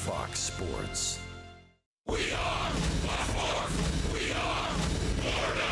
Fox Sports. We are Fox. We are Florida.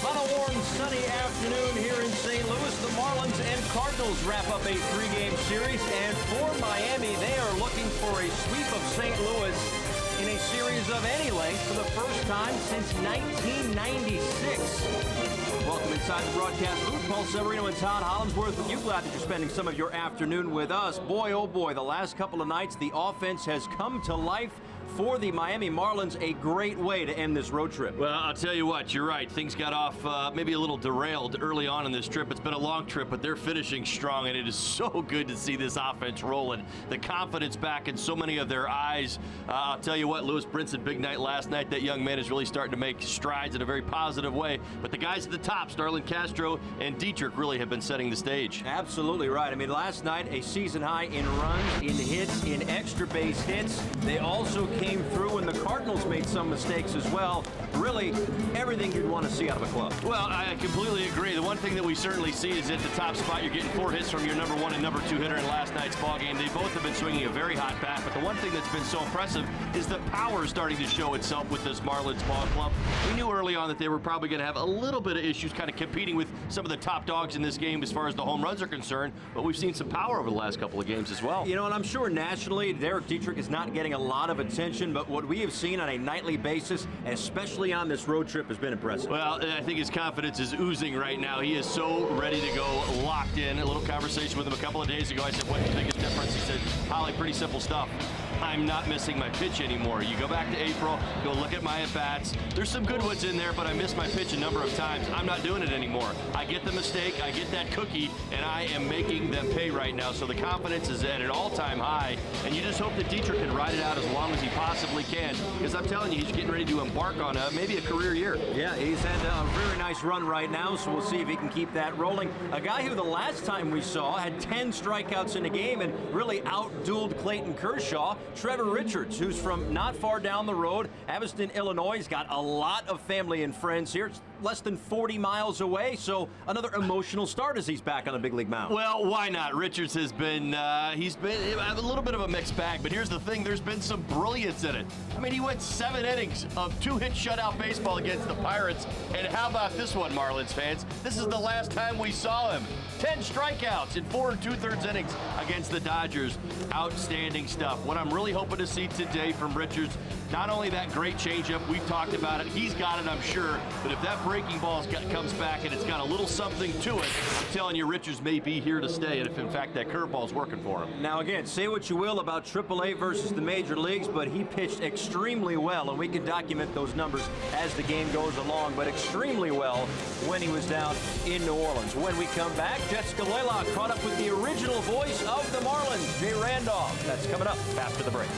On a warm, sunny afternoon here in St. Louis, the Marlins and Cardinals wrap up a three-game series, and for Miami, they are looking for a sweep of St. Louis in a series of any length for the first time since 1996. Welcome inside the broadcast booth. Paul Severino and Todd Hollinsworth with you. Glad that you're spending some of your afternoon with us. Boy, oh boy, the last couple of nights, the offense has come to life for the Miami Marlins. A great way to end this road trip. Well, I'll tell you what, you're right. Things got off maybe a little derailed early on in this trip. It's been a long trip, but they're finishing strong, and it is so good to see this offense rolling. The confidence back in so many of their eyes. I'll tell you what, Lewis Brinson, big night last night. That young man is really starting to make strides in a very positive way. But the guys at the top, Starlin Castro and Dietrich, really have been setting the stage. Absolutely right. I mean, last night, a season high in runs, in hits, in extra base hits. They also came through, and the Cardinals made some mistakes as well. Really, everything you'd want to see out of a club. Well, I completely agree. The one thing that we certainly see is at the top spot, you're getting 4 hits from your number 1 and number 2 hitter in last night's ball game. They both have been swinging a very hot bat, but the one thing that's been so impressive is the power starting to show itself with this Marlins ball club. We knew early on that they were probably going to have a little bit of issues kind of competing with some of the top dogs in this game as far as the home runs are concerned, but we've seen some power over the last couple of games as well. You know, and I'm sure nationally, Derek Dietrich is not getting a lot of attention, but what we have seen on a nightly basis, especially on this road trip, has been impressive. Well, I think his confidence is oozing right now. He is so ready to go, locked in. A little conversation with him a couple of days ago. I said, what's the biggest difference? He said, Holly, pretty simple stuff. I'm not missing my pitch anymore. You go back to April, go look at my at-bats. There's some good ones in there, but I missed my pitch a number of times. I'm not doing it anymore. I get the mistake, I get that cookie, and I am making them pay right now. So the confidence is at an all-time high, and you just hope that Dietrich can ride it out as long as he possibly can, because I'm telling you, he's getting ready to embark on maybe a career year. Yeah, he's had a very nice run right now, so we'll see if he can keep that rolling. A guy who the last time we saw had 10 strikeouts in a game and really outdueled Clayton Kershaw, Trevor Richards, who's from not far down the road, Evanston, Illinois. He's got a lot of family and friends here. It's less than 40 miles away, so another emotional start as he's back on the big league mound. Well, why not? Richards has been, he's been a little bit of a mixed bag, but here's the thing, there's been some brilliance in it. I mean, he went 7 innings of 2-hit shutout baseball against the Pirates, and how about this one, Marlins fans? This is the last time we saw him. 10 strikeouts in 4 2/3 innings against the Dodgers. Outstanding stuff. What I'm really hoping to see today from Richards, not only that great changeup, we've talked about it, he's got it, I'm sure, but if that breaking ball comes back and it's got a little something to it, I'm telling you, Richards may be here to stay, and if in fact that curveball's working for him. Now again, say what you will about AAA versus the major leagues, but he pitched extremely well, and we can document those numbers as the game goes along, but extremely well when he was down in New Orleans. When we come back, Jessica Laylock caught up with the original voice of the Marlins, Jay Randolph. That's coming up after the break.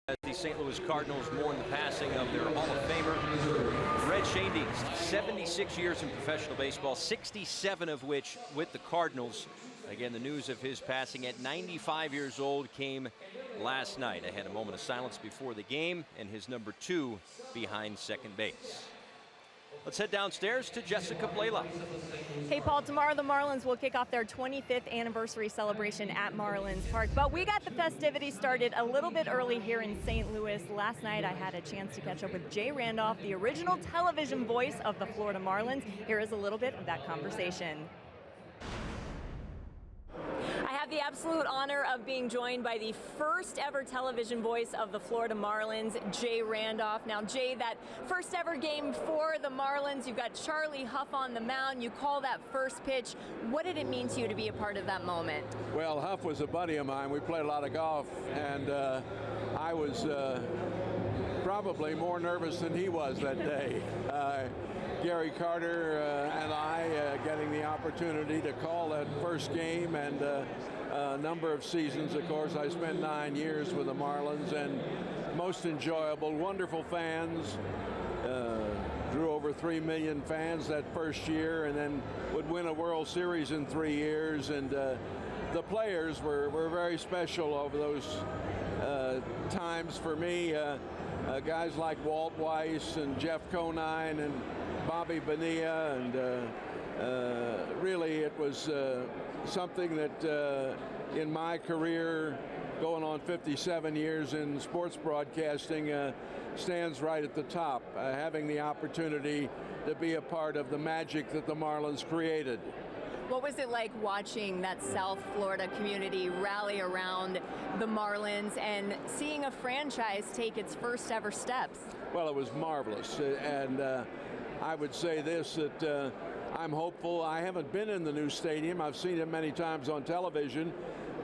As the St. Louis Cardinals mourn the passing of their Hall of Famer, Red Schoendienst, 76 years in professional baseball, 67 of which with the Cardinals. Again, the news of his passing at 95 years old came last night. I had a moment of silence before the game, and his number 2 behind second base. Let's head downstairs to Jessica Blaylock. Hey, Paul, tomorrow the Marlins will kick off their 25th anniversary celebration at Marlins Park. But we got the festivities started a little bit early here in St. Louis. Last night I had a chance to catch up with Jay Randolph, the original television voice of the Florida Marlins. Here is a little bit of that conversation. I have the absolute honor of being joined by the first ever television voice of the Florida Marlins, Jay Randolph. Now, Jay, that first ever game for the Marlins, you've got Charlie Huff on the mound. You call that first pitch. What did it mean to you to be a part of that moment? Well, Huff was a buddy of mine. We played a lot of golf, and I was probably more nervous than he was that day. Gary Carter and I getting the opportunity to call that first game, and a number of seasons, of course. I spent 9 years with the Marlins, and most enjoyable, wonderful fans. Drew over 3 million fans that first year, and then would win a World Series in 3 years. And the players were very special over those times for me. Guys like Walt Weiss and Jeff Conine and Bobby Bonilla, and really it was something that in my career, going on 57 years in sports broadcasting, stands right at the top, having the opportunity to be a part of the magic that the Marlins created. What was it like watching that South Florida community rally around the Marlins and seeing a franchise take its first ever steps? Well, it was marvelous, and I would say this, that I'm hopeful. I haven't been in the new stadium. I've seen it many times on television,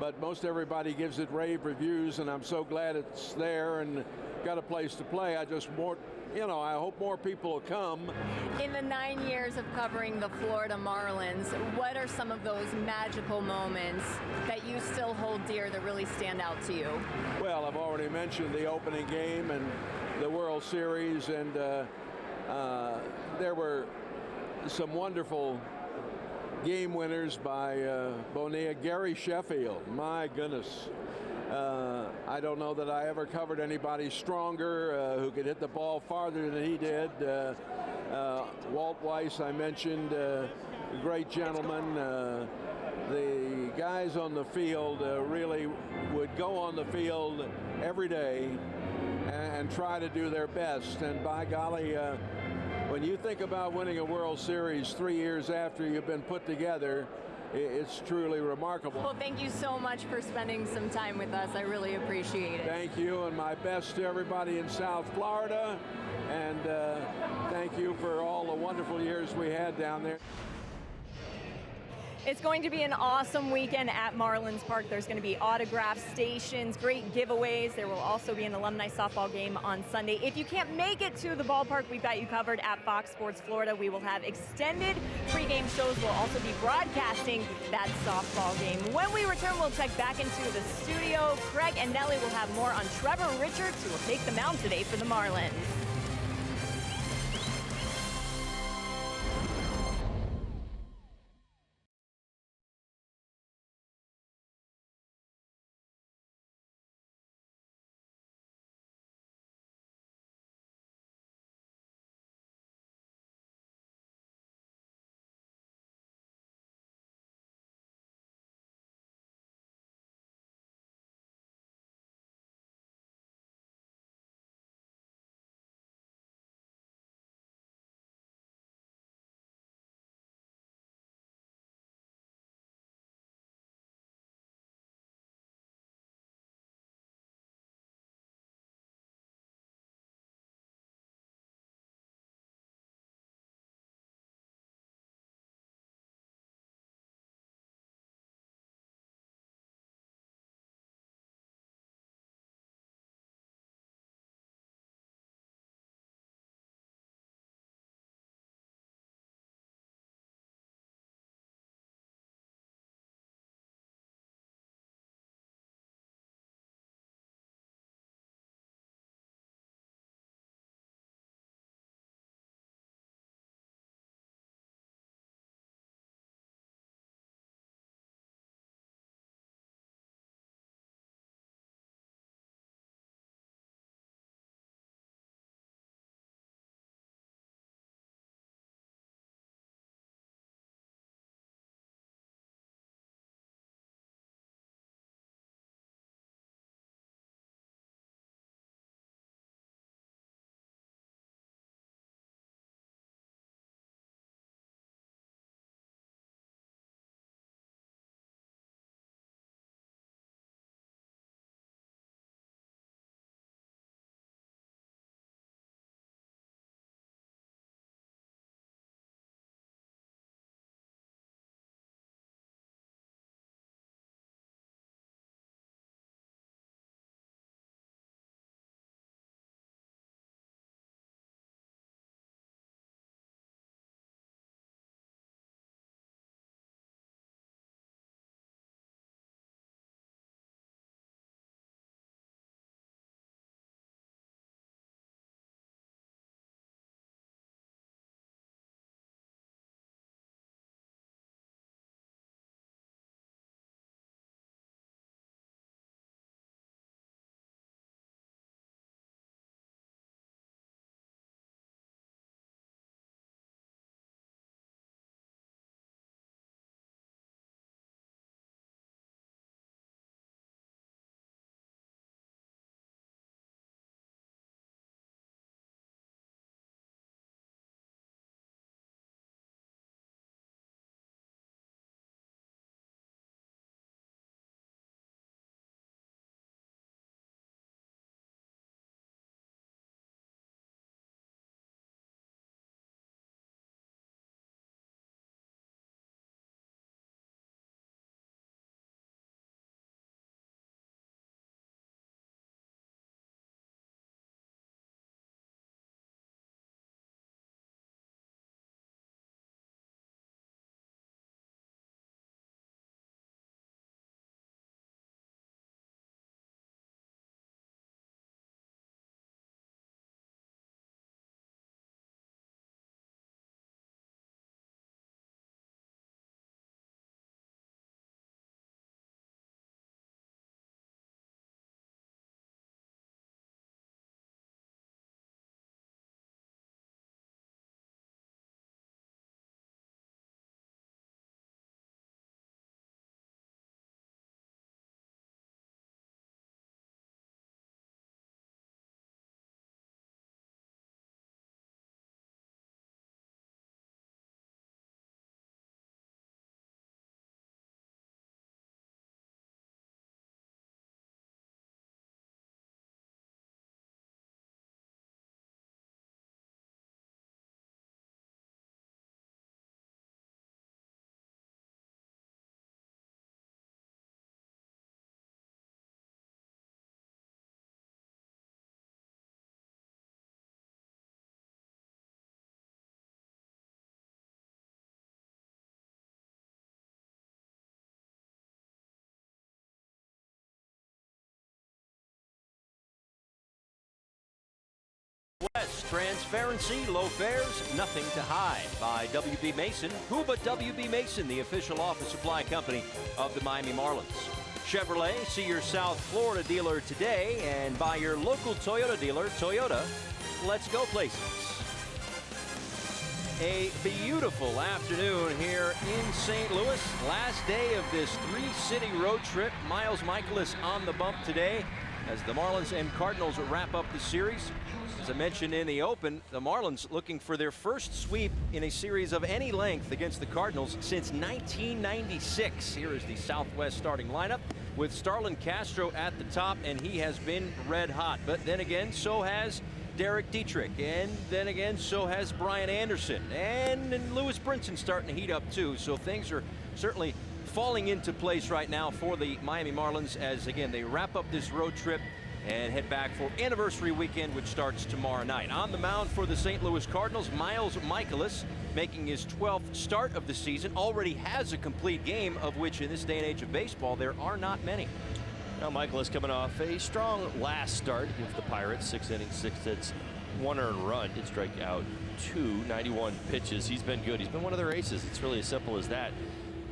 but most everybody gives it rave reviews, and I'm so glad it's there and got a place to play. I I hope more people will come. In the 9 years of covering the Florida Marlins, what are some of those magical moments that you still hold dear that really stand out to you? Well, I've already mentioned the opening game and the World Series, and there were some wonderful game winners by Bonilla. Gary Sheffield, my goodness. I don't know that I ever covered anybody stronger, who could hit the ball farther than he did. Walt Weiss, I mentioned, great gentleman. The guys on the field really would go on the field every day and try to do their best. And by golly, when you think about winning a World Series 3 years after you've been put together, it's truly remarkable. Well, thank you so much for spending some time with us. I really appreciate it. Thank you, and my best to everybody in South Florida. And thank you for all the wonderful years we had down there. It's going to be an awesome weekend at Marlins Park. There's going to be autograph stations, great giveaways. There will also be an alumni softball game on Sunday. If you can't make it to the ballpark, we've got you covered at Fox Sports Florida. We will have extended pregame shows. We'll also be broadcasting that softball game. When we return, we'll check back into the studio. Craig and Nellie will have more on Trevor Richards, who will take the mound today for the Marlins. Transparency, low fares, nothing to hide. By WB Mason. Who but WB Mason, the official office supply company of the Miami Marlins. Chevrolet, see your South Florida dealer today, and by your local Toyota dealer, Toyota, let's go places. A beautiful afternoon here in St. Louis. Last day of this three-city road trip. Miles Mikolas on the bump today as the Marlins and Cardinals wrap up the series. As I mentioned in the open, the Marlins looking for their first sweep in a series of any length against the Cardinals since 1996. Here is the Southwest starting lineup with Starlin Castro at the top, and he has been red hot. But then again, so has Derek Dietrich, and then again, so has Brian Anderson, and Lewis Brinson starting to heat up too. So things are certainly falling into place right now for the Miami Marlins as, again, they wrap up this road trip and head back for anniversary weekend, which starts tomorrow night. On the mound for the St. Louis Cardinals, Miles Mikolas, making his 12th start of the season, already has a complete game, of which in this day and age of baseball, there are not many. Now Mikolas coming off a strong last start against the Pirates. 6 innings, 6 hits, 1 earned run. Did strike out 2, 91 pitches. He's been good. He's been one of their aces. It's really as simple as that.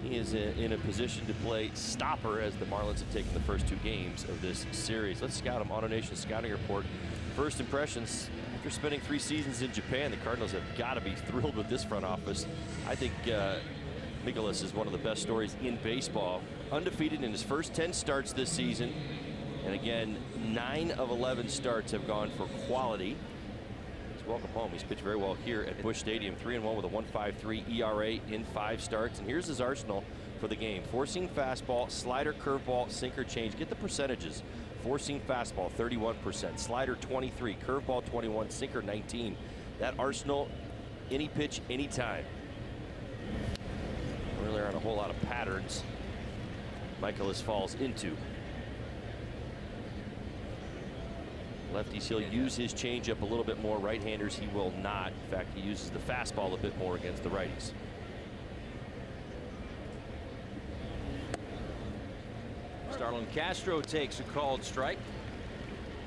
He is in a position to play stopper as the Marlins have taken the first 2 games of this series. Let's scout him. AutoNation scouting report. First impressions after spending 3 seasons in Japan, the Cardinals have got to be thrilled with this front office. I think Mikolas is one of the best stories in baseball. Undefeated in his first 10 starts this season. And again, 9 of 11 starts have gone for quality. Welcome home. He's pitched very well here at Busch Stadium. 3-1 with a 1.53 ERA in 5 starts. And here's his arsenal for the game. 4-seam fastball, slider, curveball, sinker, change. Get the percentages. 4-seam fastball, 31%. Slider, 23. Curveball, 21. Sinker, 19. That arsenal, any pitch, anytime. Really aren't a whole lot of patterns Mikolas falls into. Lefties, he'll use his changeup a little bit more. Right-handers, he will not. In fact, he uses the fastball a bit more against the righties. Starlin Castro takes a called strike.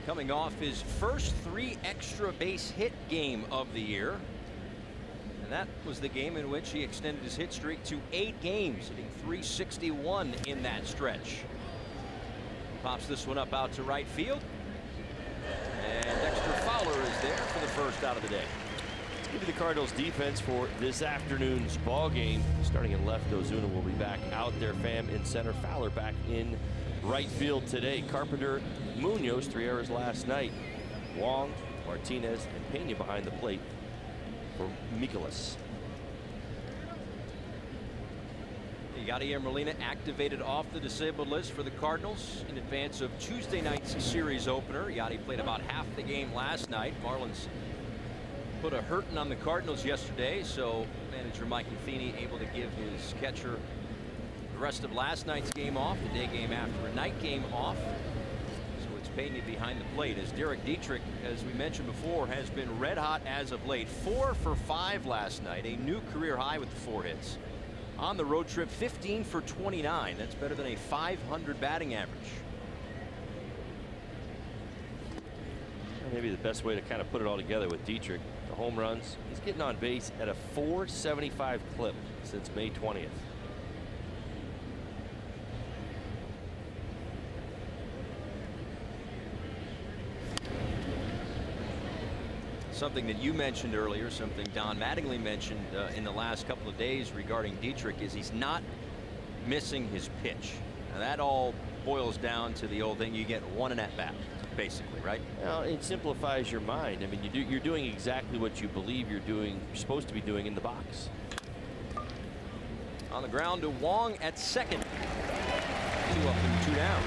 Coming off his first 3 extra base hit game of the year. And that was the game in which he extended his hit streak to 8 games, hitting .361 in that stretch. Pops this one up out to right field. And Dexter Fowler is there for the first out of the day. Let's give you the Cardinals defense for this afternoon's ball game. Starting in left, Ozuna will be back out there. Pham in center. Fowler back in right field today. Carpenter, Munoz, 3 errors last night. Wong, Martinez, and Pena behind the plate for Mikolas. Yadier Molina activated off the disabled list for the Cardinals in advance of Tuesday night's series opener. Yadi played about half the game last night. Marlins put a hurting on the Cardinals yesterday, so manager Mike Matheny able to give his catcher the rest of last night's game off, the day game after a night game off. So it's Pena behind the plate as Derek Dietrich, as we mentioned before, has been red hot as of late. 4 for 5 last night, a new career high with the 4 hits. On the road trip, 15 for 29. That's better than a .500 batting average. Maybe the best way to kind of put it all together with Dietrich, the home runs, he's getting on base at a .475 clip since May 20th. Something that you mentioned earlier, something Don Mattingly mentioned in the last couple of days regarding Dietrich, is he's not missing his pitch. Now that all boils down to the old thing, you get 1 in at bat, basically, right? Well, it simplifies your mind. I mean, you're doing exactly what you believe you're supposed to be doing in the box. On the ground to Wong at second. 2 up and 2 down.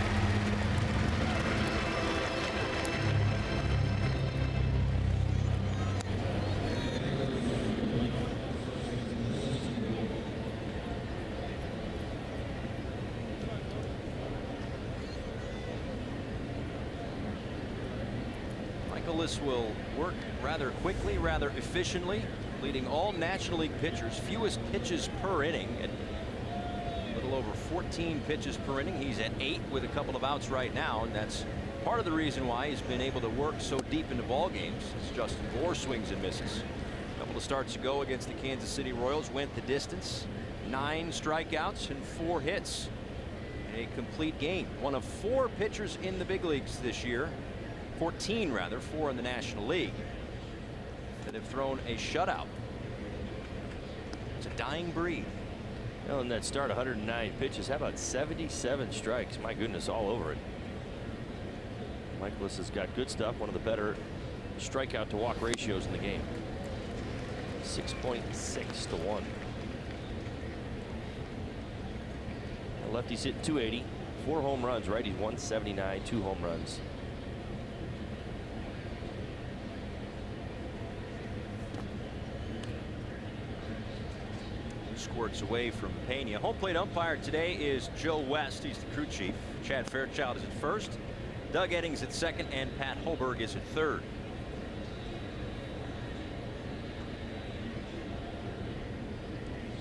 Mikolas will work rather quickly, rather efficiently, leading all National League pitchers. Fewest pitches per inning at a little over 14 pitches per inning. He's at 8 with a couple of outs right now, and that's part of the reason why he's been able to work so deep into ball games is Justin Bour swings and misses. A couple of starts ago against the Kansas City Royals went the distance. 9 strikeouts and 4 hits in a complete game. One of 4 pitchers in the big leagues this year, 14 rather, 4 in the National League, that have thrown a shutout. It's a dying breed. Well, in that start, 109 pitches. How about 77 strikes? My goodness, all over it. Michaelis has got good stuff. One of the better strikeout to walk ratios in the game. 6.6 to 1. The lefties hit 280, 4 home runs. Righties 179, 2 home runs. Squirts away from Pena. Home plate umpire today is Joe West. He's the crew chief. Chad Fairchild is at first. Doug Eddings at second, and Pat Hoberg is at third.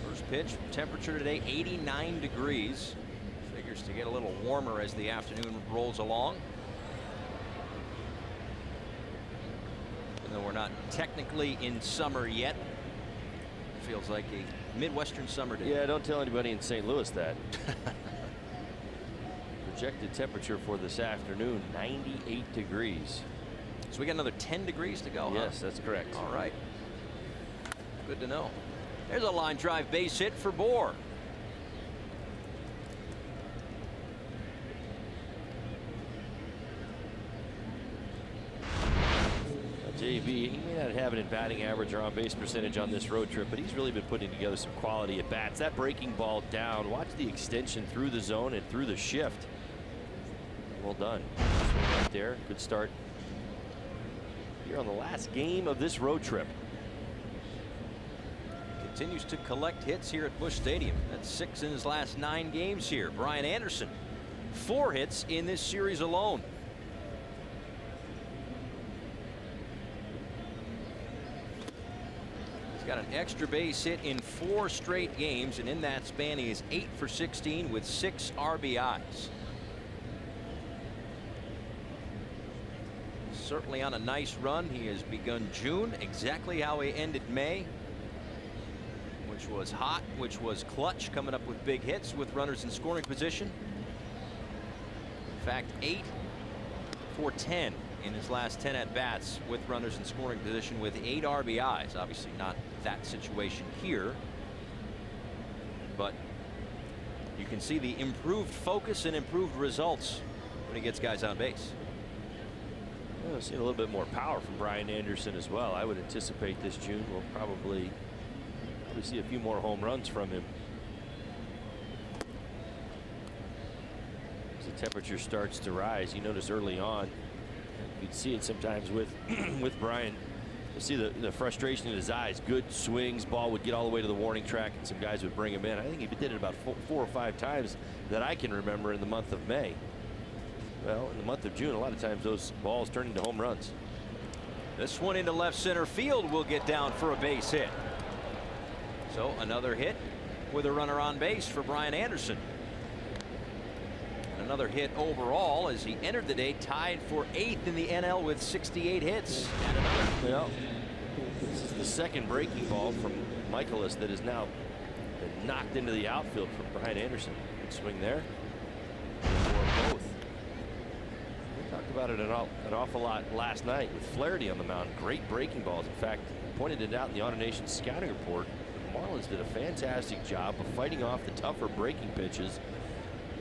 First pitch, temperature today 89 degrees. Figures to get a little warmer as the afternoon rolls along. Even though we're not technically in summer yet, feels like a Midwestern summer day. Yeah, don't tell anybody in St. Louis that. Projected temperature for this afternoon, 98 degrees. So we got another 10 degrees to go. Yes, huh? that's correct. All right. Good to know. There's a line drive base hit for Bour. JB, he may not have it in batting average or on base percentage on this road trip, but he's really been putting together some quality at bats. That breaking ball down, watch the extension through the zone and through the shift. Well done. Swing right there. Good start here on the last game of this road trip. Continues to collect hits here at Busch Stadium. That's 6 in his last 9 games here. Brian Anderson, 4 hits in this series alone. Got an extra base hit in 4 straight games, and in that span he is 8 for 16 with 6 RBIs. Certainly on a nice run. He has begun June exactly how he ended May, which was hot, which was clutch, coming up with big hits with runners in scoring position. In fact, 8 for 10 in his last 10 at bats with runners in scoring position with 8 RBIs. Obviously not that situation here, but you can see the improved focus and improved results when he gets guys on base. Well, I've seen a little bit more power from Brian Anderson as well. I would anticipate this June we'll probably see a few more home runs from him. As the temperature starts to rise, you notice early on, you'd see it sometimes with with Brian. You see the frustration in his eyes. Good swings, ball would get all the way to the warning track, and some guys would bring him in. I think he did it about 4 or 5 times that I can remember in the month of May. Well, in the month of June, a lot of times those balls turn into home runs. This one into left center field will get down for a base hit. So another hit with a runner on base for Brian Anderson. And another hit overall as he entered the day tied for 8th in the NL with 68 hits. And another. Well, this is the second breaking ball from Michaelis that has now been knocked into the outfield from Brian Anderson. Good swing there. For both. We talked about it an awful lot last night with Flaherty on the mound. Great breaking balls. In fact, pointed it out in the AutoNation scouting report. The Marlins did a fantastic job of fighting off the tougher breaking pitches,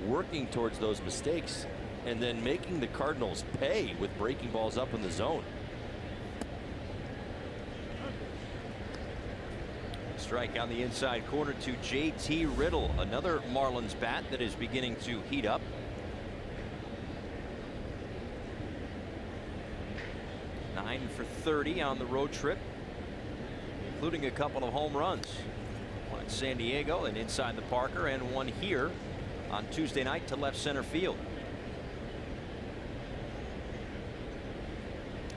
working towards those mistakes, and then making the Cardinals pay with breaking balls up in the zone. Strike on the inside corner to JT Riddle, another Marlins bat that is beginning to heat up. Nine for 30 on the road trip, including a couple of home runs. One at San Diego and inside the Parker, and one here on Tuesday night to left center field.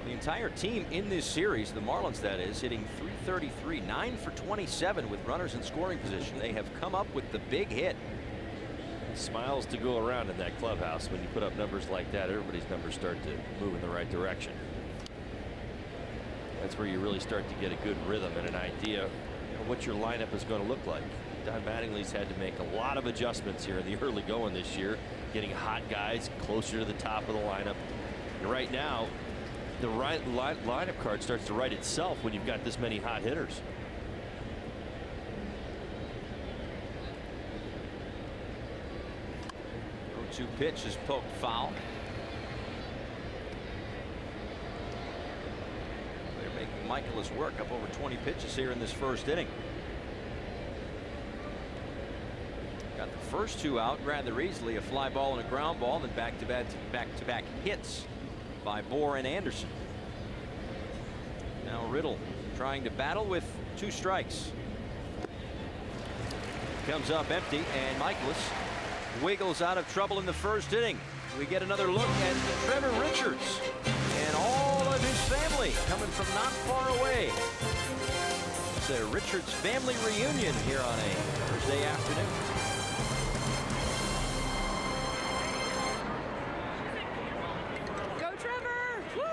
The entire team in this series, the Marlins that is, hitting .333, 9 for 27 with runners in scoring position. They have come up with the big hit. Smiles to go around in that clubhouse. When you put up numbers like that, everybody's numbers start to move in the right direction. That's where you really start to get a good rhythm and an idea of what your lineup is going to look like. Don Mattingly's had to make a lot of adjustments here in the early going this year, getting hot guys closer to the top of the lineup. And right now, the lineup card starts to write itself when you've got this many hot hitters. 0-2 pitch is poked foul. They're making Michaelis work up over 20 pitches here in this first inning. Got the first two out rather easily, a fly ball and a ground ball, then back-to-back hits by Bohr and Anderson. Now Riddle trying to battle with 2 strikes. Comes up empty, and Michaelis wiggles out of trouble in the first inning. We get another look at Trevor Richards and all of his family coming from not far away. It's a Richards family reunion here on a Thursday afternoon. Go Trevor! Woo!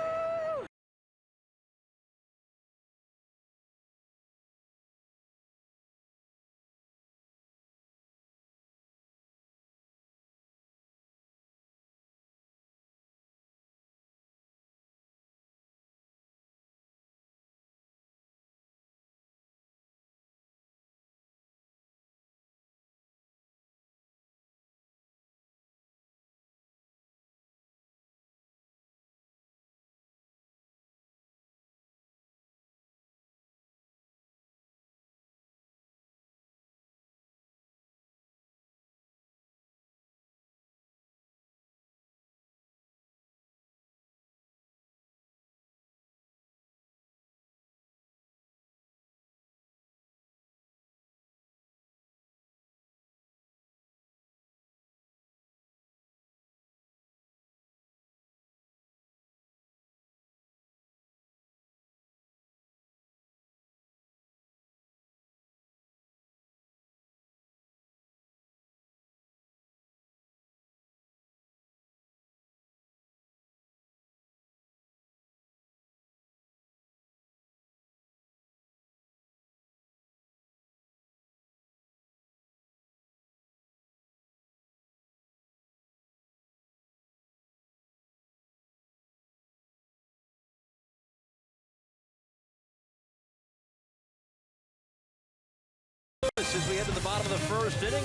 As we head to the bottom of the first inning,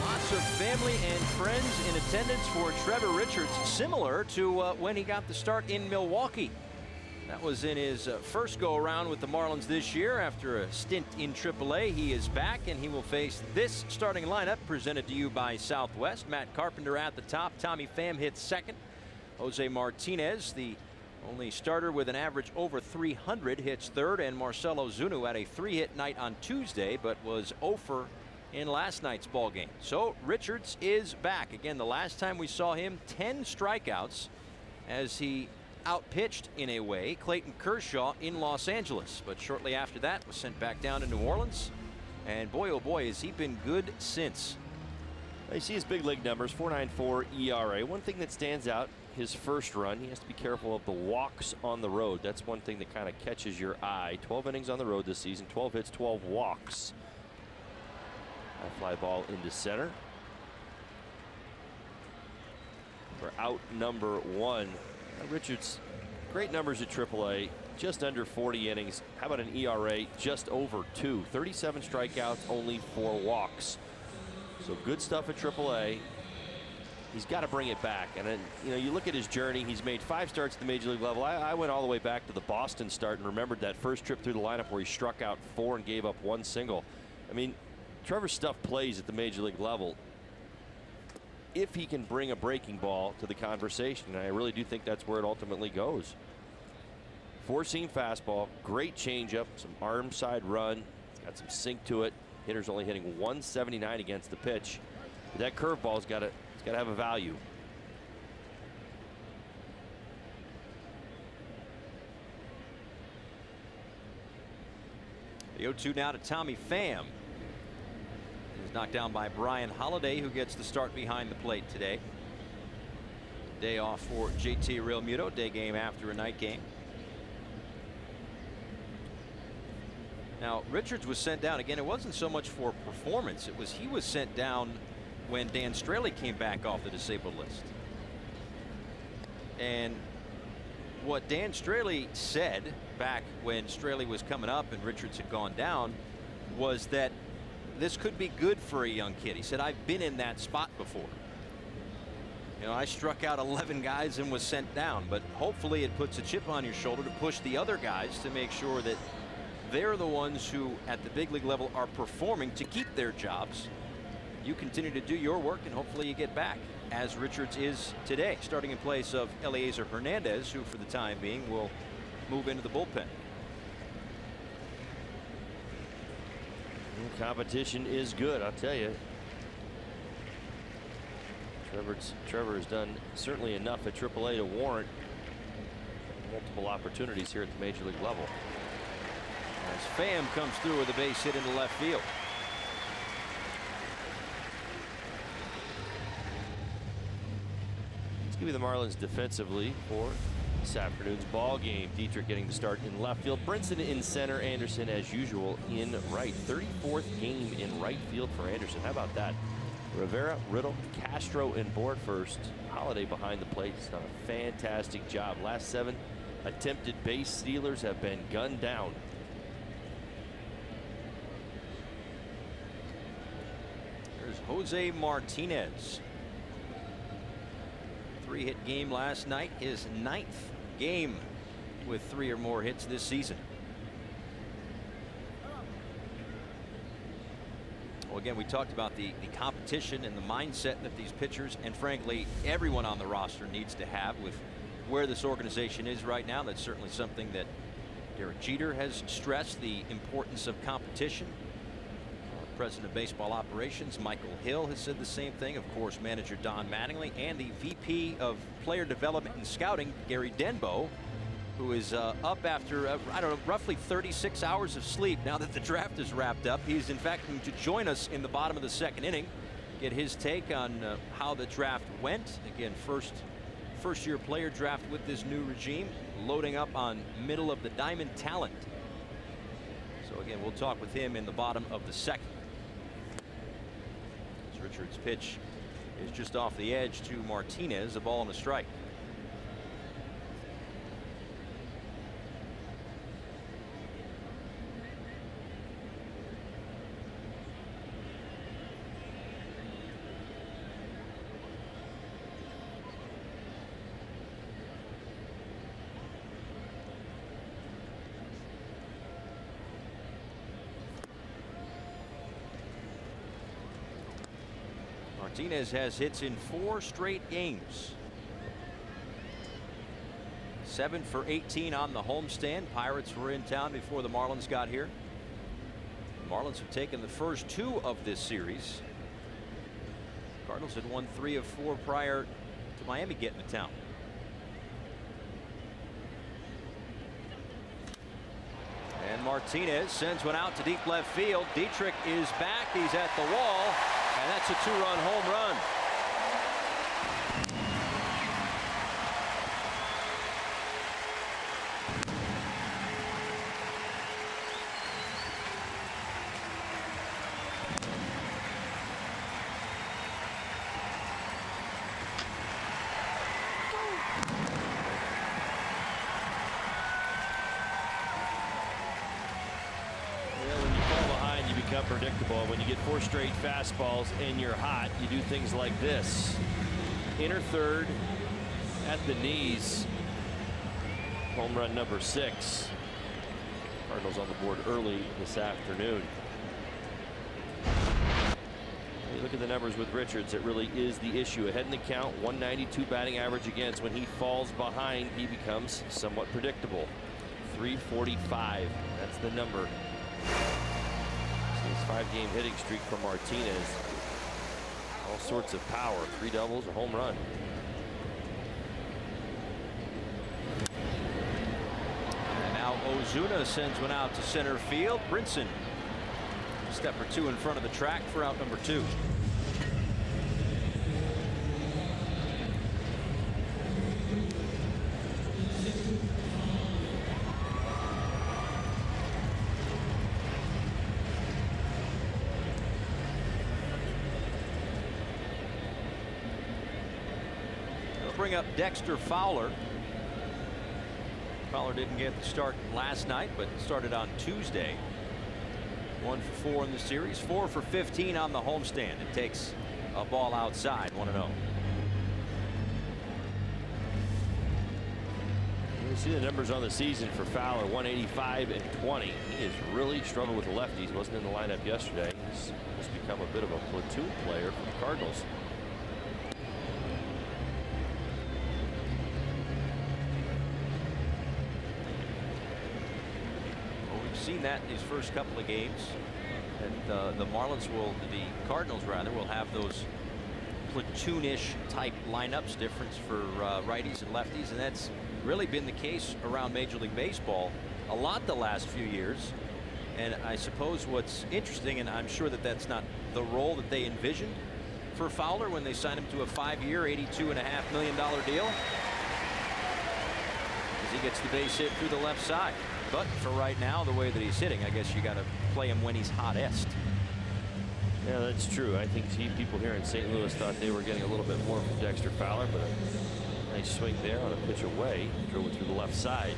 lots of family and friends in attendance for Trevor Richards, similar to when he got the start in Milwaukee. That was in his first go-around with the Marlins this year. After a stint in AAA, he is back, and he will face this starting lineup presented to you by Southwest. Matt Carpenter at the top. Tommy Pham hits second. Jose Martinez, the only starter with an average over 300, hits third, and Marcelo Zunu had a 3-hit night on Tuesday, but was 0 for in last night's ball game. So Richards is back again. The last time we saw him, 10 strikeouts as he outpitched in a way Clayton Kershaw in Los Angeles, but shortly after that was sent back down to New Orleans, and boy oh boy has he been good since. You see his big league numbers, 4.94 ERA. One thing that stands out, his first run, he has to be careful of the walks on the road. That's one thing that kind of catches your eye. 12 innings on the road this season, 12 hits, 12 walks. A fly ball into center. For out number 1. Richards, great numbers at AAA, just under 40 innings. How about an ERA just over 2? 37 strikeouts, only 4 walks. So good stuff at AAA. He's got to bring it back. And then, you know, you look at his journey. He's made 5 starts at the major league level. I went all the way back to the Boston start and remembered that first trip through the lineup where he struck out 4 and gave up 1 single. I mean, Trevor's stuff plays at the major league level if he can bring a breaking ball to the conversation. And I really do think that's where it ultimately goes. 4-seam fastball, great changeup, some arm side run. It's got some sink to it. Hitter's only hitting 179 against the pitch. But that curveball's got to have a value. The 0-2 now to Tommy Pham. He's knocked down by Brian Holiday, who gets the start behind the plate today. Day off for JT Realmuto, day game after a night game. Now, Richards was sent down again. It wasn't so much for performance. It was he was sent down when Dan Straley came back off the disabled list. And what Dan Straley said back when Straley was coming up and Richards had gone down was that this could be good for a young kid. He said, I've been in that spot before. You know, I struck out 11 guys and was sent down, but hopefully it puts a chip on your shoulder to push the other guys to make sure that they're the ones who at the big league level are performing to keep their jobs. You continue to do your work and hopefully you get back, as Richards is today, starting in place of Eliezer Hernandez, who for the time being will move into the bullpen. Competition is good, I'll tell you. Trevor has done certainly enough at AAA to warrant multiple opportunities here at the major league level. As Pham comes through with a base hit into left field. Let's give you the Marlins defensively for this afternoon's ball game. Dietrich getting the start in left field. Brinson in center. Anderson, as usual, in right. 34th game in right field for Anderson. How about that? Rivera, Riddle, Castro, and Board first. Holiday behind the plate. He's done a fantastic job. Last 7 attempted base stealers have been gunned down. There's Jose Martinez. 3-hit game last night, his 9th game with 3 or more hits this season. Well, again, we talked about the competition and the mindset that these pitchers and frankly everyone on the roster needs to have with where this organization is right now. That's certainly something that Derek Jeter has stressed, the importance of competition. President of Baseball Operations Michael Hill has said the same thing. Of course, manager Don Mattingly and the VP of Player Development and Scouting Gary Denbo, who is up after I don't know, roughly 36 hours of sleep now that the draft is wrapped up. He's in fact going to join us in the bottom of the 2nd inning, get his take on how the draft went. Again, first year player draft with this new regime, loading up on middle of the diamond talent. So again, we'll talk with him in the bottom of the 2nd. Richards' pitch is just off the edge to Martinez, a ball and a strike. Martinez has hits in 4 straight games. 7 for 18 on the homestand. Pirates were in town before the Marlins got here. The Marlins have taken the first 2 of this series. Cardinals had won 3 of 4 prior to Miami getting to town. And Martinez sends one out to deep left field. Dietrich is back. He's at the wall. And that's a 2-run home run. Predictable. When you get 4 straight fastballs and you're hot, you do things like this. Inner third at the knees. Home run number 6. Cardinals on the board early this afternoon. You look at the numbers with Richards, it really is the issue. Ahead in the count, 192 batting average against. When he falls behind, he becomes somewhat predictable. 345, that's the number. This 5-game hitting streak for Martinez. All sorts of power. 3 doubles, a home run. And now Ozuna sends one out to center field. Brinson step or two in front of the track for out number 2. Bring up Dexter Fowler. Fowler didn't get the start last night, but started on Tuesday. 1 for 4 in the series, 4 for 15 on the homestand. It takes a ball outside, 1-0. You see the numbers on the season for Fowler, 185 and 20. He has really struggled with the lefties. Wasn't in the lineup yesterday. He's become a bit of a platoon player for the Cardinals. Seen that in these first couple of games, and the Cardinals will have those platoonish type lineups, difference for righties and lefties, and that's really been the case around Major League Baseball a lot the last few years. And I suppose what's interesting, and I'm sure that that's not the role that they envisioned for Fowler when they signed him to a 5-year, $82.5 million deal, as he gets the base hit through the left side. But for right now, the way that he's hitting, I guess you got to play him when he's hottest. Yeah, that's true. I think people here in St. Louis thought they were getting a little bit more from Dexter Fowler, but a nice swing there on a pitch away. Drove it through the left side.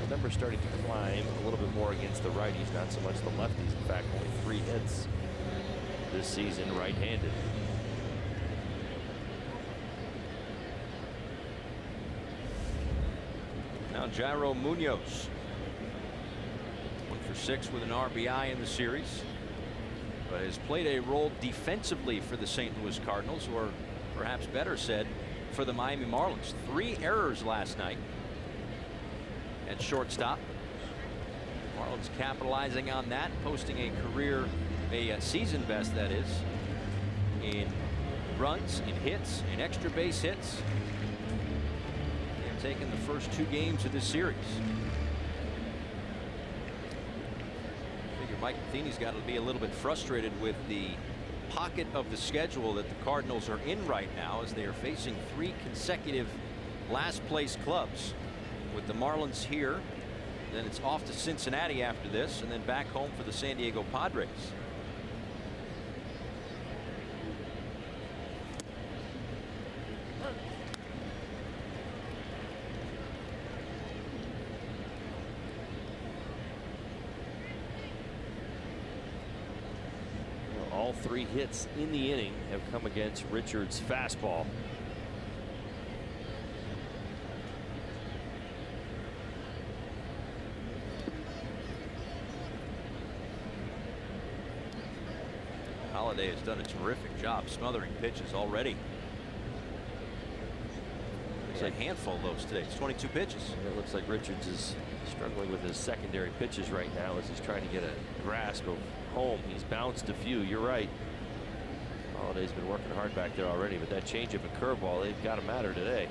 The number's starting to climb a little bit more against the righties, not so much the lefties. In fact, only 3 hits this season right-handed. Now Jairo Munoz. 1 for 6 with an RBI in the series, but has played a role defensively for the St. Louis Cardinals, or perhaps better said, for the Miami Marlins. 3 errors last night at shortstop. Marlins capitalizing on that, posting a season best, that is, in runs, in hits, in extra base hits. They've taken the first 2 games of this series. Mike Matheny's got to be a little bit frustrated with the pocket of the schedule that the Cardinals are in right now, as they are facing 3 consecutive last place clubs, with the Marlins here, then it's off to Cincinnati after this, and then back home for the San Diego Padres. All 3 hits in the inning have come against Richards' fastball. Holliday has done a terrific job smothering pitches already. There's a handful of those today. It's 22 pitches. It looks like Richards is struggling with his secondary pitches right now as he's trying to get a grasp of home. He's bounced a few. You're right. Holliday's been working hard back there already, but that changeup and curveball, they've got to matter today.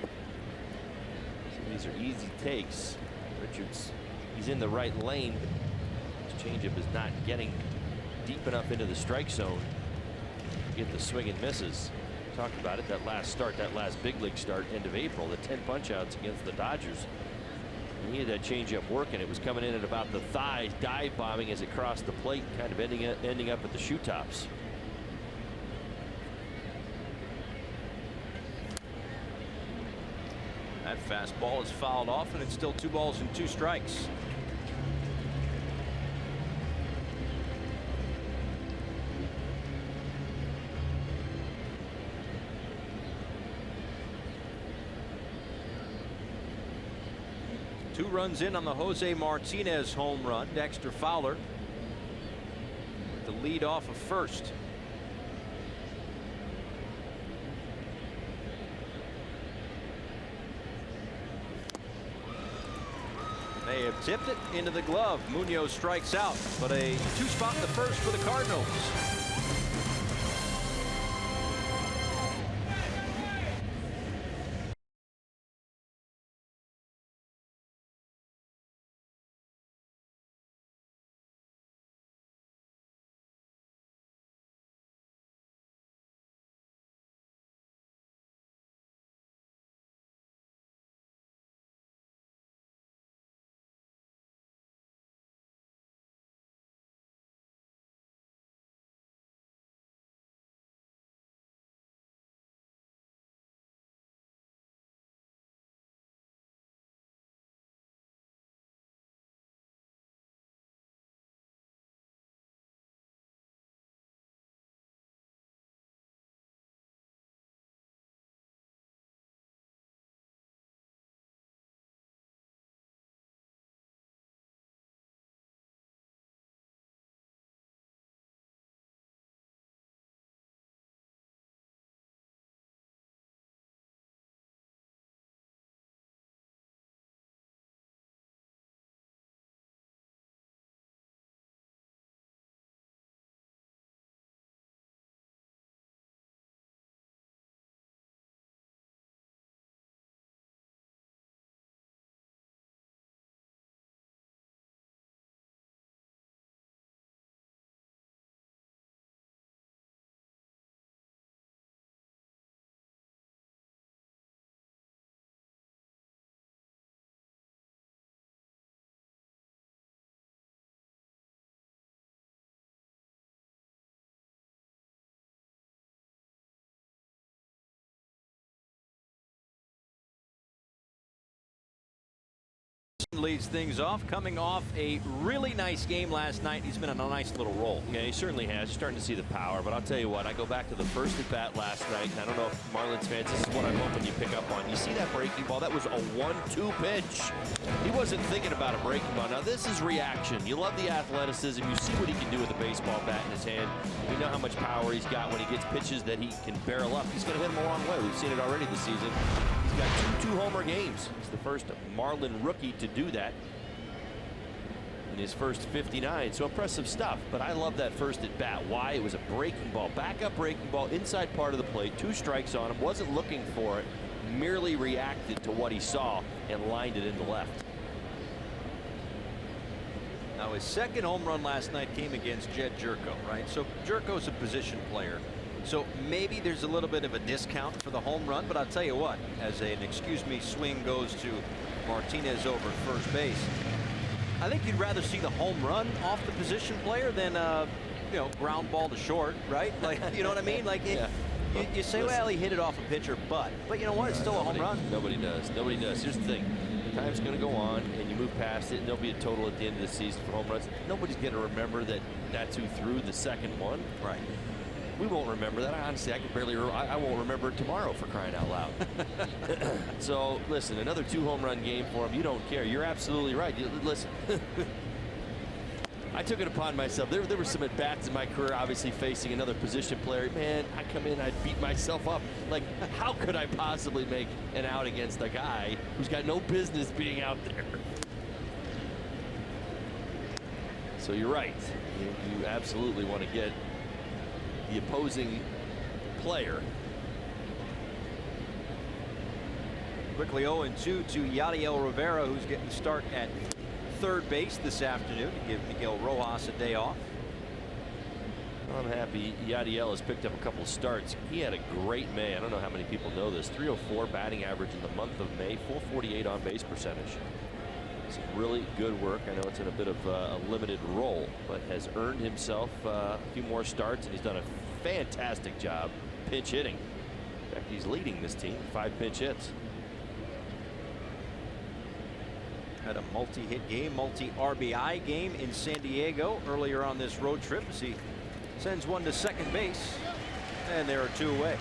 So these are easy takes. Richards, he's in the right lane, but his changeup is not getting deep enough into the strike zone to get the swing and misses. We talked about it, that last big league start, end of April, the 10 punch outs against the Dodgers. He had that changeup working. It was coming in at about the thigh, dive bombing as it crossed the plate, kind of ending up at the shoe tops. That fastball is fouled off, and it's still 2 balls and 2 strikes. Two runs in on the Jose Martinez home run. Dexter Fowler with the lead off of first. They have tipped it into the glove. Munoz strikes out, but a 2-spot in the first for the Cardinals. leads things off, coming off a really nice game last night. He's been on a nice little roll. Yeah, he certainly has. You're starting to see the power. But I'll tell you what, I go back to the first at bat last night. And I don't know if Marlins fans, this is what I'm hoping you pick up on. You see that breaking ball? That was a 1-2 pitch. He wasn't thinking about a breaking ball. Now, this is reaction. You love the athleticism. You see what he can do with a baseball bat in his hand. We know how much power he's got when he gets pitches that he can barrel up. He's going to hit them a long way. We've seen it already this season. He's got two homer games. He's the first Marlin rookie to do that in his first 59. So impressive stuff. But I love that first at bat. Why? It was a breaking ball, backup breaking ball, inside part of the plate. 2 strikes on him. Wasn't looking for it. Merely reacted to what he saw and lined it into left. Now, his second home run last night came against Jed Jerko, right? So Jerko's a position player. So maybe there's a little bit of a discount for the home run, but I'll tell you what, as an swing goes to Martinez over first base, I think you'd rather see the home run off the position player than ground ball to short, right? Like, you know what I mean? Like, Yeah. you say, well, he hit it off a pitcher, but you know what? It's still a home run. Nobody does. Nobody does. Here's the thing. Time's going to go on, and you move past it, and there'll be a total at the end of the season for home runs. Nobody's going to remember that that's who threw the second one. Right. We won't remember that. Honestly, I can barely. I won't remember it tomorrow, for crying out loud. So listen, another 2 home run game for him. You don't care. You're absolutely right. Listen. I took it upon myself. There were some at bats in my career, obviously facing another position player. Man, I come in, I'd beat myself up. Like, how could I possibly make an out against a guy who's got no business being out there? So you're right. You absolutely want to get the opposing player. Quickly 0-2 to Yadiel Rivera, who's getting the start at third base this afternoon to give Miguel Rojas a day off. I'm happy Yadiel has picked up a couple of starts. He had a great May. I don't know how many people know this. 304 batting average in the month of May, 448 on base percentage. Some really good work. I know it's in a bit of a limited role, but has earned himself a few more starts, and he's done a fantastic job pinch hitting. In fact, he's leading this team, 5 pinch hits. Had a multi-hit game, multi-RBI game in San Diego earlier on this road trip as he sends one to second base, and there are 2 away.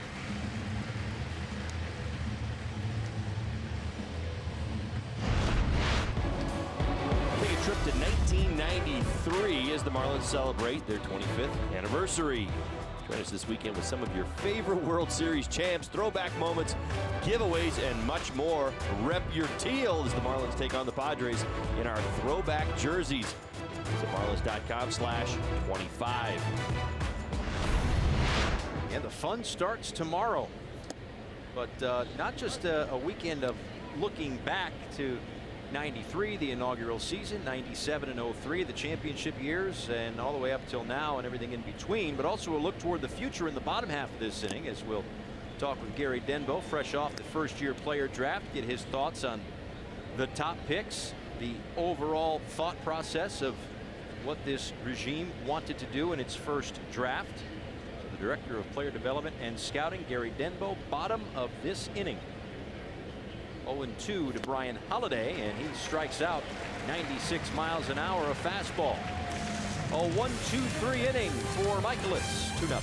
Take a trip to 1993 as the Marlins celebrate their 25th anniversary. Join us this weekend with some of your favorite World Series champs, throwback moments, giveaways, and much more. Rep your teal as the Marlins take on the Padres in our throwback jerseys. Visit marlins.com/25. And the fun starts tomorrow. But not just a weekend of looking back to 93, the inaugural season, 97 and 03, the championship years, and all the way up till now and everything in between, but also a look toward the future in the bottom half of this inning as we'll talk with Gary Denbo, fresh off the first-year player draft, get his thoughts on the top picks, the overall thought process of what this regime wanted to do in its first draft. So the director of player development and scouting, Gary Denbo, bottom of this inning. 0-2 to Brian Holiday, and he strikes out 96 miles an hour of fastball. A 1-2-3 inning for Michaelis, 2-0.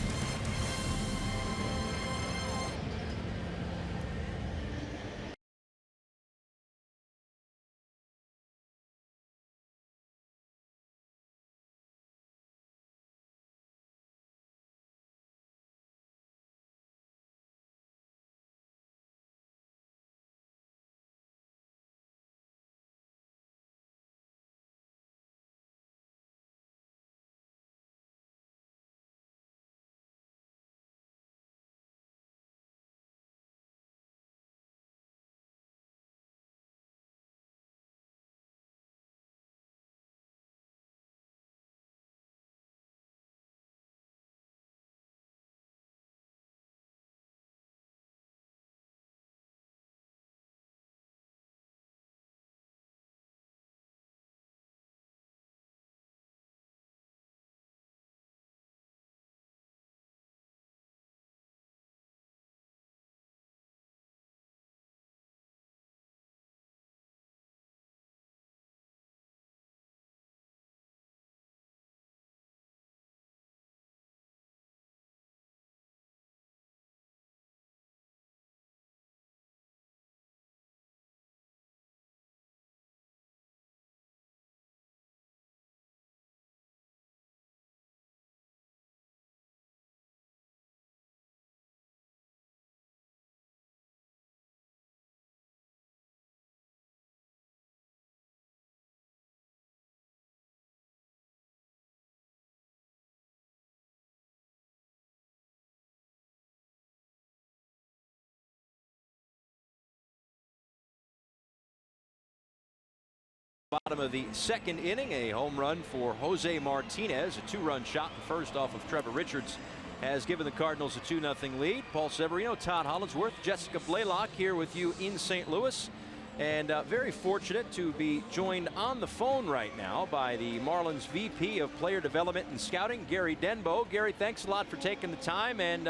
bottom of the second inning. A home run for Jose Martinez. A 2-run shot in first off of Trevor Richards has given the Cardinals a 2-0 lead. Paul Severino, Todd Hollinsworth, Jessica Blaylock here with you in St. Louis. And very fortunate to be joined on the phone right now by the Marlins VP of Player Development and Scouting, Gary Denbo. Gary, thanks a lot for taking the time. And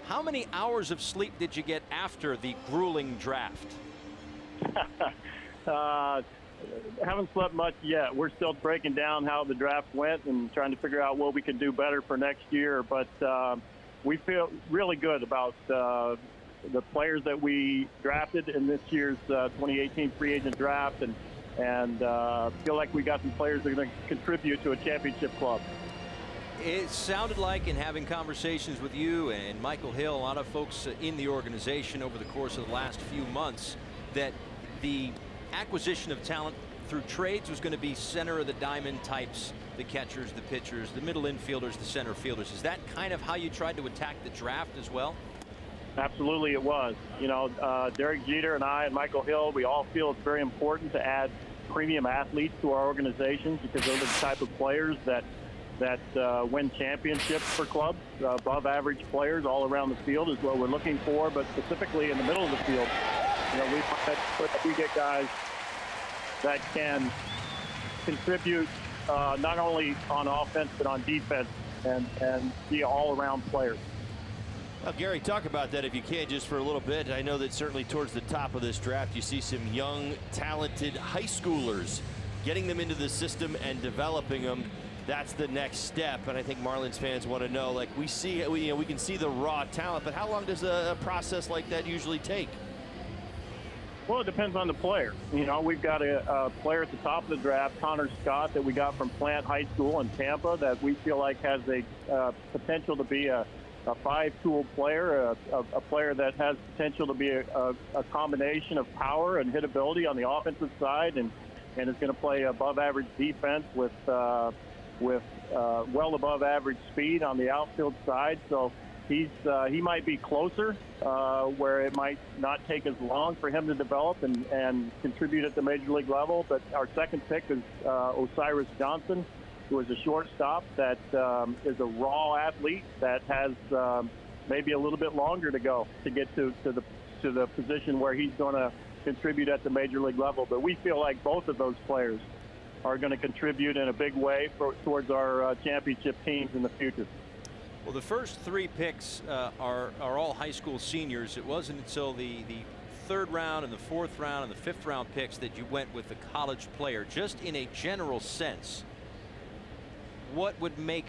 how many hours of sleep did you get after the grueling draft? Haven't slept much yet. We're still breaking down how the draft went and trying to figure out what we can do better for next year. But we feel really good about the players that we drafted in this year's 2018 free agent draft, and feel like we got some players that are going to contribute to a championship club. It sounded like, in having conversations with you and Michael Hill, a lot of folks in the organization over the course of the last few months, that the acquisition of talent through trades was going to be center of the diamond types, the catchers, the pitchers, the middle infielders, the center fielders. Is that kind of how you tried to attack the draft as well? Absolutely it was. You know, Derek Jeter and I and Michael Hill, we all feel it's very important to add premium athletes to our organizations, because those are the type of players that win championships for clubs. Above average players all around the field is what we're looking for, but specifically in the middle of the field. You know, we get guys that can contribute not only on offense but on defense and be all-around players. Well, Gary, talk about that if you can just for a little bit. I know that certainly towards the top of this draft you see some young, talented high schoolers, getting them into the system and developing them. That's the next step, and I think Marlins fans want to know, like, we can see the raw talent, but how long does a process like that usually take? Well, it depends on the player. You know, we've got a player at the top of the draft, Connor Scott, that we got from Plant High School in Tampa, that we feel like has a potential to be a five-tool player, a player that has potential to be a combination of power and hitability on the offensive side, and is going to play above-average defense with well above average speed on the outfield side. So he might be closer, where it might not take as long for him to develop and contribute at the major league level. But our second pick is Osiris Johnson, who is a shortstop that is a raw athlete that has maybe a little bit longer to go to get to the position where he's going to contribute at the major league level. But we feel like both of those players are going to contribute in a big way towards our championship teams in the future. Well, the first three picks are all high school seniors. It wasn't until the third round and the fourth round and the fifth round picks that you went with the college player. Just in a general sense, what would make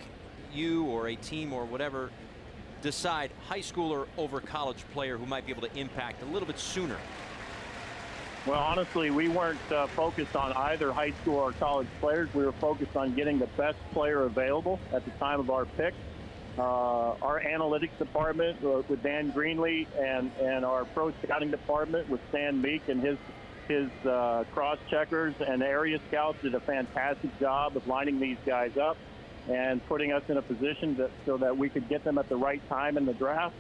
you or a team or whatever decide high schooler over college player who might be able to impact a little bit sooner? Well, honestly, we weren't focused on either high school or college players. We were focused on getting the best player available at the time of our pick. Our analytics department with Dan Greenlee and our pro scouting department with Stan Meek and his cross checkers and area scouts did a fantastic job of lining these guys up and putting us in a position so that we could get them at the right time in the draft.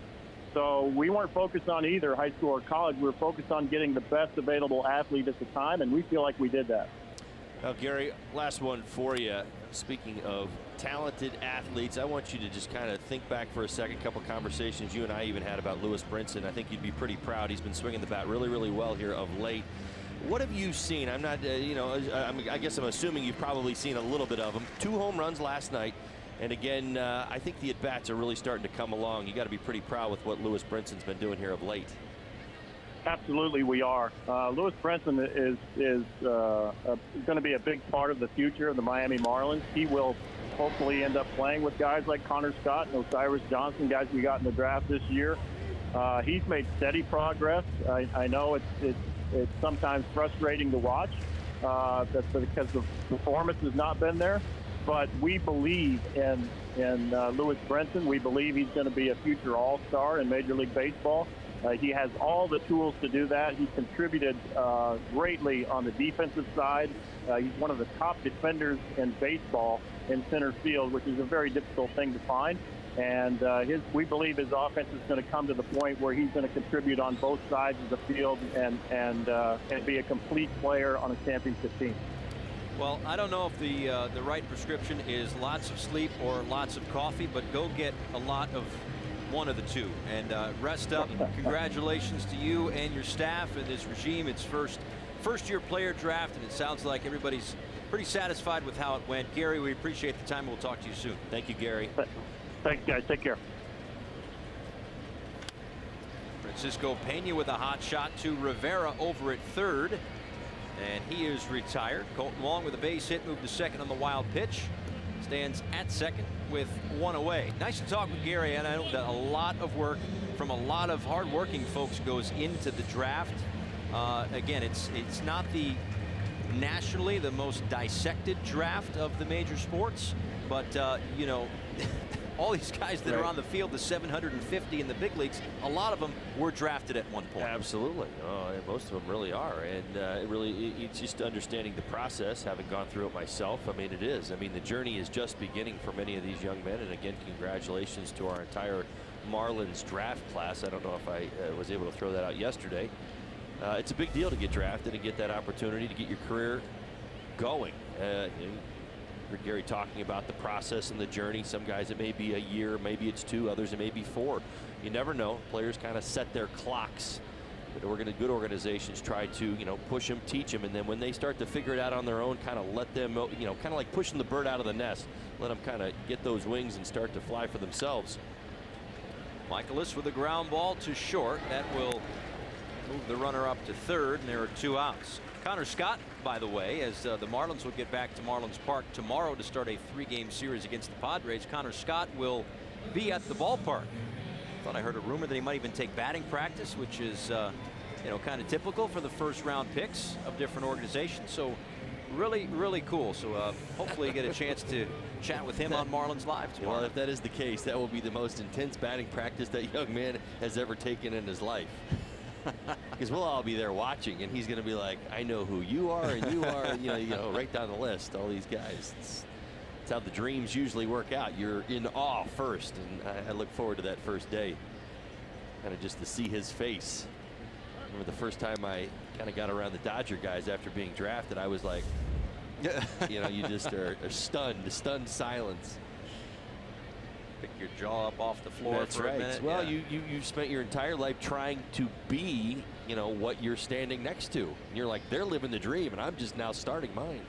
So we weren't focused on either high school or college. We were focused on getting the best available athlete at the time, and we feel like we did that. Now, Gary, last one for you. Speaking of talented athletes, I want you to just kind of think back for a second. A couple conversations you and I even had about Lewis Brinson. I think you'd be pretty proud. He's been swinging the bat really, really well here of late. What have you seen? I'm not, I guess I'm assuming you've probably seen a little bit of him. 2 home runs last night. And again, I think the at-bats are really starting to come along. You got to be pretty proud with what Lewis Brinson's been doing here of late. Absolutely, we are. Lewis Brinson is going to be a big part of the future of the Miami Marlins. He will hopefully end up playing with guys like Connor Scott and Osiris Johnson, guys we got in the draft this year. He's made steady progress. I know it's sometimes frustrating to watch. That's because the performance has not been there. But we believe in Lewis Brinson. We believe he's going to be a future all-star in Major League Baseball. He has all the tools to do that. He's contributed greatly on the defensive side. He's one of the top defenders in baseball in center field, which is a very difficult thing to find. And we believe his offense is going to come to the point where he's going to contribute on both sides of the field and be a complete player on a championship team. Well, I don't know if the right prescription is lots of sleep or lots of coffee, but go get a lot of one of the two and rest up. Congratulations to you and your staff and this regime. It's first year player draft, and it sounds like everybody's pretty satisfied with how it went. Gary, we appreciate the time. We'll talk to you soon. Thank you, Gary. Thanks, guys. Take care. Francisco Pena with a hot shot to Rivera over at third, and he is retired. Colton Long with a base hit, moved to second on the wild pitch. Stands at second with one away. Nice to talk with Gary, and I know that a lot of work from a lot of hardworking folks goes into the draft. Again, it's not the nationally the most dissected draft of the major sports, but you know, all these guys that are on the field, the 750 in the big leagues, a lot of them were drafted at one point. Absolutely. Most of them really are. And it's just understanding the process, having gone through it myself. I mean, it is. I mean, the journey is just beginning for many of these young men. And again, congratulations to our entire Marlins draft class. I don't know if I was able to throw that out yesterday. It's a big deal to get drafted and get that opportunity to get your career going. Heard Gary talking about the process and the journey. Some guys it may be a year, maybe it's 2, others it may be 4. You never know. Players kind of set their clocks. But good organizations try to, you know, push them, teach them, and then when they start to figure it out on their own, kind of let them, you know, kind of like pushing the bird out of the nest. Let them kind of get those wings and start to fly for themselves. Michaelis with a ground ball to short. That will move the runner up to third, and there are 2 outs. Connor Scott, by the way, as the Marlins will get back to Marlins Park tomorrow to start a 3-game series against the Padres. Connor Scott will be at the ballpark. Thought I heard a rumor that he might even take batting practice, which is you know, kind of typical for the first-round picks of different organizations. So really, really cool. So hopefully you get a chance to chat with him on Marlins Live tomorrow. Well, if that is the case, that will be the most intense batting practice that young man has ever taken in his life. Because we'll all be there watching, and he's going to be like, I know who you are, and you are, and, you know, right down the list, all these guys. It's how the dreams usually work out. You're in awe first, and I look forward to that first day, kind of just to see his face. I remember the first time I kind of got around the Dodger guys after being drafted, I was like, you know, you just are stunned silence. Pick your jaw up off the floor. That's for right. a minute. Well, you spent your entire life trying to be, you know, what you're standing next to. And you're like, they're living the dream, and I'm just now starting mine.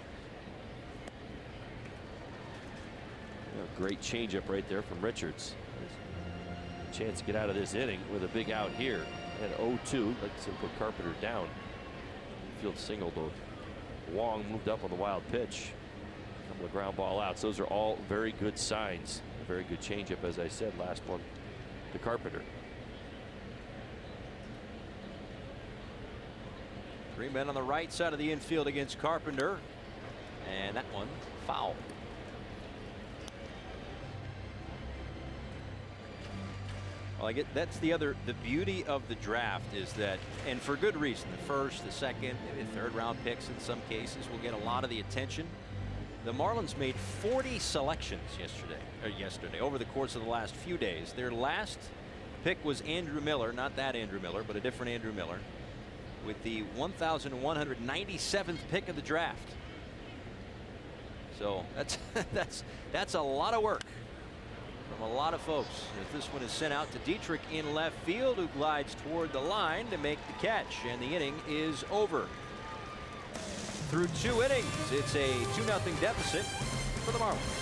Great changeup right there from Richards. Chance to get out of this inning with a big out here. And 0-2. Let's put Carpenter down. Field single though. Wong moved up on the wild pitch. A couple of ground ball outs. Those are all very good signs. A very good changeup, as I said. Last one to Carpenter. 3 men on the right side of the infield against Carpenter, and that one foul. Well, I get that's the beauty of the draft is that, and for good reason, the first, the second, maybe the 3rd round picks in some cases will get a lot of the attention. The Marlins made 40 selections yesterday over the course of the last few days. Their last pick was Andrew Miller, not that Andrew Miller, but a different Andrew Miller, with the 1,197th pick of the draft. So that's a lot of work from a lot of folks. As this one is sent out to Dietrich in left field, who glides toward the line to make the catch, and the inning is over. Through 2 innings, it's a 2-0 deficit for the Marlins.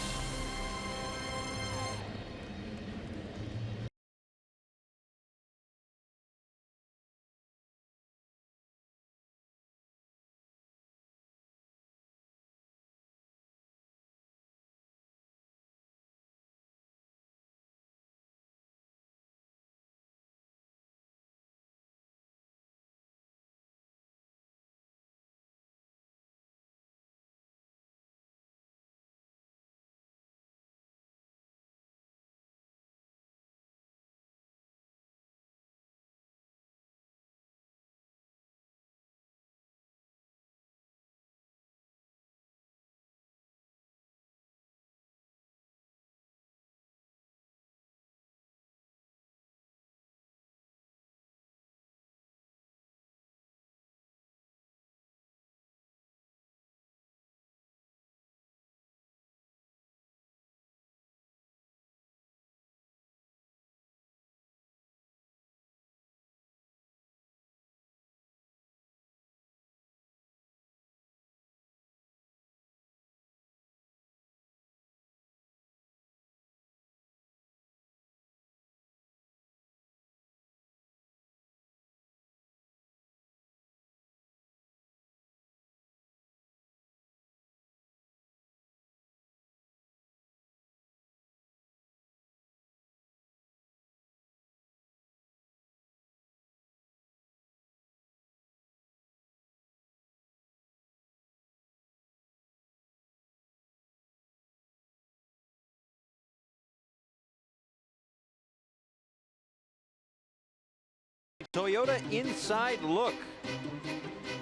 Toyota inside look.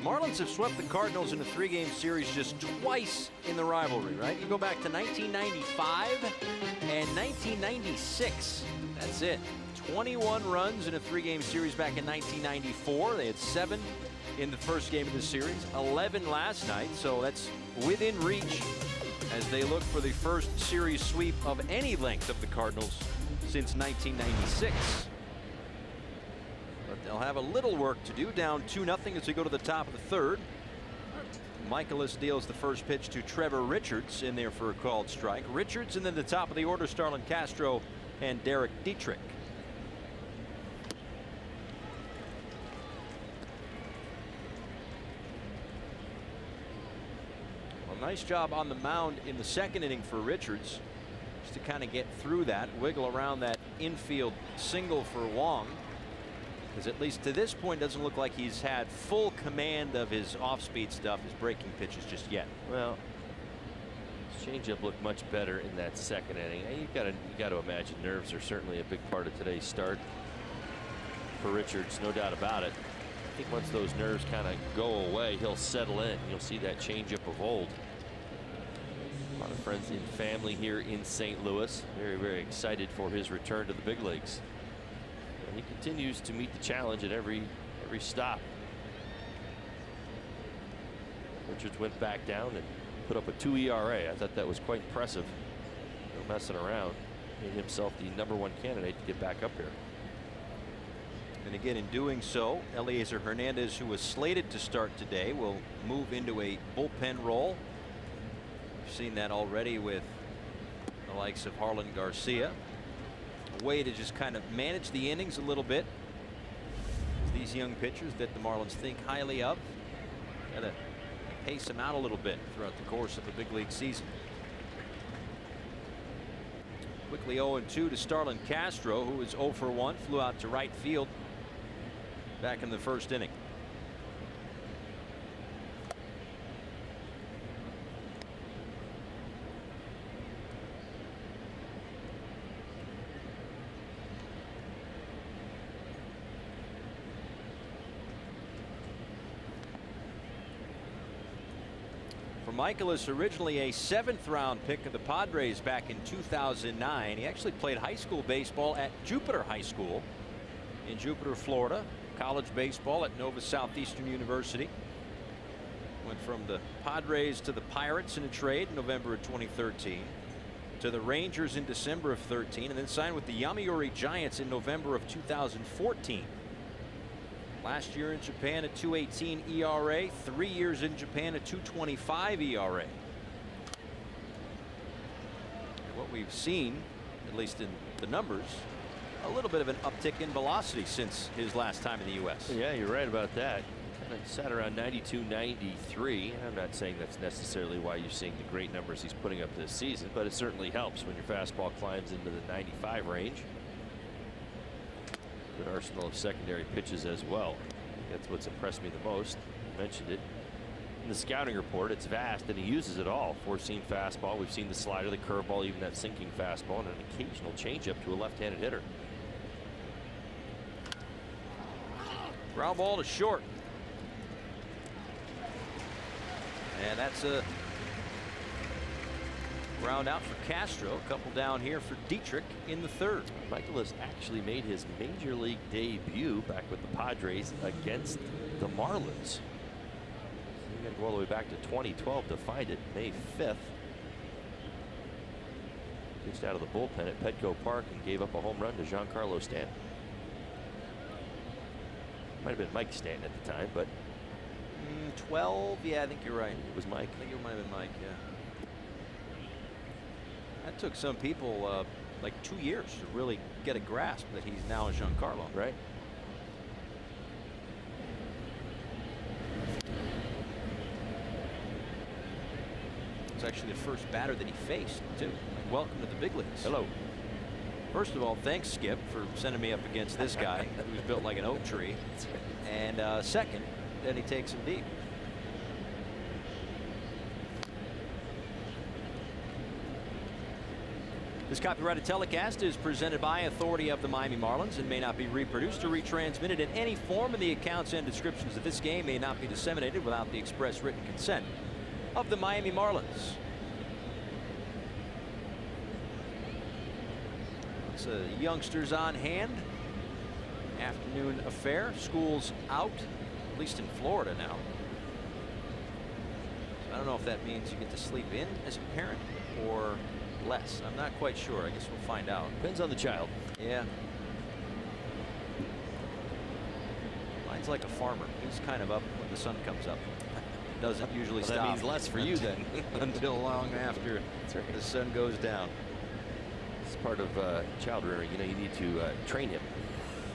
Marlins have swept the Cardinals in a 3-game series just twice in the rivalry, right? You go back to 1995 and 1996. That's it. 21 runs in a 3-game series back in 1994. They had 7 in the first game of the series, 11 last night, so that's within reach as they look for the first series sweep of any length of the Cardinals since 1996. But they'll have a little work to do, down 2-0 as we go to the top of the third. Michaelis deals the first pitch to Trevor Richards in there for a called strike. Richards, and then the top of the order, Starlin Castro and Derek Dietrich. Nice job on the mound in the second inning for Richards, just to kind of get through that, wiggle around that infield single for Wong, because at least to this point doesn't look like he's had full command of his off-speed stuff, his breaking pitches just yet. Well, his changeup looked much better in that second inning. And you got to imagine nerves are certainly a big part of today's start for Richards, no doubt about it. I think once those nerves kind of go away, he'll settle in. You'll see that changeup of old. A lot of friends and family here in St. Louis. Very, very excited for his return to the big leagues. And he continues to meet the challenge at every stop. Richards went back down and put up a 2 ERA. I thought that was quite impressive. No messing around. Made himself the #1 candidate to get back up here. And again, in doing so, Eliezer Hernandez, who was slated to start today, will move into a bullpen role. We've seen that already with the likes of Harlan Garcia. A way to just kind of manage the innings a little bit. These young pitchers that the Marlins think highly of, got to pace them out a little bit throughout the course of the big league season. Quickly 0-2 to Starlin Castro, who is 0 for 1, flew out to right field back in the first inning. For Michaelis, originally a 7th-round pick of the Padres back in 2009. He actually played high school baseball at Jupiter High School in Jupiter, Florida. College baseball at Nova Southeastern University. Went from the Padres to the Pirates in a trade in November of 2013, to the Rangers in December of 13, and then signed with the Yomiuri Giants in November of 2014. Last year in Japan, a 2.18 ERA. 3 years in Japan, a 2.25 ERA. And what we've seen, at least in the numbers, a little bit of an uptick in velocity since his last time in the U.S. Yeah, you're right about that. Kind of sat around 92, 93. I'm not saying that's necessarily why you're seeing the great numbers he's putting up this season, but it certainly helps when your fastball climbs into the 95 range. Good arsenal of secondary pitches as well. That's what's impressed me the most. You mentioned it in the scouting report. It's vast, and he uses it all. 4-seam fastball. We've seen the slider, the curveball, even that sinking fastball, and an occasional changeup to a left-handed hitter. Ground ball to short. And that's a ground out for Castro. A couple down here for Dietrich in the third. Michaelis actually made his major league debut back with the Padres against the Marlins. You got to go all the way back to 2012 to find it. May 5th. Pitched out of the bullpen at Petco Park and gave up a home run to Giancarlo Stanton. Might have been Mike Stanton at the time, but 12. Yeah, I think you're right. It was Mike. I think it might have been Mike. Yeah. That took some people like 2 years to really get a grasp that he's now a Giancarlo. Right. It's actually the first batter that he faced too. Like, welcome to the big leagues. Hello. First of all, thanks, Skip, for sending me up against this guy who's built like an oak tree. And second, that he takes him deep. This copyrighted telecast is presented by authority of the Miami Marlins and may not be reproduced or retransmitted in any form, and the accounts and descriptions of this game may not be disseminated without the express written consent of the Miami Marlins. It's a youngsters on hand. Afternoon affair. School's out, at least in Florida now. So I don't know if that means you get to sleep in as a parent or less. I'm not quite sure. I guess we'll find out. Depends on the child. Yeah. Mine's like a farmer. He's kind of up when the sun comes up. Doesn't usually stop. That means less for you then. Until long after the sun goes down. It's part of child rearing. You know, you need to train him.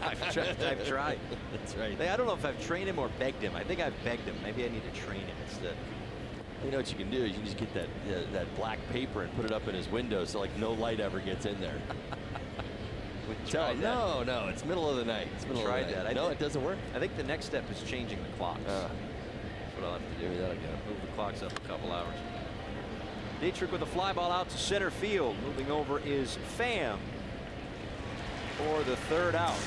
I've tried. That's right. I don't know if I've trained him or begged him. I think I've begged him. Maybe I need to train him instead. You know what you can do is you can just get that that black paper and put it up in his window so like no light ever gets in there. No, it's middle of the night. It's middle of the night. That. No, it doesn't work. I think the next step is changing the clocks. That's what I'll have to do. Maybe that'll go. Move the clocks up a couple hours. Dietrich with a fly ball out to center field. Moving over is Pham for the third out.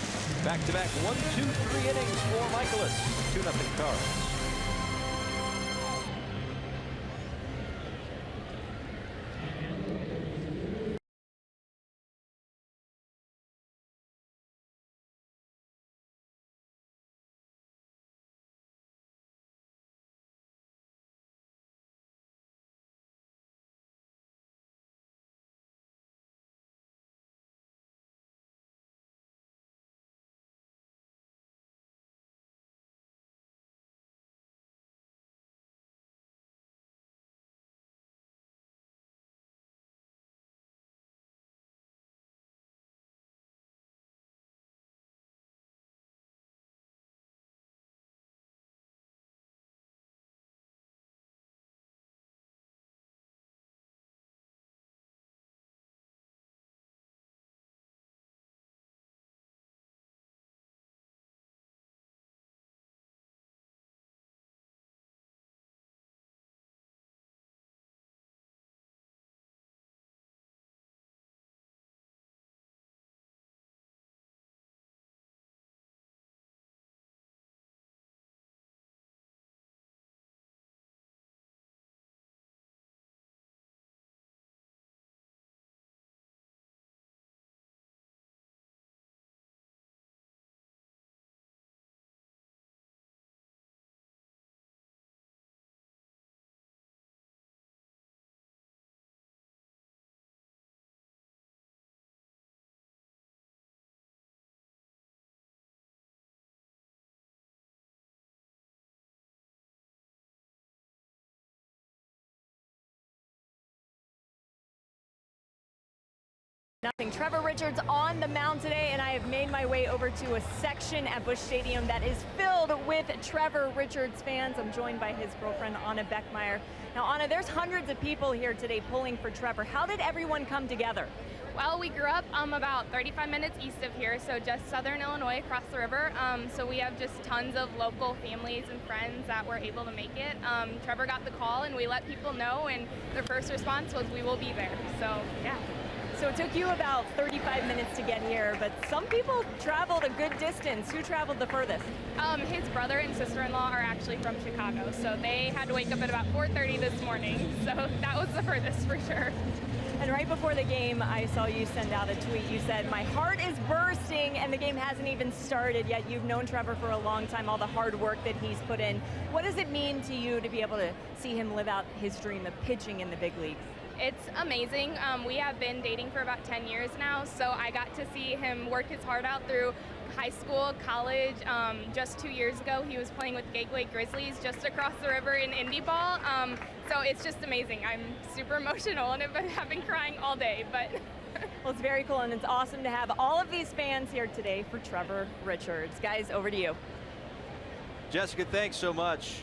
Back-to-back 1, 2, 3 innings for Michaelis. 2-0 Cards. Nothing. Trevor Richards on the mound today, and I have made my way over to a section at Busch Stadium that is filled with Trevor Richards fans. I'm joined by his girlfriend, Anna Beckmeyer. Now, Anna, there's hundreds of people here today pulling for Trevor. How did everyone come together? Well, we grew up about 35 minutes east of here, so just southern Illinois across the river. So we have just tons of local families and friends that were able to make it. Trevor got the call, and we let people know, and their first response was, "We will be there." So, yeah. So it took you about 35 minutes to get here, but some people traveled a good distance. Who traveled the furthest? His brother and sister-in-law are actually from Chicago, so they had to wake up at about 4:30 this morning. So that was the furthest for sure. And right before the game, I saw you send out a tweet. You said, "My heart is bursting," and the game hasn't even started yet. You've known Trevor for a long time, all the hard work that he's put in. What does it mean to you to be able to see him live out his dream of pitching in the big leagues? It's amazing. We have been dating for about 10 years now, so I got to see him work his heart out through high school, college. Just 2 years ago, he was playing with Gateway Grizzlies just across the river in Indy Ball. So it's just amazing. I'm super emotional, and I've been crying all day, but Well, it's very cool, and it's awesome to have all of these fans here today for Trevor Richards. Guys, over to you. Jessica, thanks so much.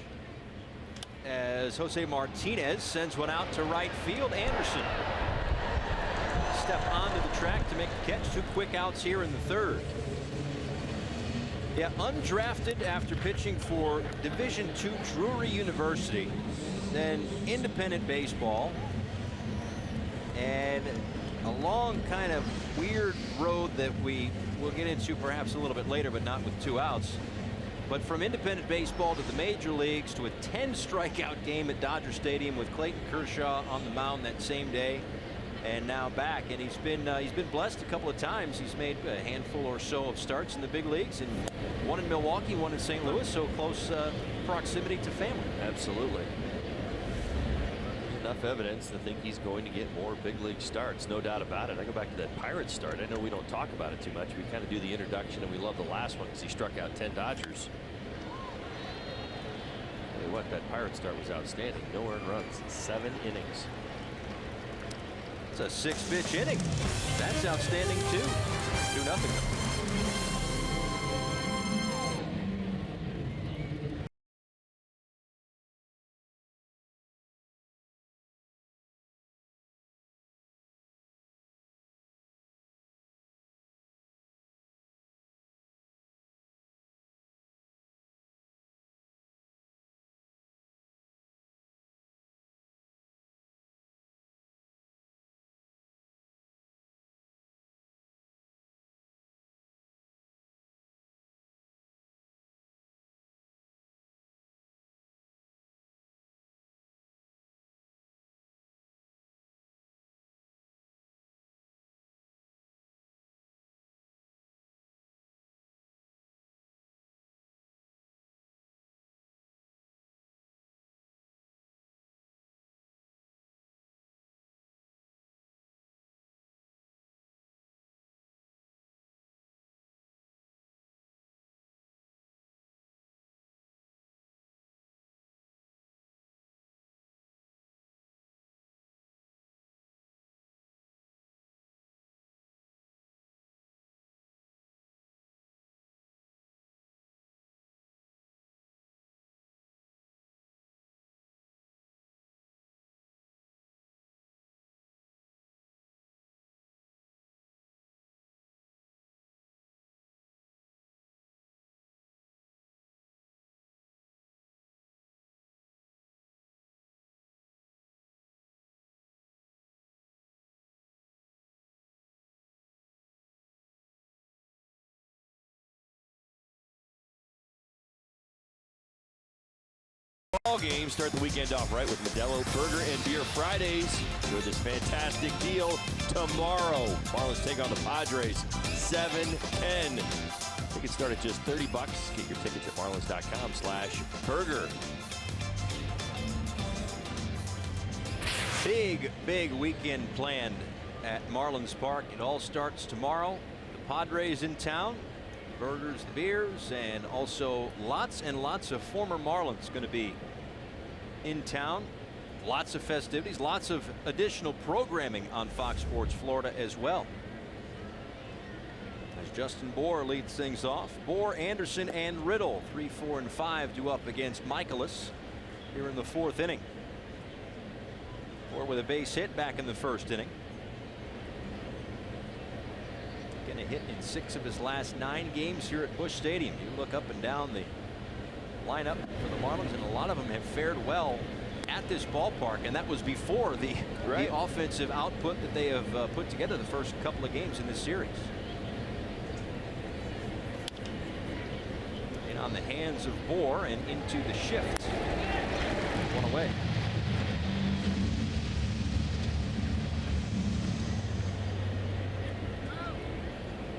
As Jose Martinez sends one out to right field, Anderson step onto the track to make the catch. 2 quick outs here in the third. Yeah, undrafted after pitching for Division II Drury University, then independent baseball, and a long kind of weird road that we will get into perhaps a little bit later, but not with 2 outs. But from independent baseball to the major leagues to a 10 strikeout game at Dodger Stadium with Clayton Kershaw on the mound that same day, and now back. And he's been blessed a couple of times. He's made a handful or so of starts in the big leagues, and one in Milwaukee, one in St. Louis, so close proximity to family. Absolutely. Enough evidence to think he's going to get more big league starts, no doubt about it. I go back to that Pirates start. I know we don't talk about it too much. We kind of do the introduction, and we love the last one because he struck out 10 Dodgers. Tell you what, that Pirates start was outstanding. No earned runs, 7 innings. It's a 6-pitch inning. That's outstanding too. 2-0. Ball games start the weekend off right with Modelo Burger and Beer Fridays. Enjoy this fantastic deal tomorrow. Marlins take on the Padres 7-10. Tickets start at just $30. Get your tickets at marlins.com/burger. Big weekend planned at Marlins Park. It all starts tomorrow. The Padres in town, burgers, the beers, and also lots and lots of former Marlins going to be in town. Lots of festivities, lots of additional programming on Fox Sports Florida as well. As Justin Bohr leads things off, Bohr, Anderson, and Riddle, 3, 4, and 5 due up against Michaelis here in the 4th inning. Bohr with a base hit back in the 1st inning. Getting a hit in 6 of his last 9 games here at Busch Stadium. You look up and down the lineup for the Marlins, and a lot of them have fared well at this ballpark, and that was before the offensive output that they have put together the first couple of games in this series. And on the hands of Bohr and into the shift. 1 away.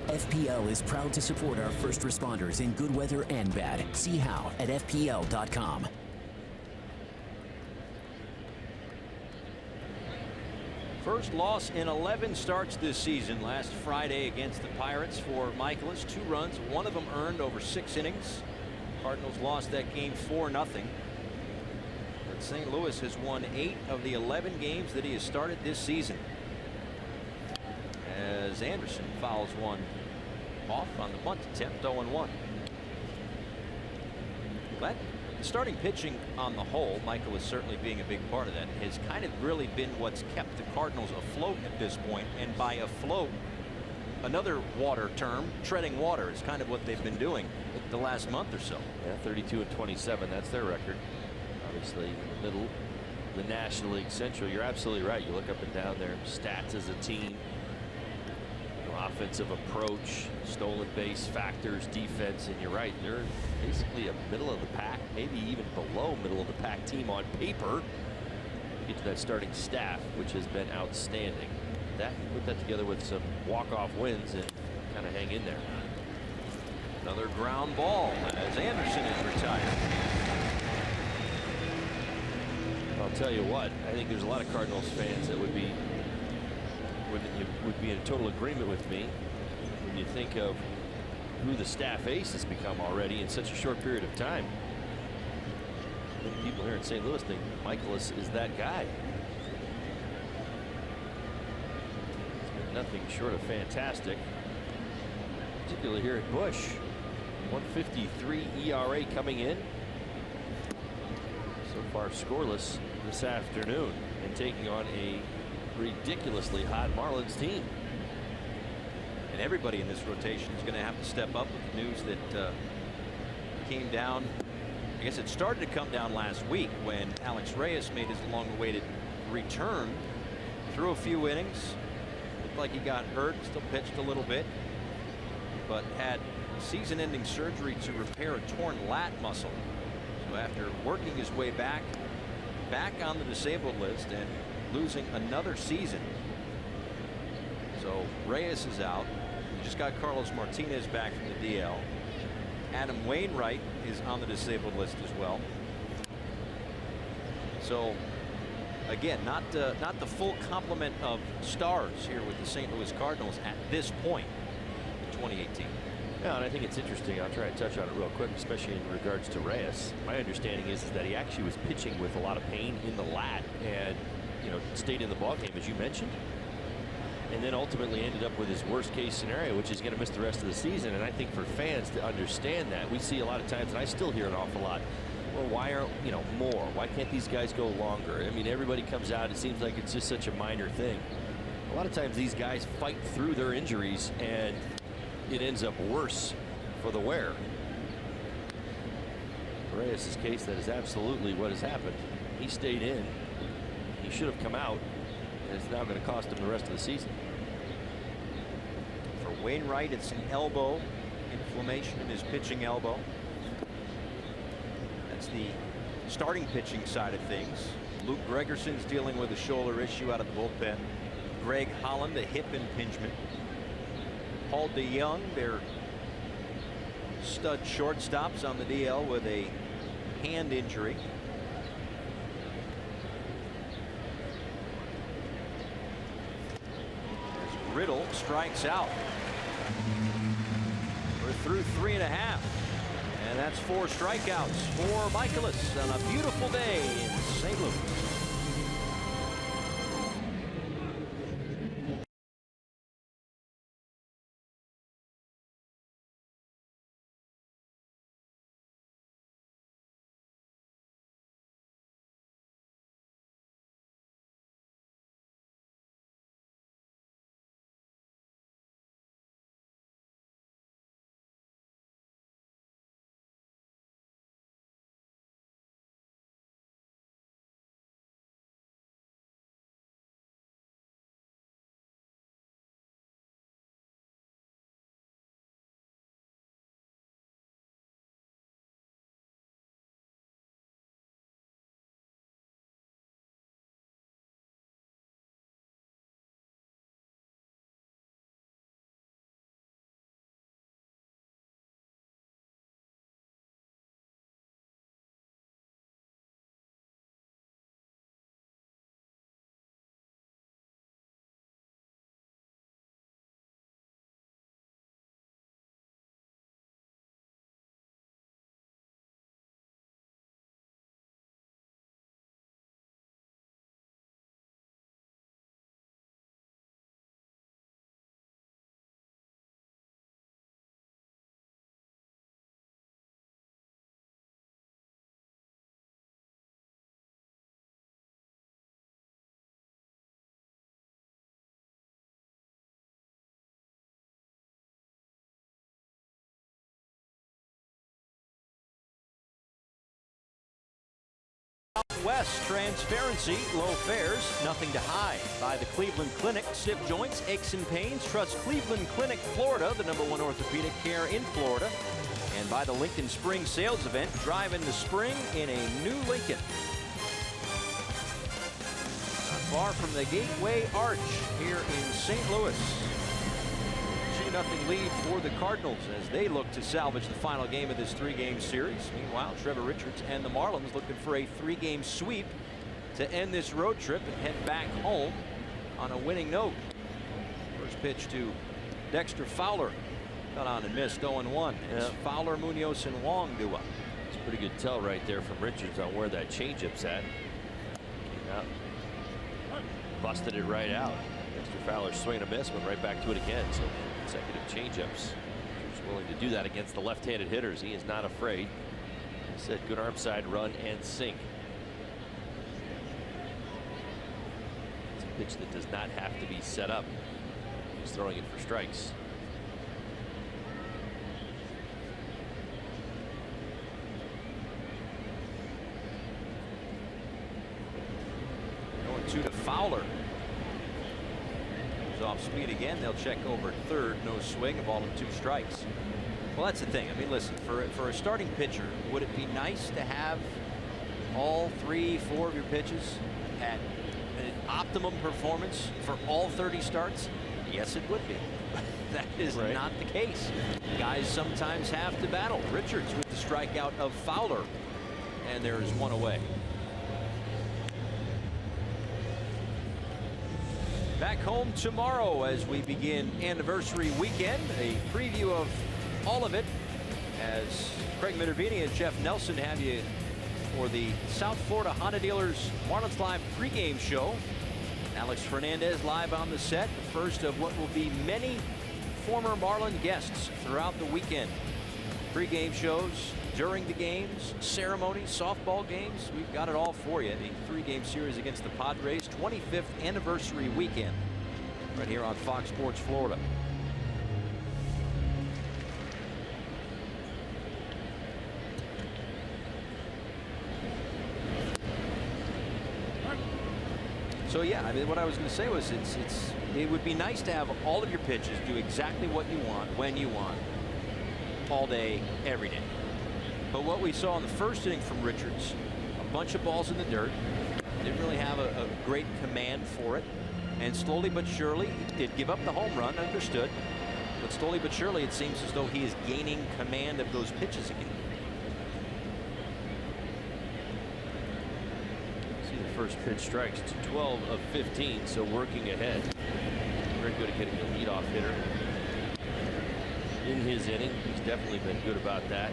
FPL is proud to support our first responders in good weather and bad. See how at FPL.com. First loss in 11 starts this season. Last Friday against the Pirates for Michaelis. 2 runs, 1 of them earned over 6 innings. Cardinals lost that game 4-0. But St. Louis has won 8 of the 11 games that he has started this season. As Anderson fouls one off on the bunt attempt, 0-1. But starting pitching on the whole, Michael is certainly being a big part of that, has kind of really been what's kept the Cardinals afloat at this point. And by afloat, another water term, treading water, is kind of what they've been doing the last month or so. Yeah, 32-27, that's their record. Obviously in the middle, the National League Central. You're absolutely right. You look up and down their stats as a team. offensive approach, stolen base factors, defense, and you're right, they're basically a middle of the pack, maybe even below middle of the pack team on paper. Get to that starting staff, which has been outstanding. That put that together with some walk-off wins and kind of hang in there. Another ground ball as Anderson is retired. I'll tell you what, I think there's a lot of Cardinals fans that would be in total agreement with me when you think of who the staff ace has become already in such a short period of time. Many people here in St. Louis think Michaelis is that guy. It's been nothing short of fantastic, particularly here at Busch. 153 ERA coming in. So far scoreless this afternoon and taking on a ridiculously hot Marlins team. And everybody in this rotation is going to have to step up with the news that came down. I guess it started to come down last week when Alex Reyes made his long-awaited return. Threw a few innings. Looked like he got hurt. Still pitched a little bit. But had season-ending surgery to repair a torn lat muscle. So after working his way back on the disabled list and losing another season. So Reyes is out. We just got Carlos Martinez back from the DL. Adam Wainwright is on the disabled list as well. So again, not the full complement of stars here with the St. Louis Cardinals at this point in 2018. Yeah, and I think it's interesting. I'll try to touch on it real quick, especially in regards to Reyes. My understanding is that he actually was pitching with a lot of pain in the lat and, you know, stayed in the ballgame, as you mentioned. And then ultimately ended up with his worst case scenario, which is going to miss the rest of the season. And I think for fans to understand that, we see a lot of times, and I still hear an awful lot, well, why aren't, you know, more? Why can't these guys go longer? I mean, everybody comes out, it seems like it's just such a minor thing. A lot of times these guys fight through their injuries and it ends up worse for the wearer. In Reyes' case, that is absolutely what has happened. He stayed in. He should have come out. And it's now going to cost him the rest of the season. For Wainwright, it's an elbow inflammation in his pitching elbow. That's the starting pitching side of things. Luke Gregerson's dealing with a shoulder issue out of the bullpen. Greg Holland, a hip impingement. Paul DeYoung, their stud shortstops, on the DL with a hand injury. As Riddle strikes out. We're through 3.5. And that's 4 strikeouts for Michaelis on a beautiful day in St. Louis. West, transparency, low fares, nothing to hide. By the Cleveland Clinic, stiff joints, aches and pains. Trust Cleveland Clinic Florida, the #1 orthopedic care in Florida. And by the Lincoln Spring Sales Event, drive into spring in a new Lincoln. Not far from the Gateway Arch here in St. Louis. 2-0 lead for the Cardinals as they look to salvage the final game of this 3-game series. Meanwhile, Trevor Richards and the Marlins looking for a 3-game sweep to end this road trip and head back home on a winning note. First pitch to Dexter Fowler. Got on and missed 0-1. It's Fowler, Munoz, and Wong duo. It's a pretty good tell right there from Richards on where that changup's at. Came out, busted it right out. Dexter Fowler swing and a miss, went right back to it again. So consecutive changeups. He's willing to do that against the left-handed hitters. He is not afraid. He said good arm side, run and sink. It's a pitch that does not have to be set up. He's throwing it for strikes. Going to Fowler. Off speed again. They'll check over third. No swing. A ball and 2 strikes. Well, that's the thing. I mean, listen, for a starting pitcher, would it be nice to have all 3, 4 of your pitches at an optimum performance for all 30 starts? Yes, it would be. That is not the case. Guys sometimes have to battle. Richards with the strikeout of Fowler, and there is one away. Back home tomorrow as we begin anniversary weekend. A preview of all of it as Craig Minervini and Jeff Nelson have you for the South Florida Honda Dealers Marlins Live pregame show. Alex Fernandez live on the set. The first of what will be many former Marlin guests throughout the weekend. Pregame shows, during the games, ceremonies, softball games. We've got it all for you. The 3-game series against the Padres, 25th anniversary weekend, right here on Fox Sports Florida. So yeah, I mean, what I was going to say was it would be nice to have all of your pitches do exactly what you want, when you want, all day, every day. But what we saw in the first inning from Richards, a bunch of balls in the dirt, didn't really have a great command for it, and slowly but surely, he did give up the home run, understood, but slowly but surely it seems as though he is gaining command of those pitches again. See the first pitch strikes to 12 of 15, so working ahead. Very good at getting the leadoff hitter in his inning. He's definitely been good about that.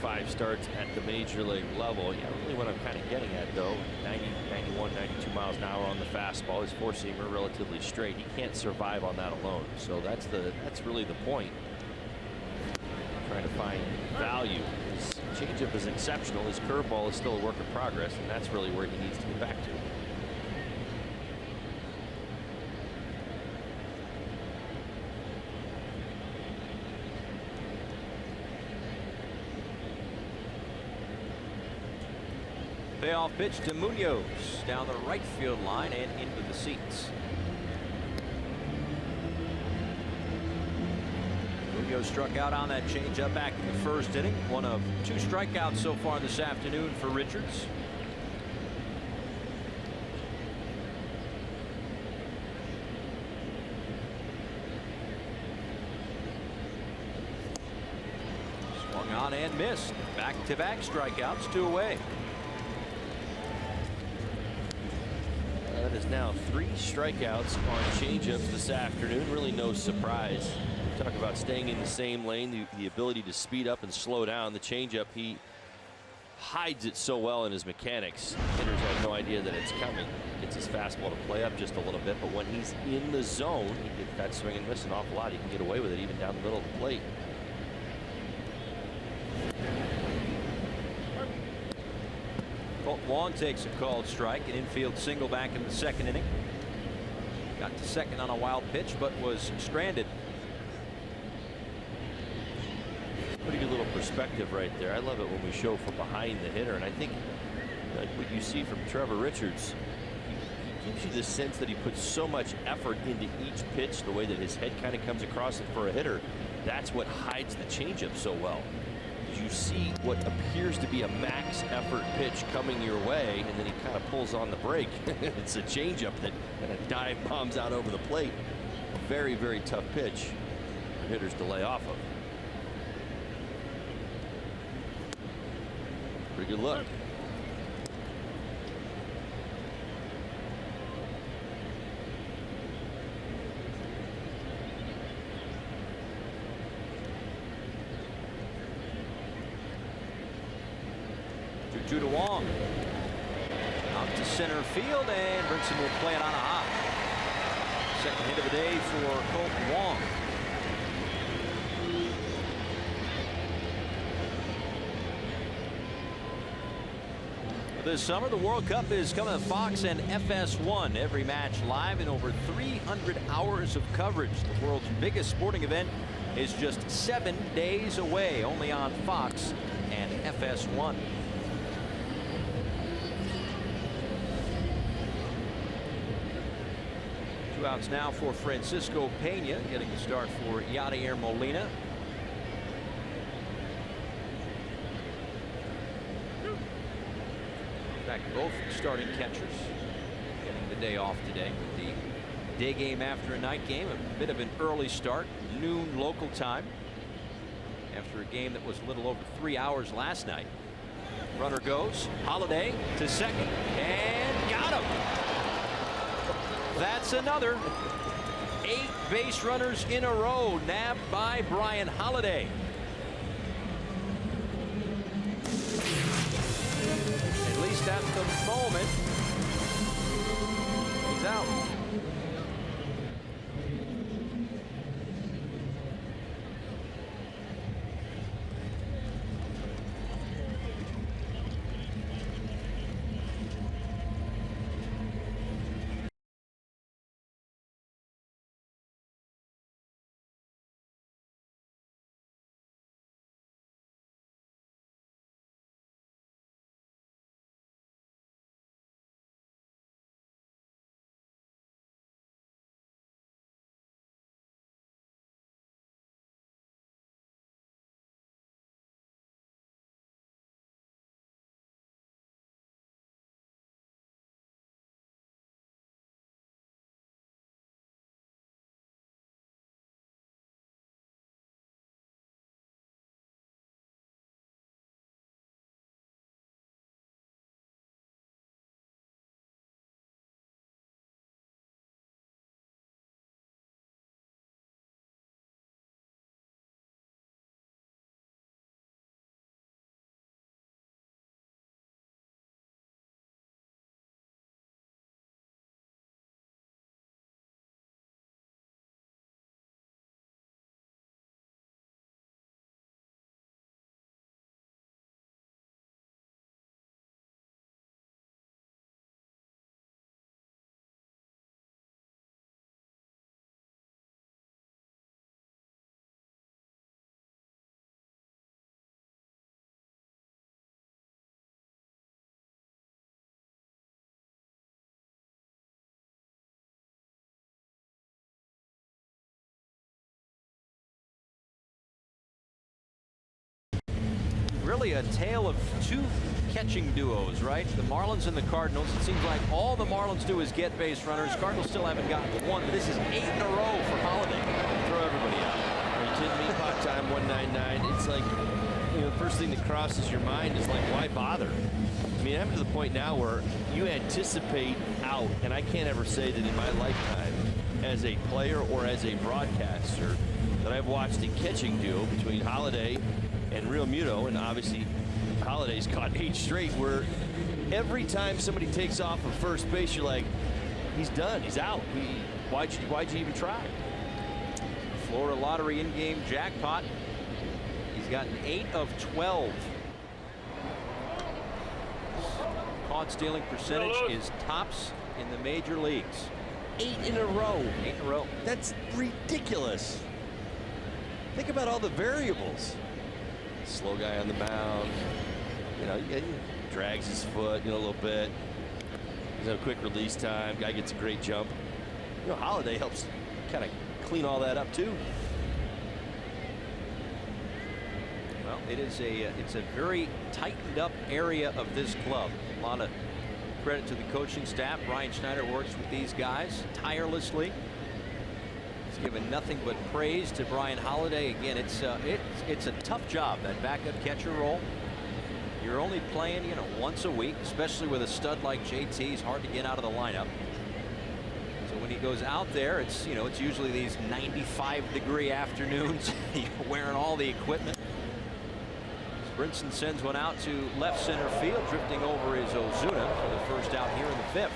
5 starts at the major league level. Yeah, really what I'm kind of getting at, though, 90, 91, 92 miles an hour on the fastball. His four-seamer relatively straight. He can't survive on that alone. So that's really the point. Trying to find value. His changeup is exceptional. His curveball is still a work in progress, and that's really where he needs to get back to. Payoff pitch to Munoz down the right field line and into the seats. Munoz struck out on that changeup back in the first inning. One of 2 strikeouts so far this afternoon for Richards. Swung on and missed. Back-to-back strikeouts, 2 away. That is now 3 strikeouts on changeups this afternoon. Really no surprise. Talk about staying in the same lane, the ability to speed up and slow down. The changeup, he hides it so well in his mechanics. Hitters have no idea that it's coming. Gets his fastball to play up just a little bit, but when he's in the zone, he gets that swing and miss an awful lot. He can get away with it even down the middle of the plate. Long takes a called strike, an infield single back in the second inning. Got to second on a wild pitch, but was stranded. Pretty good little perspective right there. I love it when we show from behind the hitter, and I think like what you see from Trevor Richards, he gives you the sense that he puts so much effort into each pitch, the way that his head kind of comes across it for a hitter. That's what hides the changeup so well. You see what appears to be a max effort pitch coming your way, and then he kind of pulls on the brake. It's a changeup that kind of dive bombs out over the plate. A very, very tough pitch for hitters to lay off of. Pretty good look. To Wong. Out to center field, and Brinson will play it on a hop. Second hit of the day for Colton Wong. This summer, the World Cup is coming to Fox and FS1. Every match live in over 300 hours of coverage. The world's biggest sporting event is just 7 days away, only on Fox and FS1. Two outs now for Francisco Pena, getting the start for Yadier Molina. In fact, both starting catchers getting the day off today with the day game after a night game. A bit of an early start, noon local time, after a game that was a little over 3 hours last night. Runner goes, Holiday to second, and got him. That's another 8 base runners in a row nabbed by Brian Holiday. At least at the moment, he's out. Really a tale of two catching duos, right? The Marlins and the Cardinals. It seems like all the Marlins do is get base runners. Cardinals still haven't gotten one. This is 8 in a row for Holiday. Throw everybody out. Are you kidding me? Pastime 199. It's like, you know, the first thing that crosses your mind is like, why bother? I mean, I'm to the point now where you anticipate out, and I can't ever say that in my lifetime as a player or as a broadcaster that I've watched a catching duo between Holiday and Real Muto, and obviously Holiday's caught 8 straight, where every time somebody takes off of first base, you're like, he's done, he's out. Why'd you even try? Florida Lottery in-game jackpot. He's gotten 8 of 12. Caught stealing percentage is tops in the major leagues. 8 in a row. 8 in a row. That's ridiculous. Think about all the variables. Slow guy on the mound. You know, he drags his foot, a little bit. He's got a quick release time. Guy gets a great jump. Holiday helps kind of clean all that up too. Well, it's a very tightened up area of this club. A lot of credit to the coaching staff. Brian Schneider works with these guys tirelessly. He's given nothing but praise to Brian Holiday. Again, it's a tough job, that backup catcher role. You're only playing, once a week, especially with a stud like JT. It's hard to get out of the lineup. So when he goes out there, it's usually these 95-degree afternoons. You're wearing all the equipment. Brinson sends one out to left center field, drifting over is Ozuna for the first out here in the fifth.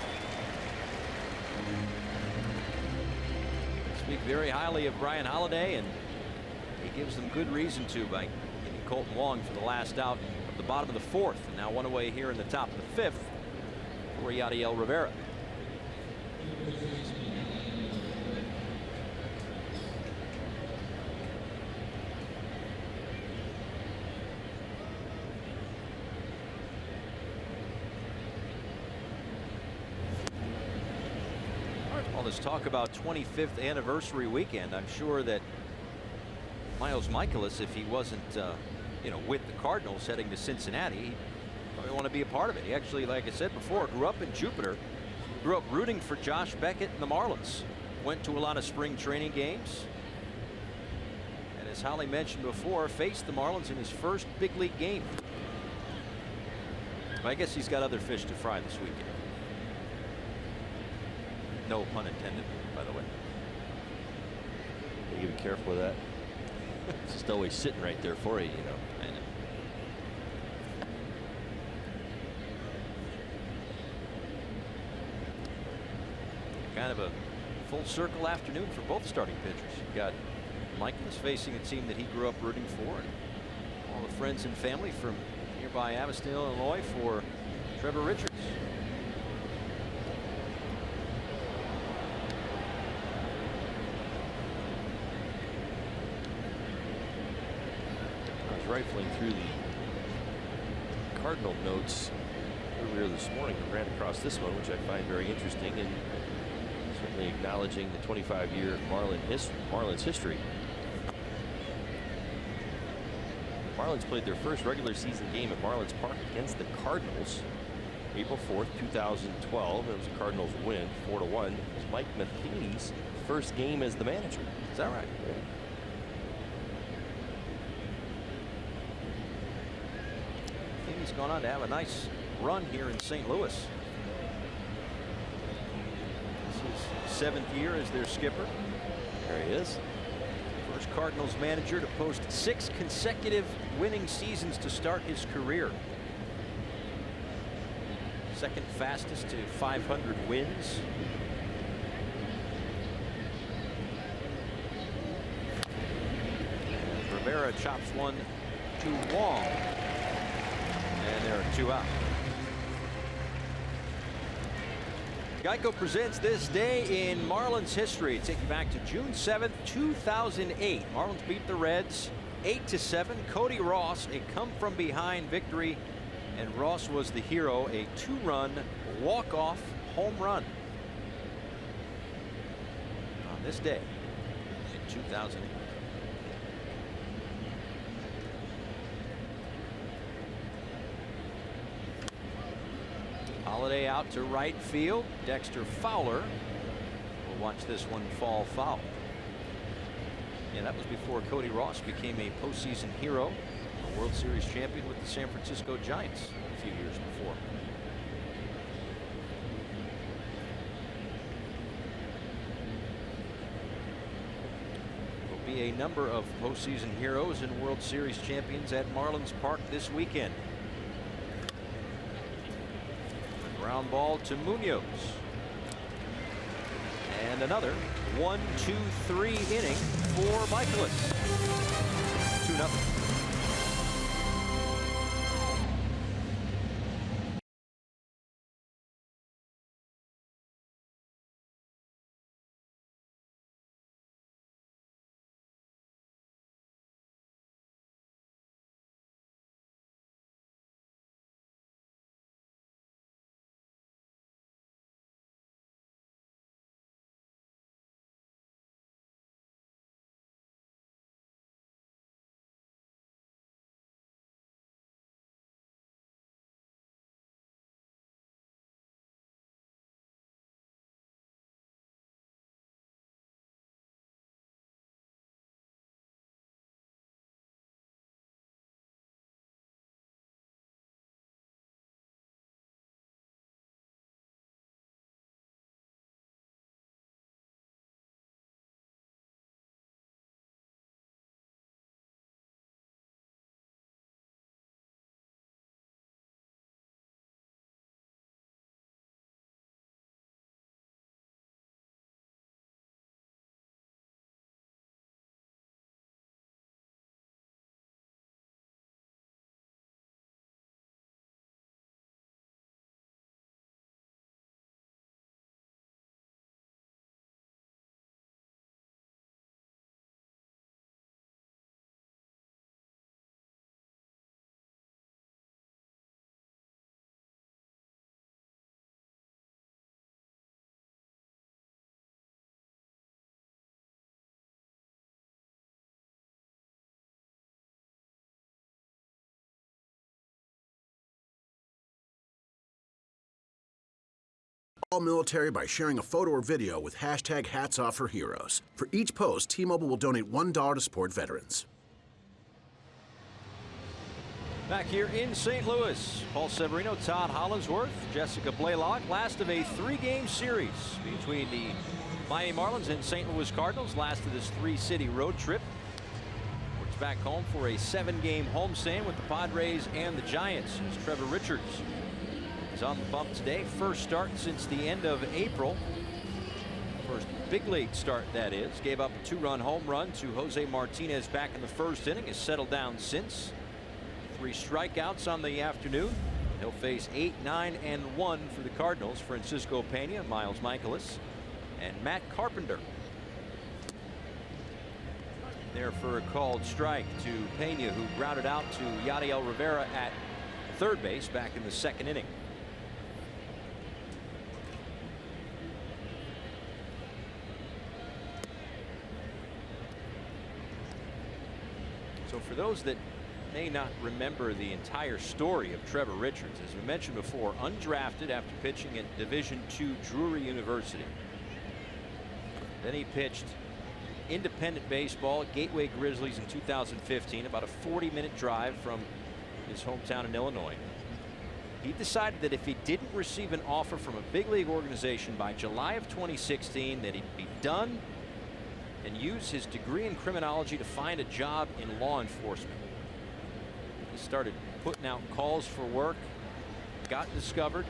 Speak very highly of Brian Holiday, and he gives them good reason to by getting Colton Wong for the last out of the bottom of the fourth, and now one away here in the top of the fifth for Yadiel Rivera. All this talk about 25th anniversary weekend. I'm sure that Miles Michaelis, if he wasn't, with the Cardinals heading to Cincinnati, he'd probably want to be a part of it. He actually, like I said before, grew up in Jupiter, grew up rooting for Josh Beckett and the Marlins, went to a lot of spring training games, and as Holly mentioned before, faced the Marlins in his first big league game. But I guess he's got other fish to fry this weekend. No pun intended, by the way. You gotta be careful with that. It's just always sitting right there for you, I know. Kind of a full circle afternoon for both starting pitchers. You've got Michaelis facing a team that he grew up rooting for, and all the friends and family from nearby Aveston, Illinois, for Trevor Richards. Rifling through the Cardinal notes earlier this morning and ran across this one, which I find very interesting, and certainly acknowledging the 25-year Marlins history. Marlins played their first regular season game at Marlins Park against the Cardinals April 4th, 2012. It was a Cardinals win, 4-1. It was Mike Matheny's first game as the manager. Is that right? Yeah. He's gone on to have a nice run here in St. Louis. This is 7th year as their skipper. There he is. First Cardinals manager to post 6 consecutive winning seasons to start his career. Second fastest to 500 wins. Rivera chops one to Wong. And there are 2 out. Geico presents this day in Marlins history. Take you back to June 7th, 2008. Marlins beat the Reds 8-7. Cody Ross, a come-from-behind victory, and Ross was the hero, a 2-run walk-off home run on this day in 2008. Holiday out to right field. Dexter Fowler will watch this one fall foul. Yeah, that was before Cody Ross became a postseason hero, a World Series champion with the San Francisco Giants a few years before. There will be a number of postseason heroes and World Series champions at Marlins Park this weekend. Ground ball to Munoz. And another 1-2-3 inning for Michaelis. 2-0. All military by sharing a photo or video with hashtag Hats Off for Heroes. For each post, T-Mobile will donate $1 to support veterans. Back here in St. Louis, Paul Severino, Todd Hollinsworth, Jessica Blaylock. Last of a 3-game series between the Miami Marlins and St. Louis Cardinals. Last of this 3-city road trip. Works back home for a 7-game homestand with the Padres and the Giants. As Trevor Richards is on the bump today. First start since the end of April. First big league start, that is. Gave up a 2-run home run to Jose Martinez back in the first inning. Has settled down since. 3 strikeouts on the afternoon. He'll face 8, 9, and 1 for the Cardinals. Francisco Pena, Miles Michaelis, and Matt Carpenter. There for a called strike to Pena, who grounded out to Yadiel Rivera at third base back in the second inning. So for those that may not remember the entire story of Trevor Richards, as we mentioned before, undrafted after pitching at Division II Drury University. Then he pitched independent baseball at Gateway Grizzlies in 2015, about a 40-minute drive from his hometown in Illinois. He decided that if he didn't receive an offer from a big league organization by July of 2016, that he'd be done and use his degree in criminology to find a job in law enforcement. He started putting out calls for work, got discovered.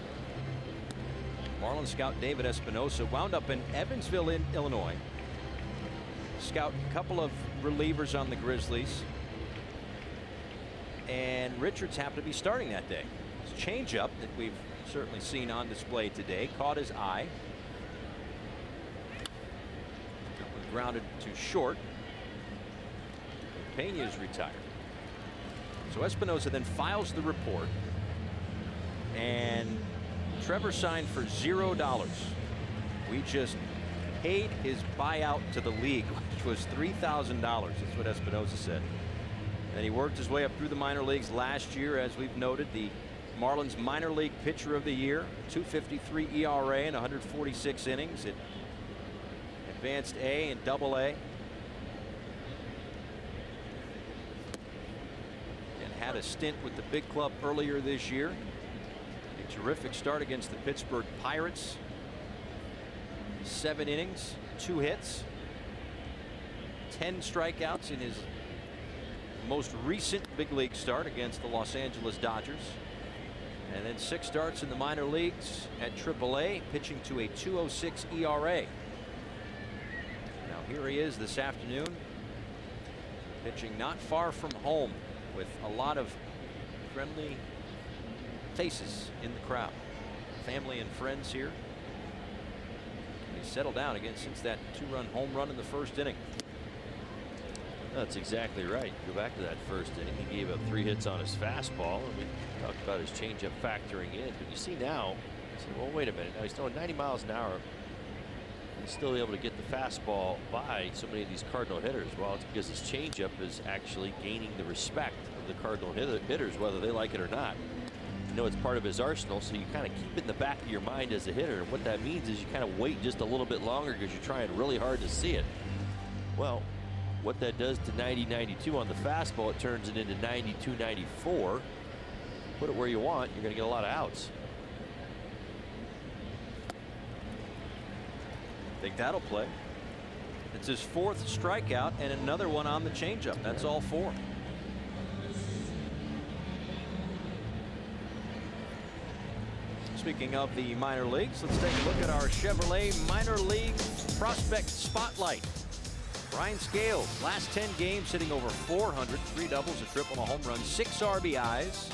Marlin scout David Espinosa wound up in Evansville, Illinois. Scout a couple of relievers on the Grizzlies. And Richards happened to be starting that day. His changeup that we've certainly seen on display today caught his eye. That one grounded to short. Pena is retired. So Espinosa then files the report, and Trevor signed for $0. We just paid his buyout to the league, which was $3,000. That's what Espinosa said. And he worked his way up through the minor leagues last year, as we've noted, the Marlins minor league pitcher of the year, 2.53 ERA in 146 innings at Advanced A and Double A. Had a stint with the big club earlier this year. A terrific start against the Pittsburgh Pirates. 7 innings, 2 hits, 10 strikeouts in his most recent big league start against the Los Angeles Dodgers. And then 6 starts in the minor leagues at AAA, pitching to a 2.06 ERA. Now here he is this afternoon, pitching not far from home, with a lot of friendly faces in the crowd. Family and friends here. He's settled down again since that 2-run home run in the first inning. That's exactly right. Go back to that first inning. He gave up 3 hits on his fastball, and we talked about his changeup factoring in. But you see now, I said, well, wait a minute. Now he's throwing 90 miles an hour. He's still able to get the fastball by so many of these Cardinal hitters. Well, it's because his changeup is actually gaining the respect of the Cardinal hitters, whether they like it or not. You know, it's part of his arsenal, so you kind of keep it in the back of your mind as a hitter. And what that means is you kind of wait just a little bit longer because you're trying really hard to see it. Well, what that does to 90-92 on the fastball, it turns it into 92-94. Put it where you want, you're going to get a lot of outs. Think that'll play. It's his 4th strikeout and another one on the changeup. That's all 4. Speaking of the minor leagues, let's take a look at our Chevrolet minor league prospect spotlight. Brian Scales, last 10 games hitting over 400, 3 doubles, a triple, and a home run, 6 RBIs.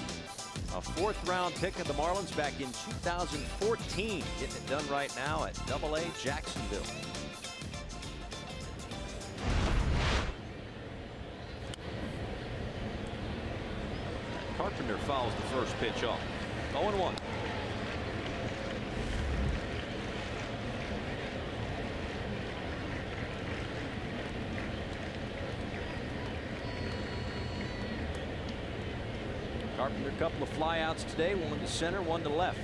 A 4th-round pick of the Marlins back in 2014. Getting it done right now at Double-A Jacksonville. Carpenter fouls the first pitch off. 0-1. Carpenter, a couple of flyouts today, one to center, one to left.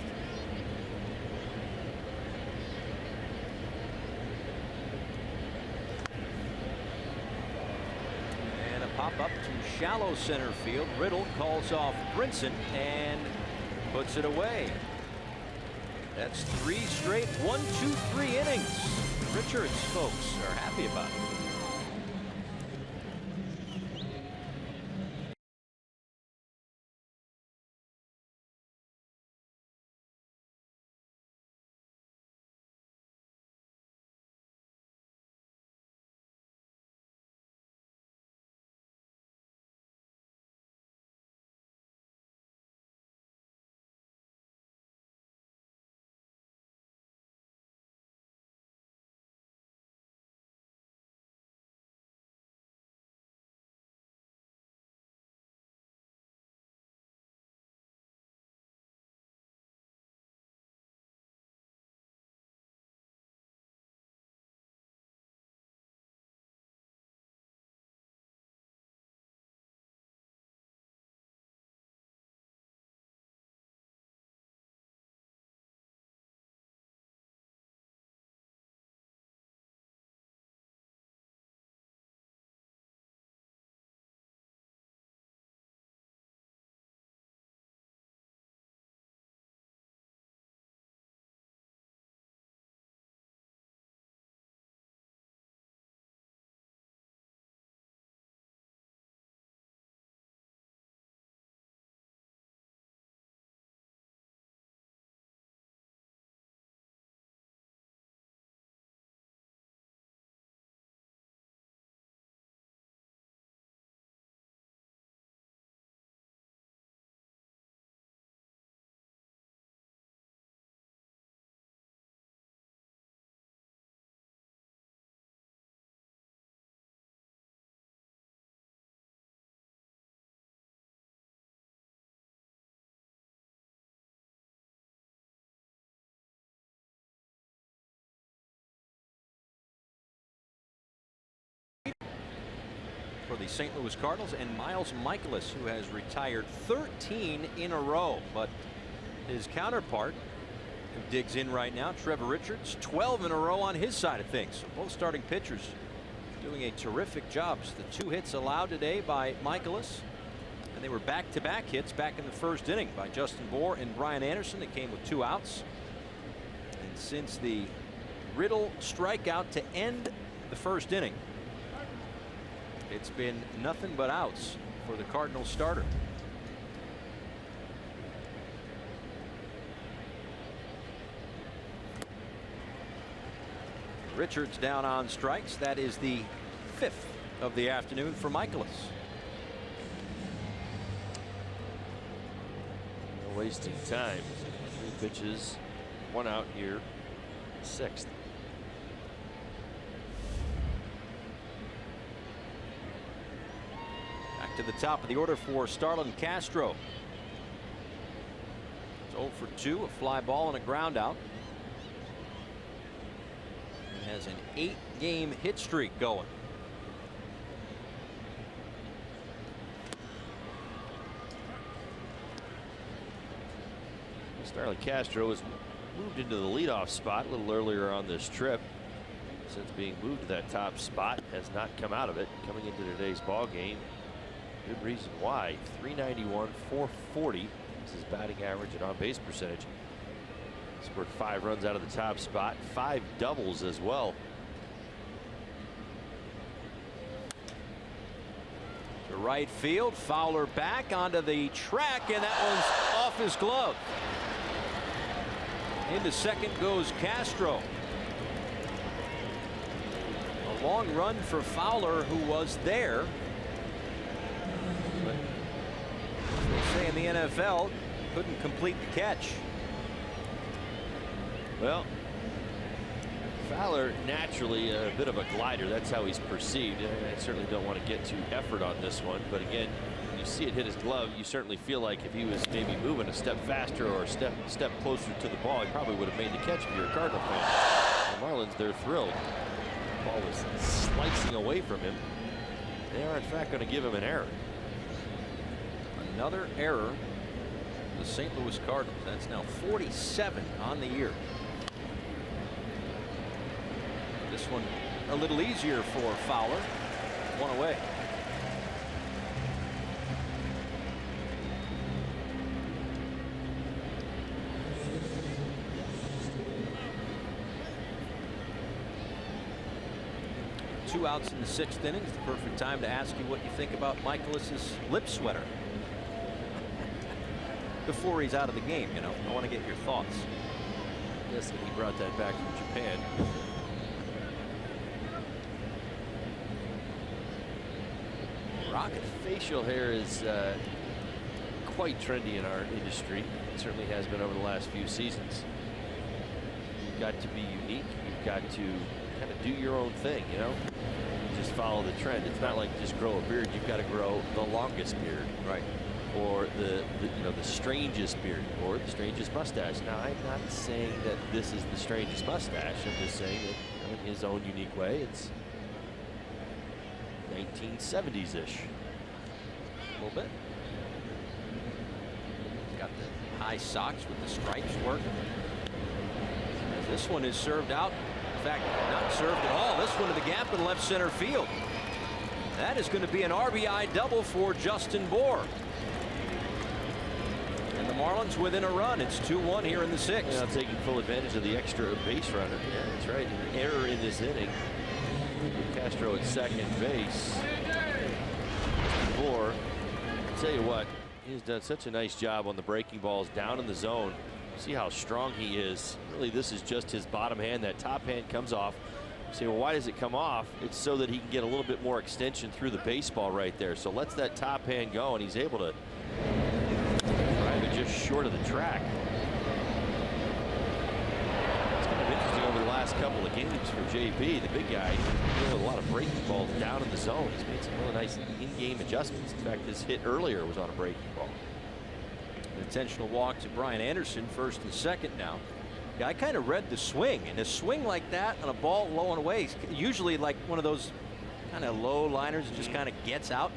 shallow center field. Riddle calls off Brinson and puts it away. That's 3 straight 1-2-3 innings. Richards folks are happy about it. For the St. Louis Cardinals, and Miles Michaelis, who has retired 13 in a row. But his counterpart, who digs in right now, Trevor Richards, 12 in a row on his side of things. So both starting pitchers doing a terrific job. So the 2 hits allowed today by Michaelis, and they were back-to-back hits back in the first inning by Justin Bour and Brian Anderson. They came with 2 outs. And since the Riddle strikeout to end the first inning, it's been nothing but outs for the Cardinals starter. Richards down on strikes. That is the 5th of the afternoon for Michaelis. No wasting time. 3 pitches, 1 out here, 6th. To the top of the order for Starlin Castro. It's 0 for 2, a fly ball and a ground out. He has an 8-game hit streak going. Starlin Castro has moved into the leadoff spot a little earlier on this trip. Since being moved to that top spot, has not come out of it. Coming into today's ball game, good reason why. 391, 440 is his batting average and on base percentage. Scored 5 runs out of the top spot, 5 doubles as well. To right field, Fowler back onto the track, and that one's off his glove. Into second goes Castro. A long run for Fowler, who was there. But as they say in the NFL, couldn't complete the catch. Well, Fowler naturally a bit of a glider. That's how he's perceived. I certainly don't want to get too effort on this one, but again, when you see it hit his glove, you certainly feel like if he was maybe moving a step faster or a step closer to the ball, he probably would have made the catch if you're a Cardinal fan. The Marlins, they're thrilled. The ball was slicing away from him. They are in fact going to give him an error. Another error. The St. Louis Cardinals. That's now 47 on the year. This one a little easier for Fowler. 1 away. 2 outs in the 6th inning. It's the perfect time to ask you what you think about Michaelis's lip sweater. Before he's out of the game, you know, I want to get your thoughts. Yes, he brought that back from Japan. Rocket facial hair is quite trendy in our industry. It certainly has been over the last few seasons. You've got to be unique. You've got to kind of do your own thing, you know. Just follow the trend. It's not like just grow a beard. You've got to grow the longest beard, right? Or the strangest beard, or the strangest mustache. Now, I'm not saying that this is the strangest mustache. I'm just saying that, you know, in his own unique way, it's 1970s-ish. A little bit. He's got the high socks with the stripes work. As this one is served out. In fact, not served at all. This one to the gap in left center field. That is going to be an RBI double for Justin Bohr. And the Marlins within a run. It's 2-1 here in the 6th. Yeah, taking full advantage of the extra base runner. Yeah, that's right. An error in this inning. Castro at second base. Bohr, I'll tell you what, he's done such a nice job on the breaking balls down in the zone. See how strong he is. Really, this is just his bottom hand. That top hand comes off. You say, well, why does it come off? It's so that he can get a little bit more extension through the baseball right there. So lets that top hand go, and he's able to drive it just short of the track. It's kind of interesting over the last couple of games for JP, the big guy, with a lot of breaking balls down in the zone. He's made some really nice in-game adjustments. In fact, his hit earlier was on a breaking ball. An intentional walk to Brian Anderson, first and second now. Yeah, I kind of read the swing, and a swing like that on a ball low and away, usually like one of those kind of low liners that just kind of gets out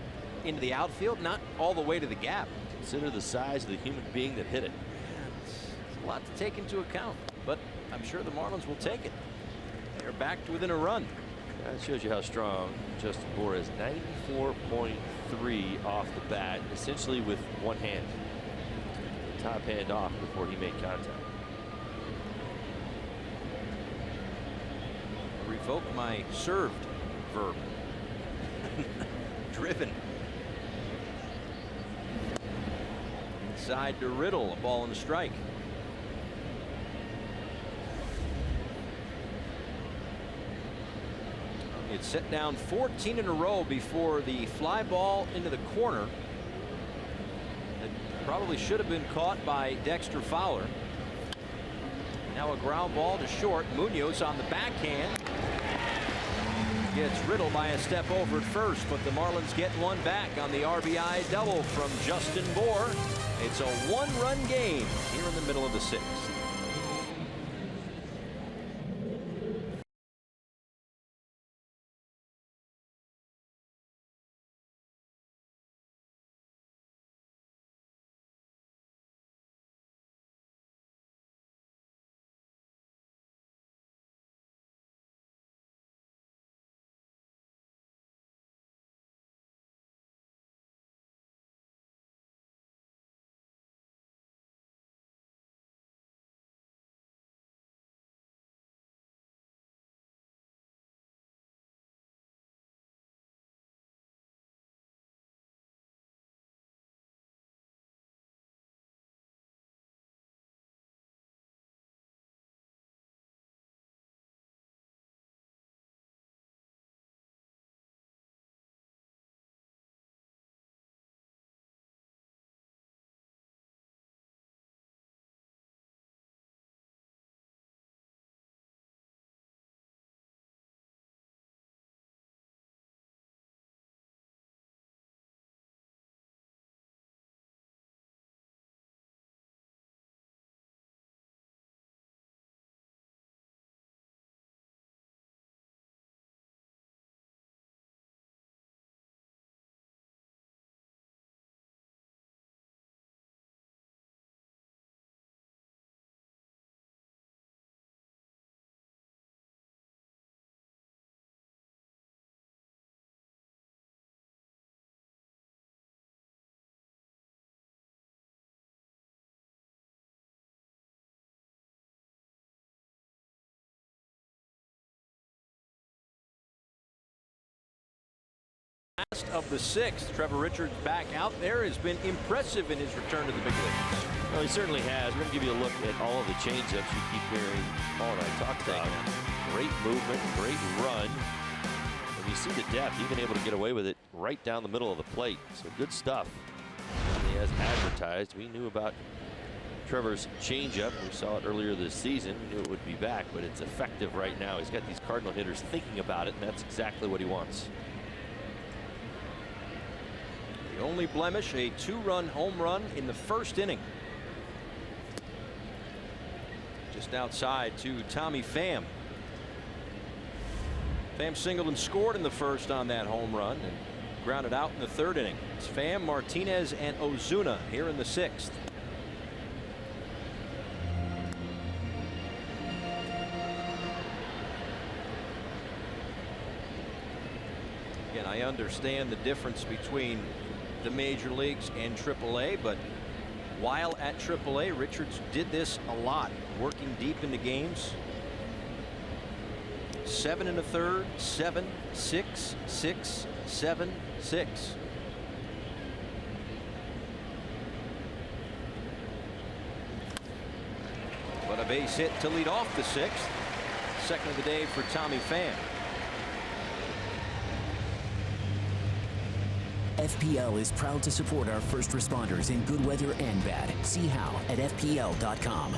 into the outfield, not all the way to the gap. Consider the size of the human being that hit it. Yeah, it's a lot to take into account, but I'm sure the Marlins will take it. They're back to within a run. That shows you how strong Justin Bohr is. 94.3 off the bat, essentially with one hand. The top hand off before he made contact. Revoke my served verb. Driven. Inside to Riddle, a ball and a strike. It's set down 14 in a row before the fly ball into the corner. It probably should have been caught by Dexter Fowler. Now a ground ball to short. Munoz on the backhand. Gets Riddle by a step over at first, but the Marlins get one back on the RBI double from Justin Bohr. It's a one-run game here in the middle of the 6th. last of the sixth. Trevor Richards back out there has been impressive in his return to the big leagues. Well, he certainly has. We're going to give you a look at all of the changeups you keep hearing Paul and I talk about. Great movement, great run. And you see the depth, even able to get away with it right down the middle of the plate. So good stuff. And as advertised, we knew about Trevor's changeup. We saw it earlier this season. We knew it would be back, but it's effective right now. He's got these Cardinal hitters thinking about it, and that's exactly what he wants. The only blemish, a 2-run home run in the first inning. Just outside to Tommy Pham. Pham singled and scored in the first on that home run and grounded out in the third inning. It's Pham, Martinez, and Ozuna here in the sixth. Again, I understand the difference between the major leagues and AAA, but while at AAA, Richards did this a lot, working deep into games. 7 1/3, 7, 6, 6, 7, 6. But a base hit to lead off the sixth. Second of the day for Tommy Pham. FPL is proud to support our first responders in good weather and bad. See how at FPL.com.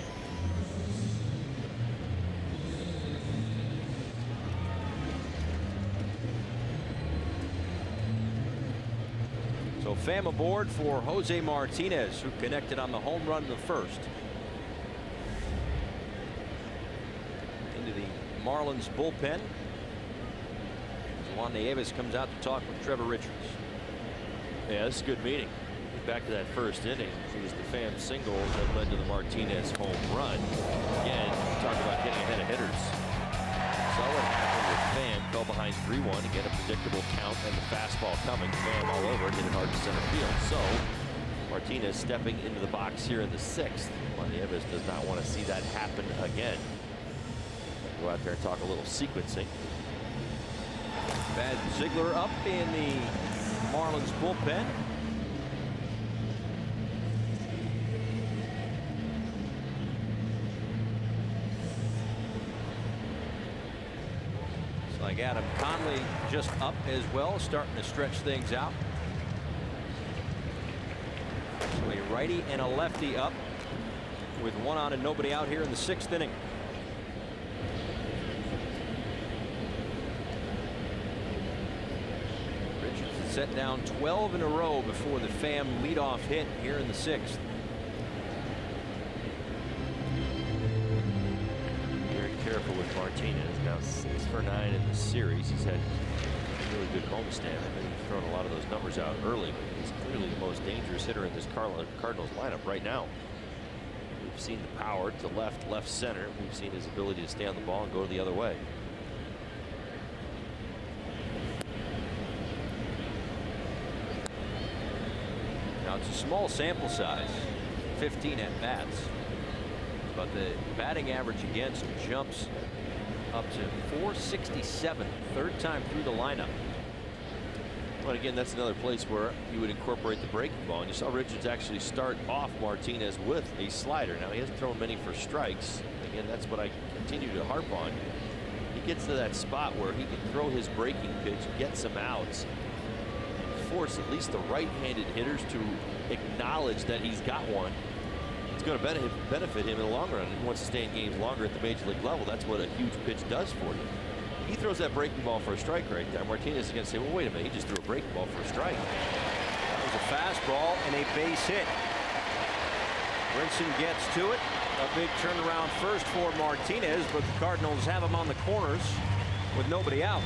So Pham aboard for Jose Martinez, who connected on the home run in the first. Into the Marlins bullpen. Juan Nieves comes out to talk with Trevor Richards. Yeah, this is a good meeting. Back to that first inning. It was the Pham single that led to the Martinez home run. Again, talk about getting ahead of hitters. Saw what happened with Pham. Fell behind 3-1 to get a predictable count and the fastball coming. Pham all over it, hit it hard to center field. So Martinez stepping into the box here in the sixth. Juan Nieves does not want to see that happen again. Go out there and talk a little sequencing. Bad Ziegler up in the Marlins bullpen. It's like Adam Conley just up as well, starting to stretch things out. So a righty and a lefty up with one on and nobody out here in the sixth inning. Set down 12 in a row before the Pham leadoff hit here in the sixth. Very careful with Martinez. Now 6 for 9 in the series. He's had a really good homestand. I think he's thrown a lot of those numbers out early, but he's clearly the most dangerous hitter in this Cardinals lineup right now. We've seen the power to left center. We've seen his ability to stay on the ball and go the other way. Now it's a small sample size, 15 at bats, but the batting average against jumps up to 467, third time through the lineup. But again, that's another place where you would incorporate the breaking ball. And you saw Richards actually start off Martinez with a slider. Now he hasn't thrown many for strikes. Again, that's what I continue to harp on. He gets to that spot where he can throw his breaking pitch, get some outs, force at least the right-handed hitters to acknowledge that he's got one. It's going to benefit him in the long run. He wants to stay in games longer at the major league level. That's what a huge pitch does for you. He throws that breaking ball for a strike right there. Martinez is going to say, well, wait a minute, he just threw a breaking ball for a strike. That was a fastball and a base hit. Brinson gets to it. A big turnaround first for Martinez, but the Cardinals have him on the corners with nobody out.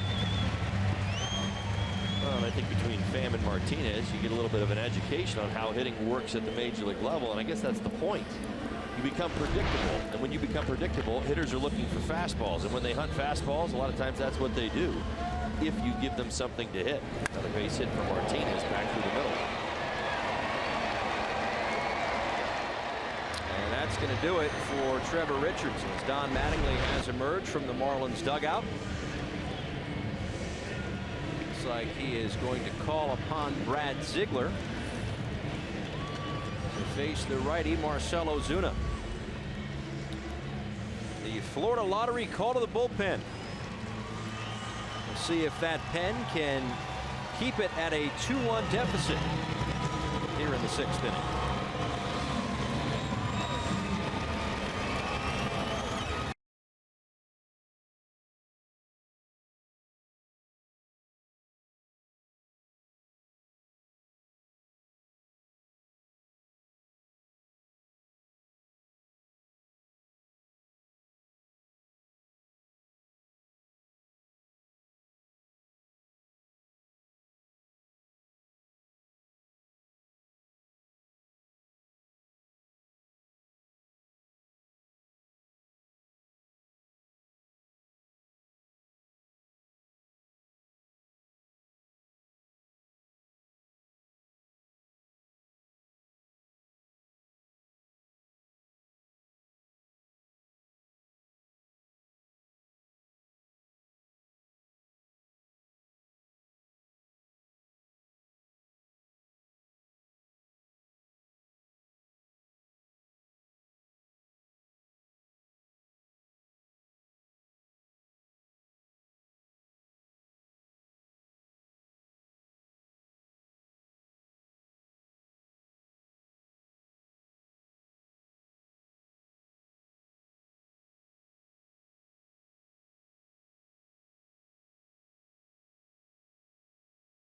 Well, I think between Pham and Martinez, you get a little bit of an education on how hitting works at the major league level, and I guess that's the point. You become predictable, and when you become predictable, hitters are looking for fastballs, and when they hunt fastballs, a lot of times that's what they do, if you give them something to hit. Another base hit for Martinez back through the middle. And that's going to do it for Trevor Richards as Don Mattingly has emerged from the Marlins dugout. Looks like he is going to call upon Brad Ziegler to face the righty Marcell Ozuna. The Florida Lottery call to the bullpen. We'll see if that pen can keep it at a 2-1 deficit here in the 6th inning.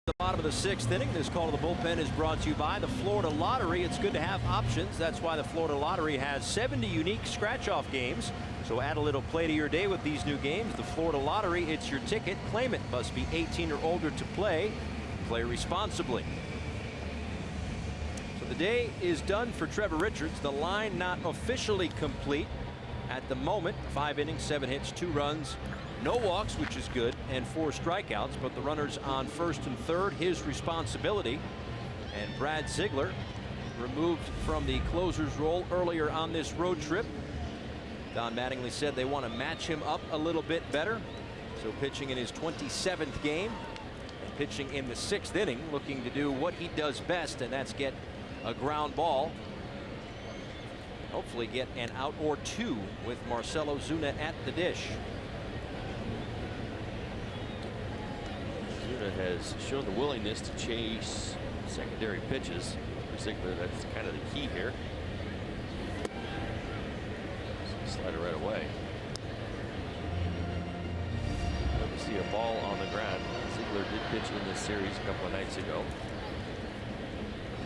The bottom of the 6th inning. This call to the bullpen is brought to you by the Florida Lottery. It's good to have options. That's why the Florida Lottery has 70 unique scratch-off games. So add a little play to your day with these new games. The Florida Lottery, it's your ticket. Claim it. Must be 18 or older to play. Play responsibly. So the day is done for Trevor Richards. The line not officially complete at the moment. 5 innings, 7 hits, 2 runs. No walks, which is good, and 4 strikeouts, but the runners on 1st and 3rd, his responsibility. And Brad Ziegler removed from the closer's role earlier on this road trip. Don Mattingly said they want to match him up a little bit better. So pitching in his 27th game and pitching in the 6th inning, looking to do what he does best, and that's get a ground ball. Hopefully get an out or 2 with Marcell Ozuna at the dish. Has shown the willingness to chase secondary pitches. For Ziegler, that's kind of the key here. Slide it right away. Let me see a ball on the ground. Ziegler did pitch in this series a couple of nights ago.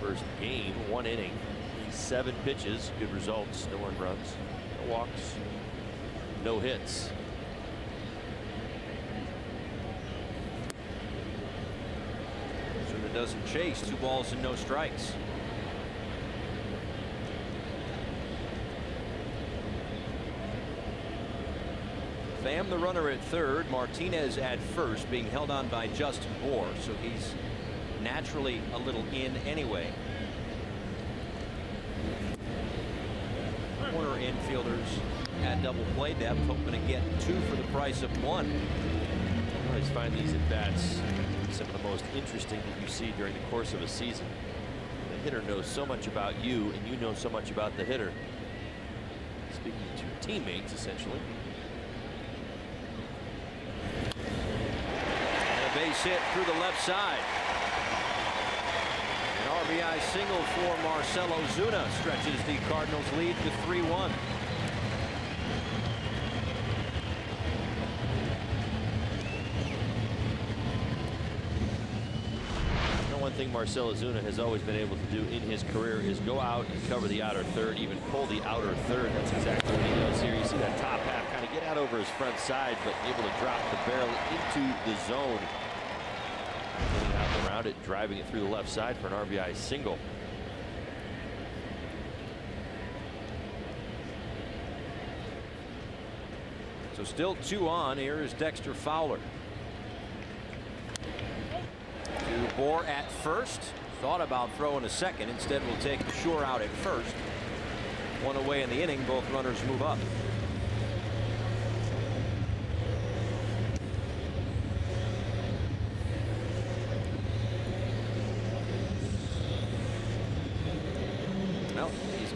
First game, 1 inning, 7 pitches, good results, no earned runs, no walks, no hits. Doesn't chase. 2 balls and no strikes. Pham the runner at 3rd, Martinez at 1st, being held on by Justin Bour, so he's naturally a little in anyway. Corner infielders at double play depth, hoping to get 2 for the price of 1. I always find these at bats some of the most interesting that you see during the course of a season. The hitter knows so much about you, and you know so much about the hitter. Speaking to teammates, essentially. And a base hit through the left side. An RBI single for Marcell Ozuna stretches the Cardinals' lead to 3-1. One thing Marcell Ozuna has always been able to do in his career is go out and cover the outer 3rd, even pull the outer 3rd. That's exactly what he does here. You see that top half kind of get out over his front side, but able to drop the barrel into the zone. Getting out and around it, driving it through the left side for an RBI single. So still 2 on. Here is Dexter Fowler. To Bour at 1st. Thought about throwing a 2nd. Instead, will take the shore out at 1st. 1 away in the inning. Both runners move up.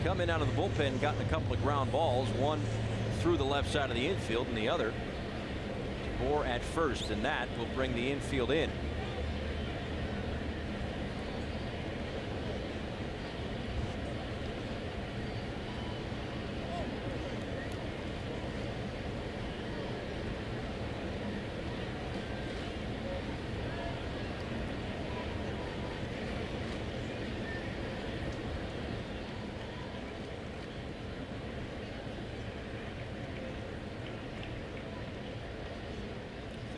come in out of the bullpen, gotten a couple of ground balls, one through the left side of the infield and the other to Moore at first, and that will bring the infield in.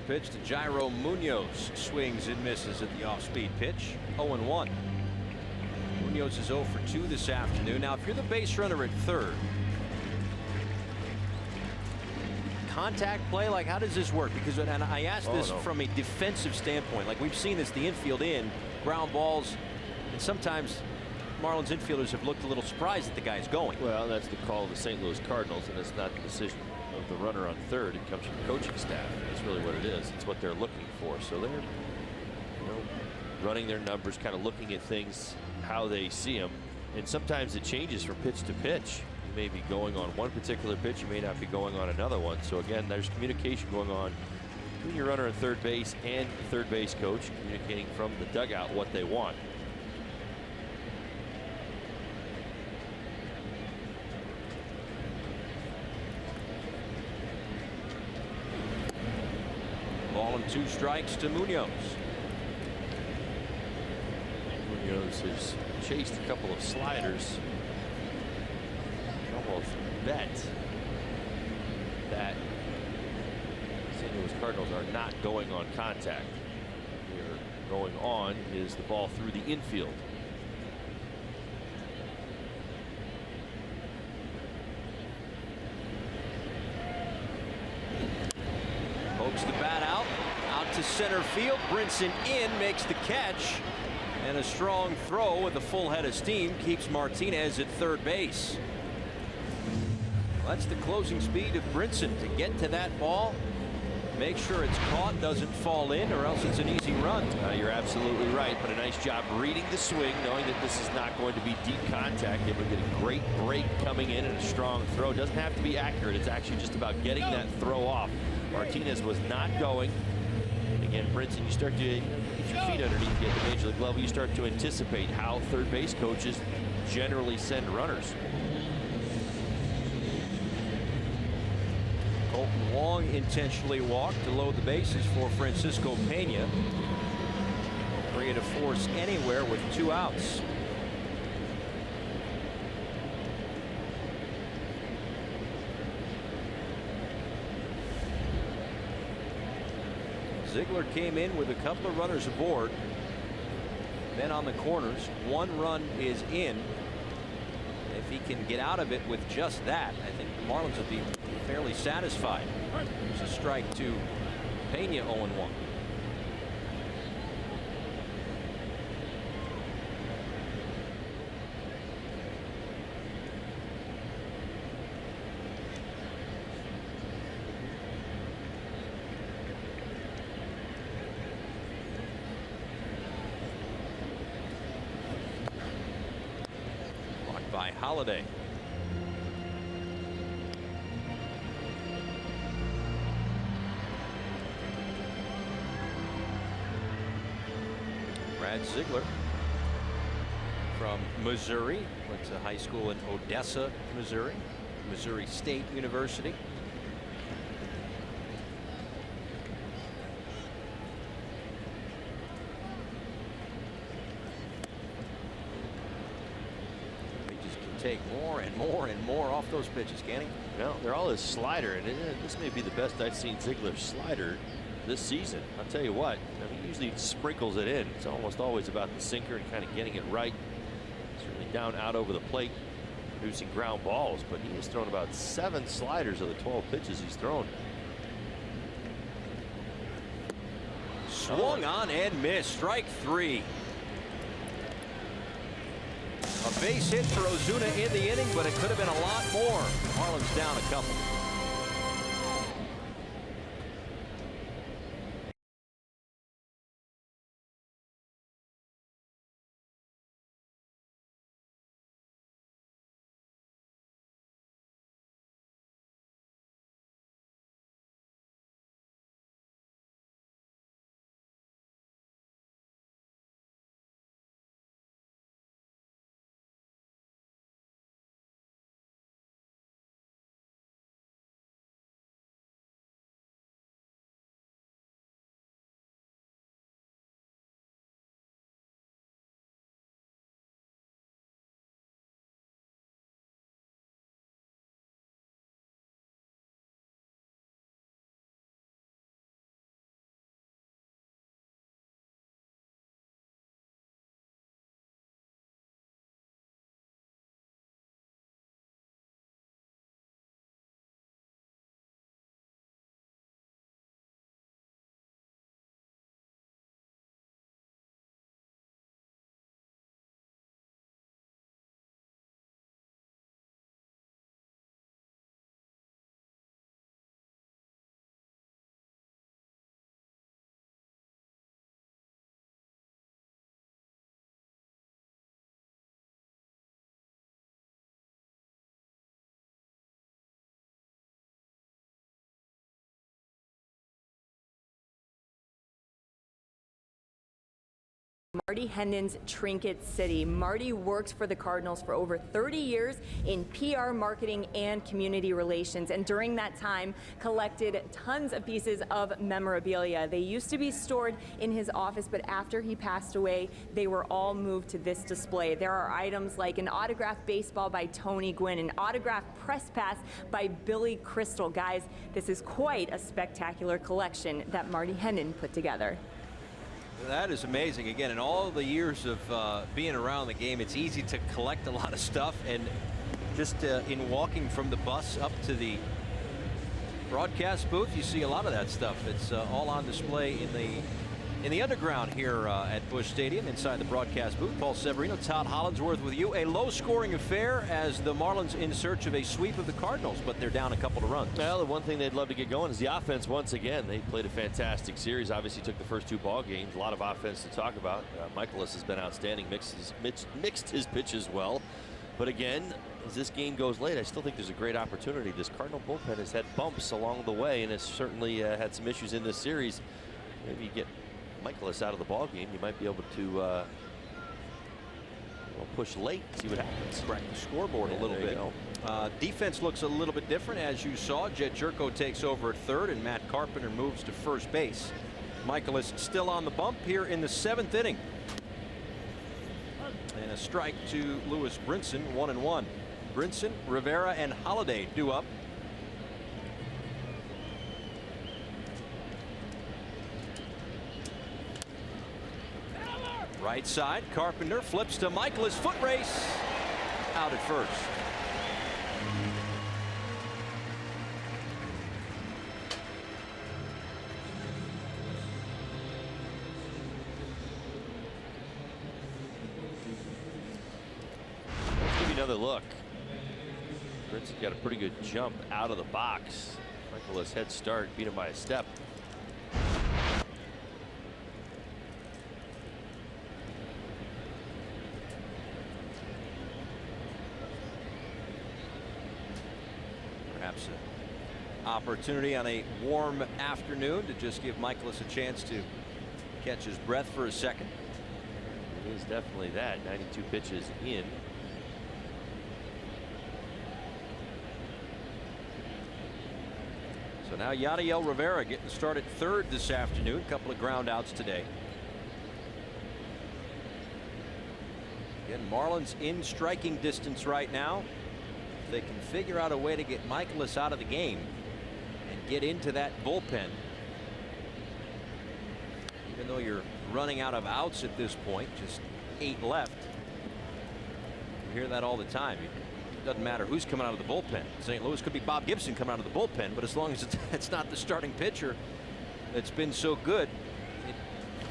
Pitch to Gyro Munoz, swings and misses at the off-speed pitch. 0-1. Munoz is 0 for 2 this afternoon. Now, if you're the base runner at third, contact play, like how does this work? Because, and I asked this from a defensive standpoint. Like we've seen this, the infield in, ground balls, and sometimes Marlins infielders have looked a little surprised that the guy's going. Well, that's the call of the St. Louis Cardinals, and it's not the decision of the runner on third. It comes from the coaching staff. That's really what it is. It's what they're looking for. So they're, running their numbers, kind of looking at things how they see them. And sometimes it changes from pitch to pitch. You may be going on one particular pitch, you may not be going on another one. So again, there's communication going on between your runner at third base and the third base coach, communicating from the dugout what they want. Ball and 2 strikes to Munoz. Munoz has chased a couple of sliders. Almost bet that St. Louis Cardinals are not going on contact. Here going on is the ball through the infield. Pokes the bat out to center field. Brinson in, makes the catch, and a strong throw with a full head of steam keeps Martinez at third base. That's the closing speed of Brinson to get to that ball, make sure it's caught, doesn't fall in, or else it's an easy run. You're absolutely right, but a nice job reading the swing, knowing that this is not going to be deep contact. Able to get a great break coming in and a strong throw. Doesn't have to be accurate. It's actually just about getting that throw off. Martinez was not going. Again, Brinson, you start to get your feet underneath you at the major league level. You start to anticipate how third base coaches generally send runners. Colton Wong intentionally walked to load the bases for Francisco Pena. Bring it to force anywhere with 2 outs. Ziegler came in with a couple of runners aboard. Then on the corners, 1 run is in. If he can get out of it with just that, I think the Marlins would be fairly satisfied. There's a strike to Pena, 0-1. By Holiday. Brad Ziegler from Missouri, went to high school in Odessa, Missouri, Missouri State University. Take more and more and more off those pitches, can he? No, they're all his slider, and this may be the best I've seen Ziegler's slider this season. I'll tell you what, he usually sprinkles it in. It's almost always about the sinker and kind of getting it right. Certainly down out over the plate, producing ground balls, but he has thrown about 7 sliders of the 12 pitches he's thrown. Swung on and missed. Strike 3. A base hit for Ozuna in the inning, but it could have been a lot more. Marlins down a couple. Marty Hendon's Trinket City. Marty worked for the Cardinals for over 30 years in PR, marketing, and community relations, and during that time collected tons of pieces of memorabilia. They used to be stored in his office, but after he passed away, they were all moved to this display. There are items like an autographed baseball by Tony Gwynn, an autographed press pass by Billy Crystal. Guys, this is quite a spectacular collection that Marty Hendon put together. That is amazing. Again, in all the years of being around the game, it's easy to collect a lot of stuff, and just in walking from the bus up to the broadcast booth, you see a lot of that stuff. It's all on display in the underground here at Busch Stadium inside the broadcast booth. Paul Severino, Todd Hollinsworth with you. A low-scoring affair as the Marlins in search of a sweep of the Cardinals, but they're down a couple of runs. Well, the one thing they'd love to get going is the offense once again. They played a fantastic series. Obviously took the first 2 ball games. A lot of offense to talk about. Michaelis has been outstanding. Mixed his pitches well. But again, as this game goes late, I still think there's a great opportunity. This Cardinal bullpen has had bumps along the way and has certainly had some issues in this series. Maybe you get Michaelis out of the ball game, you might be able to push late, see what happens. Crack the scoreboard a little bit. Defense looks a little bit different, as you saw. Jed Jerko takes over at third, and Matt Carpenter moves to first base. Michaelis still on the bump here in the 7th inning. And a strike to Lewis Brinson, 1-1. Brinson, Rivera, and Holiday due up. Right side, Carpenter flips to Michaelis, foot race, out at first. Let's give you another look. Brinson's got a pretty good jump out of the box. Michaelis head start, beat him by a step. Perhaps an opportunity on a warm afternoon to just give Michaelis a chance to catch his breath for a second. It is definitely that. 92 pitches in. So now Yadiel Rivera getting the start at third this afternoon. A couple of ground outs today. Again, Marlins in striking distance right now. They can figure out a way to get Michaelis out of the game and get into that bullpen. Even though you're running out of outs at this point, just 8 left. You hear that all the time. It doesn't matter who's coming out of the bullpen. St. Louis could be Bob Gibson coming out of the bullpen, but as long as it's not the starting pitcher that's been so good, it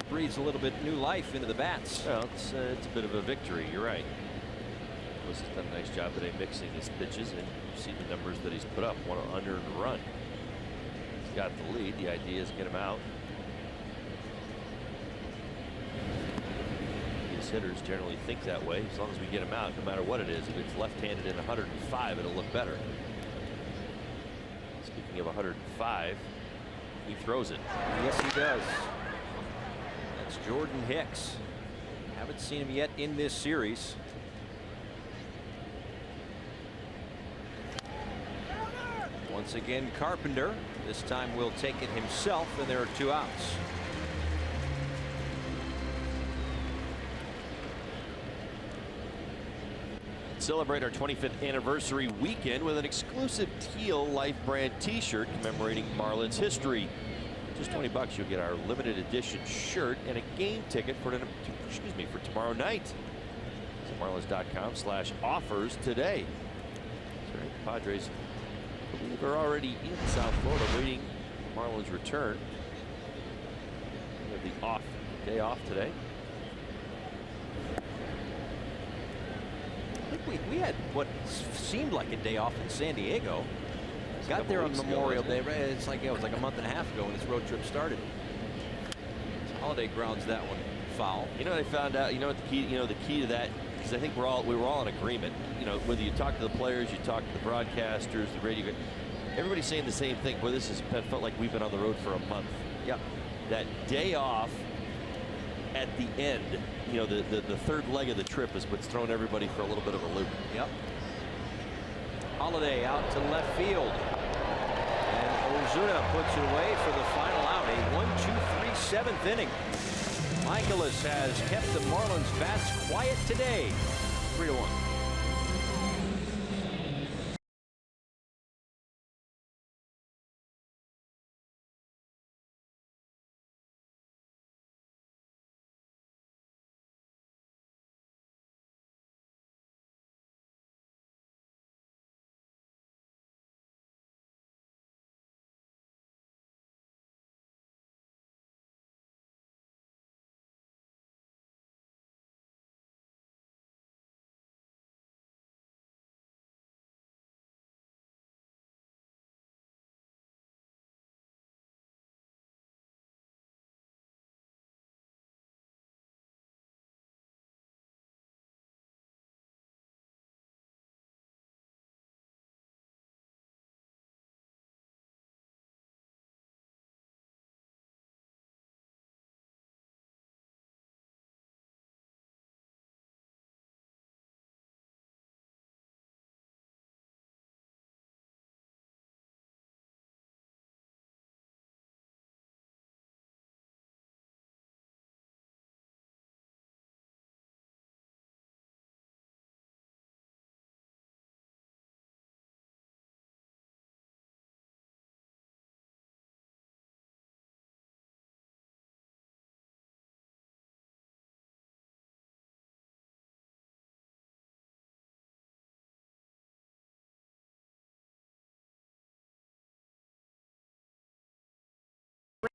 breathes a little bit new life into the bats. Well, it's a bit of a victory. You're right. Has done a nice job today mixing his pitches, and you see the numbers that he's put up. 1 unearned run. He's got the lead. The idea is to get him out. His hitters generally think that way. As long as we get him out, no matter what it is. If it's left-handed in 105, it'll look better. Speaking of 105, he throws it. Yes, he does. That's Jordan Hicks. Haven't seen him yet in this series. Once again, Carpenter. This time will take it himself, and there are 2 outs. Celebrate our 25th anniversary weekend with an exclusive teal Life brand t-shirt commemorating Marlins history. Just $20, you'll get our limited edition shirt and a game ticket for tomorrow night. So Marlins.com/offers today. That's right, Padres, I believe, are already in South Florida waiting for Marlins return. We have the day off today. I think we had what seemed like a day off in San Diego. Got there on Memorial Day. It's like it was like a month and a half ago when this road trip started. Holiday grounds that one foul. You know, I found out. You know what the key? You know the key to that, because I think we were all in agreement. You know, whether you talk to the players, you talk to the broadcasters, the radio, everybody's saying the same thing. Boy, this has felt like we've been on the road for a month. Yep. That day off at the end. You know, the third leg of the trip is what's thrown everybody for a little bit of a loop. Yep. Holiday out to left field. And Ozuna puts it away for the final out. A 1-2-3 seventh inning. Michaelis has kept the Marlins bats quiet today. 3-1.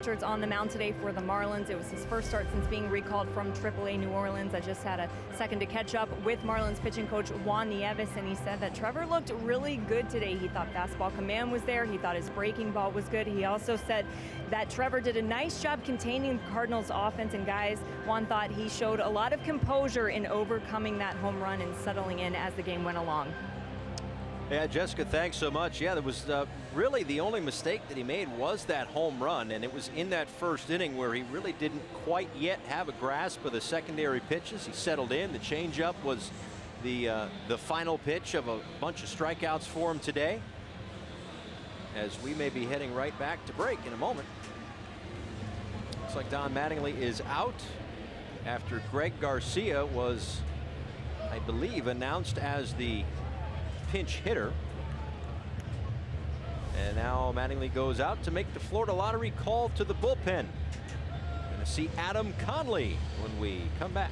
Richards on the mound today for the Marlins. It was his first start since being recalled from AAA New Orleans. I just had a second to catch up with Marlins pitching coach Juan Nieves, and he said that Trevor looked really good today. He thought fastball command was there. He thought his breaking ball was good. He also said that Trevor did a nice job containing the Cardinals' offense, and guys, Juan thought he showed a lot of composure in overcoming that home run and settling in as the game went along. Yeah, Jessica, thanks so much. Yeah, there was really the only mistake that he made was that home run, and it was in that first inning where he really didn't quite yet have a grasp of the secondary pitches. He settled in. The changeup was the final pitch of a bunch of strikeouts for him today, as we may be heading right back to break in a moment. Looks like Don Mattingly is out after Greg Garcia was, I believe, announced as the pinch hitter. And now Mattingly goes out to make the Florida Lottery call to the bullpen. Going to see Adam Conley when we come back.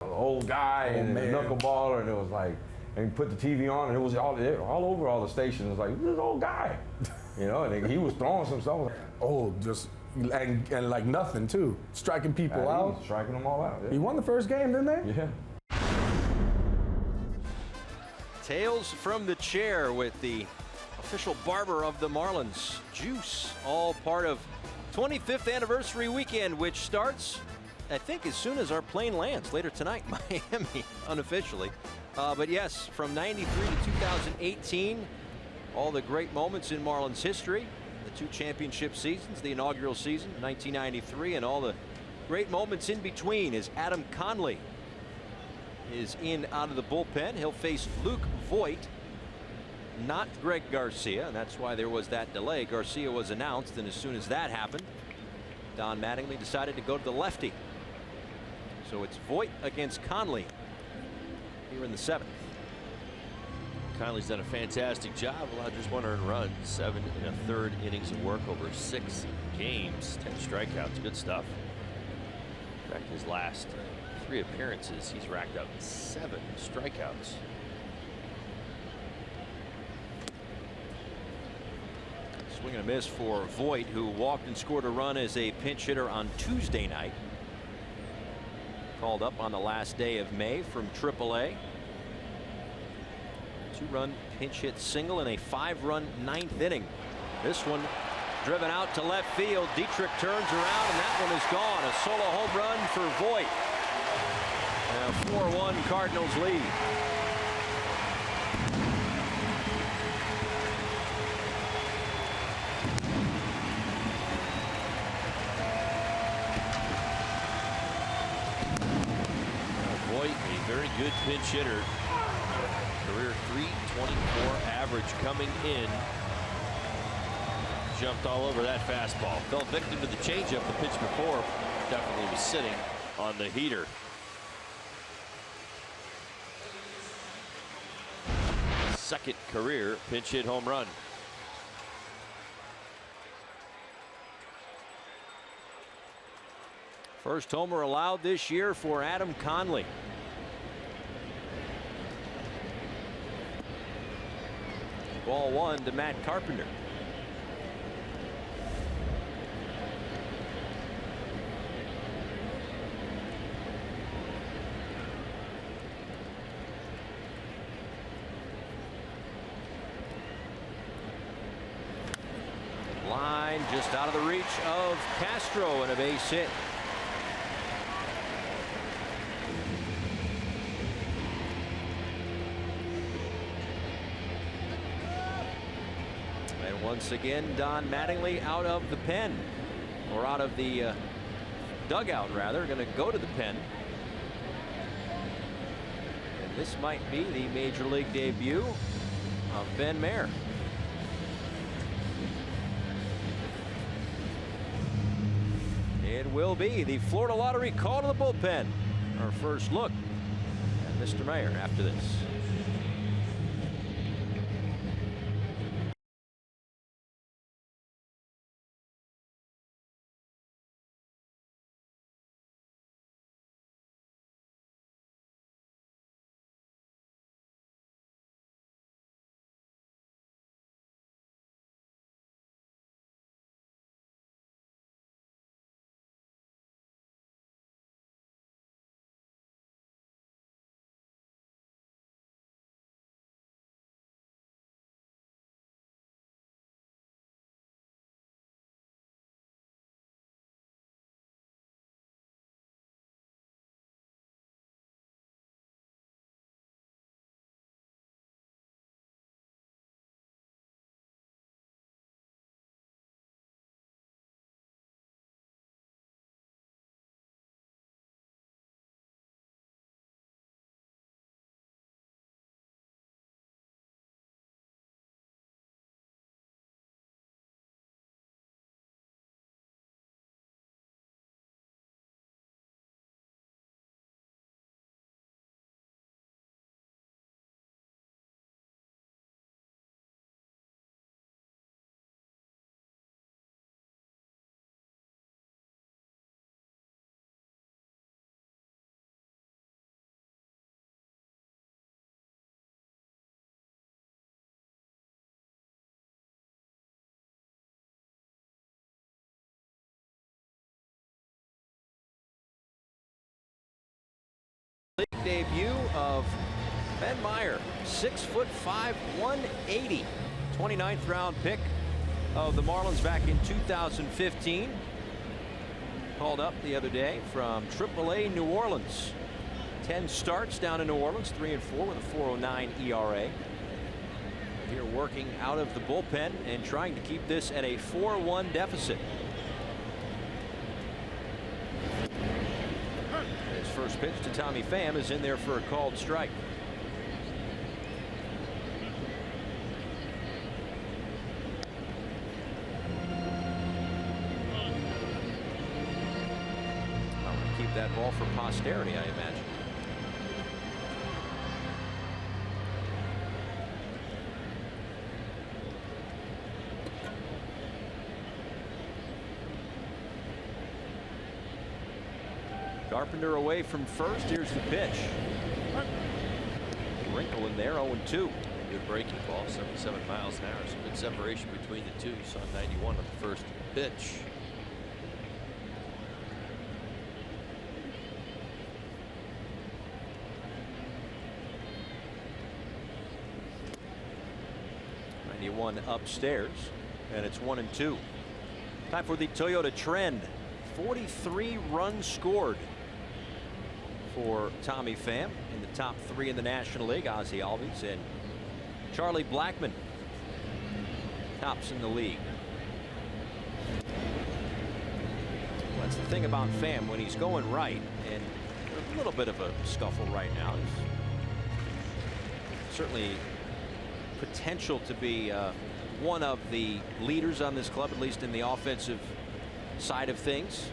Old guy and a knuckleballer, and it was like, and he put the TV on, and it was all over all the stations. It was like, this old guy, you know, and he was throwing some stuff. Oh, just and like nothing too, striking people out, striking them all out. Yeah. He won the first game, didn't they? Yeah. Tales from the chair with the official barber of the Marlins, Juice, all part of 25th anniversary weekend, which starts, I think, as soon as our plane lands later tonight, Miami, unofficially. But yes, from 93 to 2018, all the great moments in Marlins history, the 2 championship seasons, the inaugural season, 1993, and all the great moments in between, as Adam Conley is in out of the bullpen. He'll face Luke Voigt, not Greg Garcia, and that's why there was that delay. Garcia was announced, and as soon as that happened, Don Mattingly decided to go to the lefty. So it's Voigt against Conley here in the 7th. Conley's done a fantastic job. Allowed just 1 earned run, 7 1/3 innings of work over 6 games, 10 strikeouts. Good stuff. In fact, his last 3 appearances, he's racked up 7 strikeouts. Swing and a miss for Voigt, who walked and scored a run as a pinch hitter on Tuesday night. Called up on the last day of May from AAA. 2-run pinch hit single in a 5-run 9th inning. This one driven out to left field. Dietrich turns around, and that one is gone. A solo home run for Voigt. And a 4-1 Cardinals lead. Voigt, a very good pinch hitter. Career .324 average coming in. Jumped all over that fastball. Fell victim to the changeup the pitch before. Definitely was sitting on the heater. Second career pinch hit home run. First homer allowed this year for Adam Conley. Ball 1 to Matt Carpenter. Line just out of the reach of Castro, and a base hit. Once again, Don Mattingly out of the pen, or out of the dugout, rather. Going to go to the pen. And this might be the major league debut of Ben Mayer. It will be the Florida Lottery call to the bullpen. Our first look at Mr. Mayer after this. Debut of Ben Meyer, 6'5", 180. 29th round pick of the Marlins back in 2015. Called up the other day from AAA New Orleans. 10 starts down in New Orleans, 3-4 with a 4.09 ERA. Here working out of the bullpen and trying to keep this at a 4-1 deficit. His first pitch to Tommy Pham is in there for a called strike. I'm going to keep that ball for posterity, I imagine. Carpenter away from first. Here's the pitch. Wrinkle in there, 0-2. Good breaking ball, 77 miles an hour. Some good separation between the two. You saw 91 on the first pitch. '91 upstairs, and it's 1-2. Time for the Toyota Trend. 43 runs scored for Tommy Pham in the top 3 in the National League. Ozzie Albies and Charlie Blackmon tops in the league. That's the thing about Pham, when he's going right, and a little bit of a scuffle right now. He's certainly potential to be one of the leaders on this club, at least in the offensive side of things.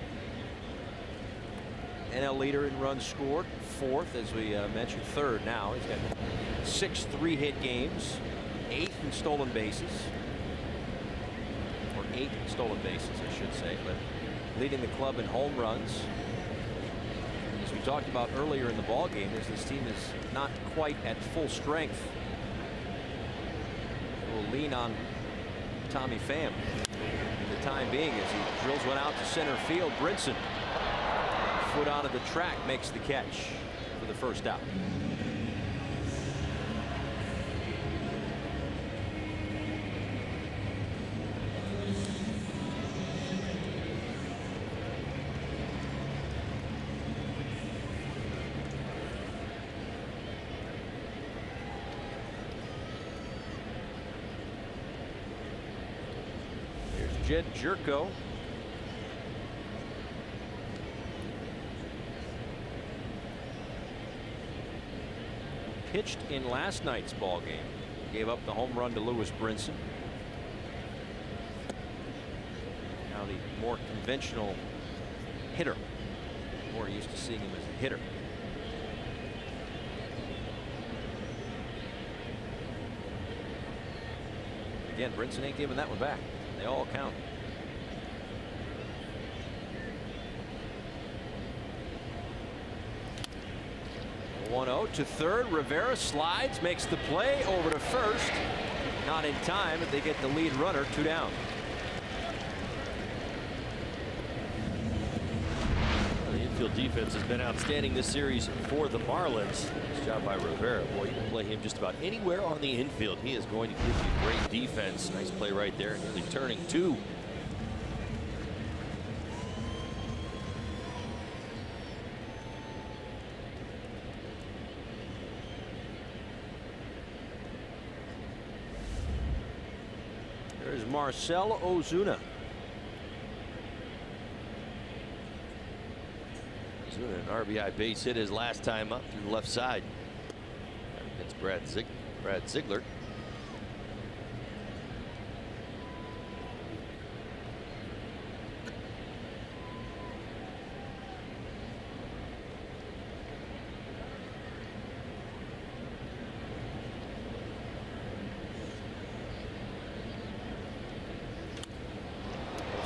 NL leader in runs scored, 4th, as we mentioned, 3rd now. He's got 6 3-hit games, 8th in stolen bases, or 8 stolen bases, I should say, but leading the club in home runs. As we talked about earlier in the ball game, as this team is not quite at full strength, we'll lean on Tommy Pham for the time being as he drills one out to center field. Brinson, foot onto the track, makes the catch for the first out. Here's Jed Jerko. Pitched in last night's ball game. Gave up the home run to Lewis Brinson. Now the more conventional hitter. More used to seeing him as a hitter. Again, Brinson ain't giving that one back. They all count. (1-0) to third. Rivera slides, makes the play over to first. Not in time, but they get the lead runner 2 down. The infield defense has been outstanding this series for the Marlins. Nice job by Rivera. Boy, you can play him just about anywhere on the infield. He is going to give you great defense. Nice play right there. Nearly turning 2. There's Marcell Ozuna. Ozuna, an RBI base hit his last time up to the left side. It's Brad Ziegler.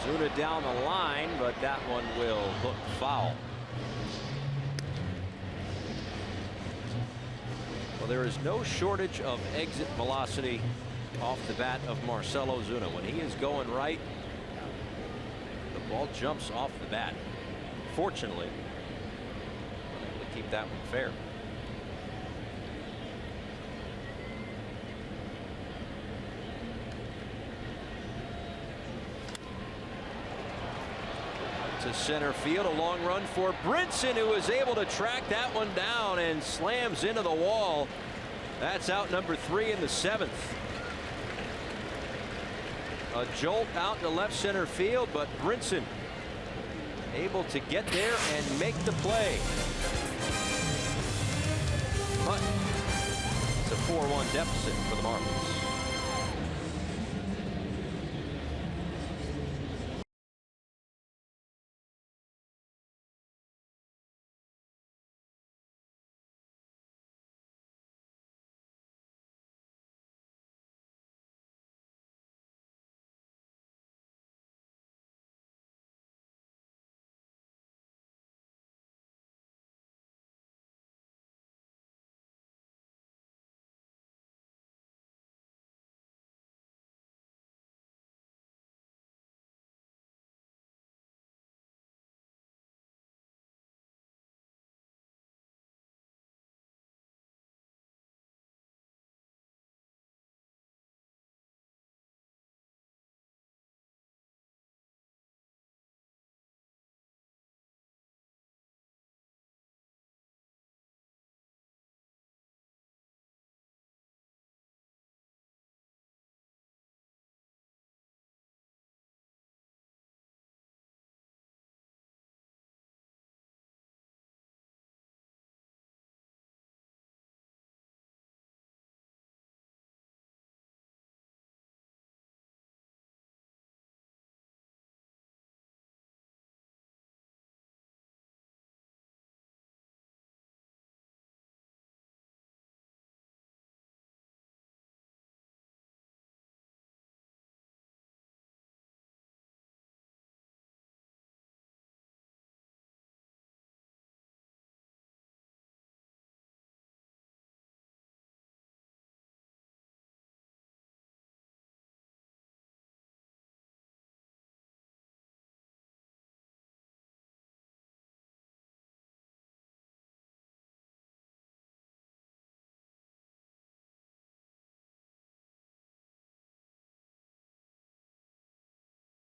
Ozuna down the line, but that one will hook foul. Well, there is no shortage of exit velocity off the bat of Marcell Ozuna. When he is going right, the ball jumps off the bat. Fortunately, we'll keep that one fair. to center field. A long run for Brinson, who is able to track that one down and slams into the wall. That's out number 3 in the 7th. A jolt out to left center field, but Brinson able to get there and make the play. But it's a 4-1 deficit for the Marlins.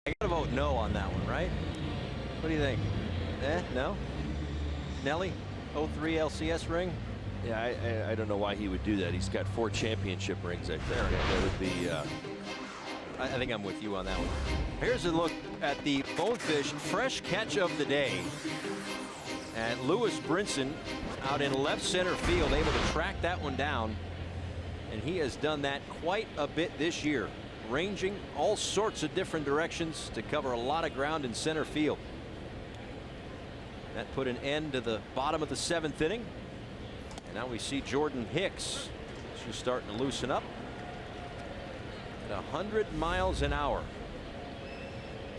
I gotta vote no on that one, right? What do you think? No? Nelly, 03 LCS ring? Yeah, I don't know why he would do that. He's got 4 championship rings, I think. That would be. I think I'm with you on that one. Here's a look at the Bonefish fresh catch of the day. And Lewis Brinson out in left center field, able to track that one down. And he has done that quite a bit this year, ranging all sorts of different directions to cover a lot of ground in center field. That put an end to the bottom of the 7th inning. And now we see Jordan Hicks. She's starting to loosen up at 100 miles an hour.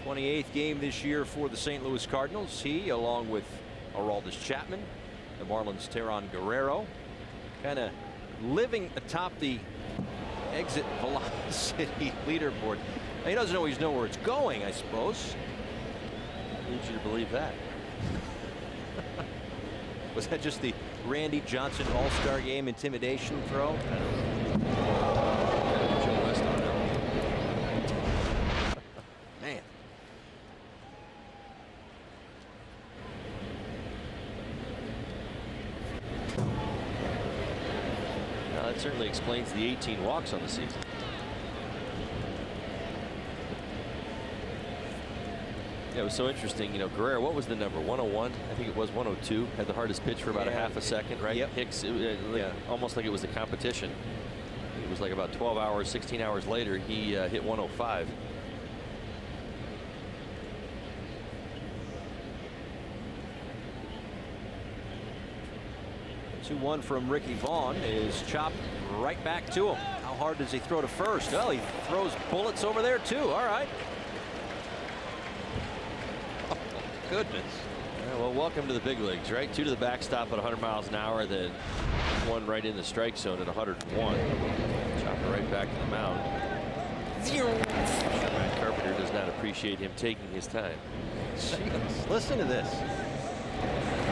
28th game this year for the St. Louis Cardinals. He, along with Aroldis Chapman, the Marlins' Teran Guerrero, kind of living atop the exit velocity leaderboard. Now, he doesn't always know where it's going, I suppose. Leads you to believe that. Was that just the Randy Johnson All-Star Game intimidation throw? Man. Now that certainly explains the 18 walks on the season. Yeah, it was so interesting. You know, Guerrero, what was the number? 101? I think it was 102. Had the hardest pitch for about a half a second, right? Yep. Hicks, almost like it was a competition. It was like about 12 hours, 16 hours later, he hit 105. The 2-1 from Ricky Vaughn is chopped right back to him. How hard does he throw to first? Well, he throws bullets over there too. All right. Goodness. Yeah, well, welcome to the big leagues, right? 2 to the backstop at 100 miles an hour, then 1 right in the strike zone at 101. Chopper right back to the mound. Matt Carpenter does not appreciate him taking his time. Jeez, listen to this.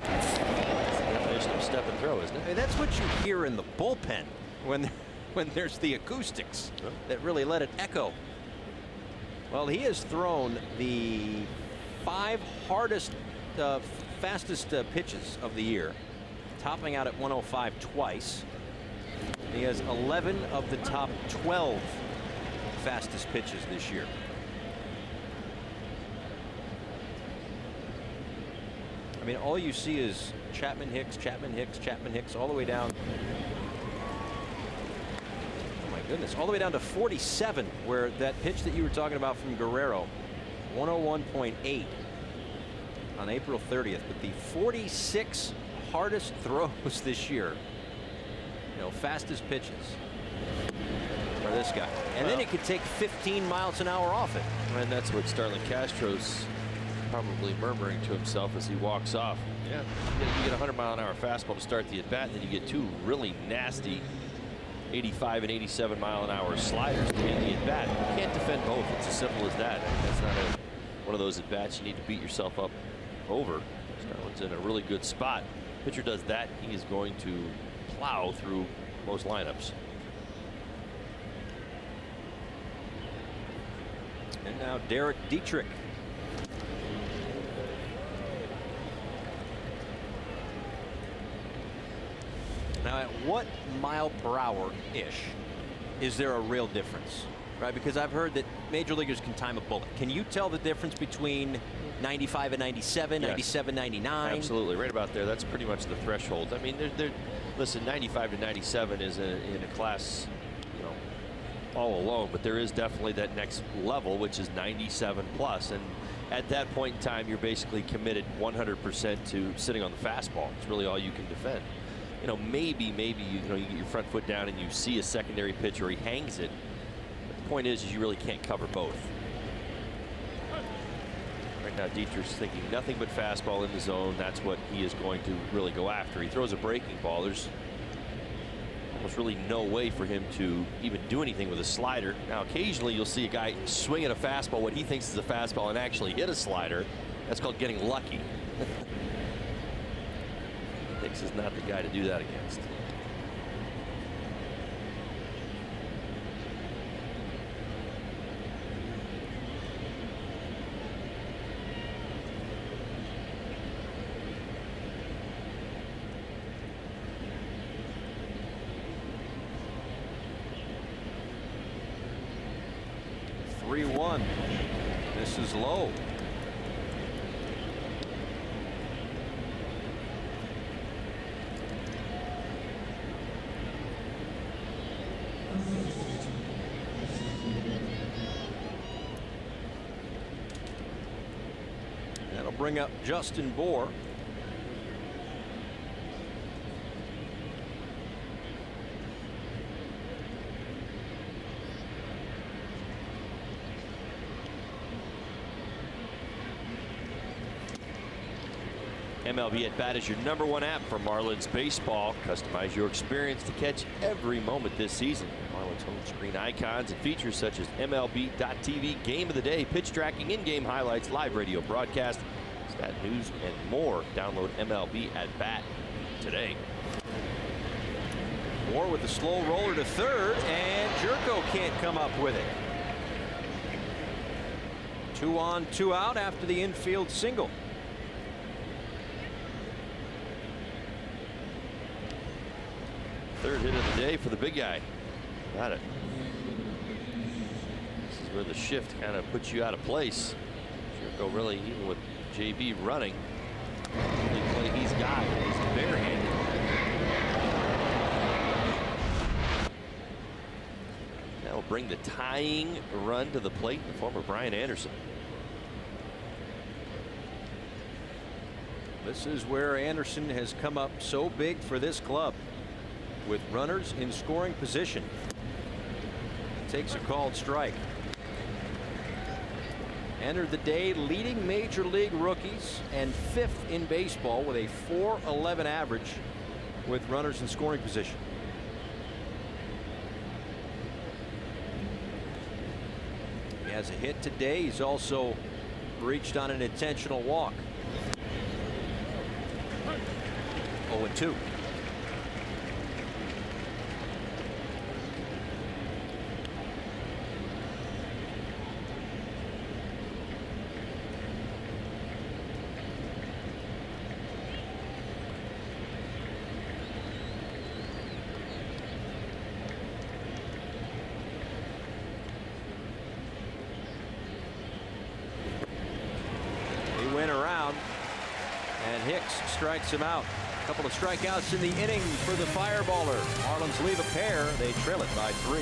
That's the definition of step and throw, isn't it? Hey, that's what you hear in the bullpen when there's the acoustics that really let it echo. Well, he has thrown the 5 fastest pitches of the year, topping out at 105 twice. He has 11 of the top 12 fastest pitches this year. I mean, all you see is Chapman Hicks, Chapman Hicks, Chapman Hicks, all the way down. Oh my goodness, all the way down to 47, where that pitch that you were talking about from Guerrero, 101.8 on April 30th. But the 46 hardest throws this year, you know, fastest pitches for this guy. And then he could take 15 miles an hour off it. And that's what Starlin Castro's probably murmuring to himself as he walks off. Yeah, you get a 100-mile-an-hour fastball to start the at-bat, and then you get 2 really nasty 85 and 87-mile-an-hour sliders to end the at-bat. You can't defend both. It's as simple as that. That's not one of those at-bats you need to beat yourself up over. Starlin's in a really good spot. Pitcher does that, he is going to plow through most lineups. And now Derek Dietrich. Now, at what mile per hour-ish is there a real difference? Right, because I've heard that major leaguers can time a bullet. Can you tell the difference between 95 and 97, yes. 97, 99? Absolutely, right about there. That's pretty much the threshold. I mean, listen, 95 to 97 is in a class, you know, all alone, but there is definitely that next level, which is 97 plus. And at that point in time, you're basically committed 100% to sitting on the fastball. It's really all you can defend. You know, maybe you get your front foot down and you see a secondary pitch or he hangs it. But the point is you really can't cover both. Right now, Dietrich's thinking nothing but fastball in the zone. That's what he is going to really go after. He throws a breaking ball. There's almost really no way for him to even do anything with a slider. Now, occasionally you'll see a guy swing at a fastball, what he thinks is a fastball, and actually hit a slider. That's called getting lucky. Hicks is not the guy to do that against. This is low. That'll bring up Justin Bohr. MLB at Bat is your #1 app for Marlins baseball. Customize your experience to catch every moment this season. Marlins home screen icons and features such as MLB.TV Game of the Day, pitch tracking, in-game highlights, live radio broadcast, stat news, and more. Download MLB at Bat today. Moore with a slow roller to third, and Jerko can't come up with it. 2 on, 2 out after the infield single. Third hit of the day for the big guy. Got it. This is where the shift kind of puts you out of place. Jerko really, even with JB running, the only play he's got is barehanded. That will bring the tying run to the plate in the form of Brian Anderson. This is where Anderson has come up so big for this club. With runners in scoring position. Takes a called strike. Entered the day leading major league rookies and 5th in baseball with a .411 average with runners in scoring position. He has a hit today. He's also reached on an intentional walk. 0-2. strikes him out. A couple of strikeouts in the inning for the Fireballer. Marlins leave a pair. They trail it by 3.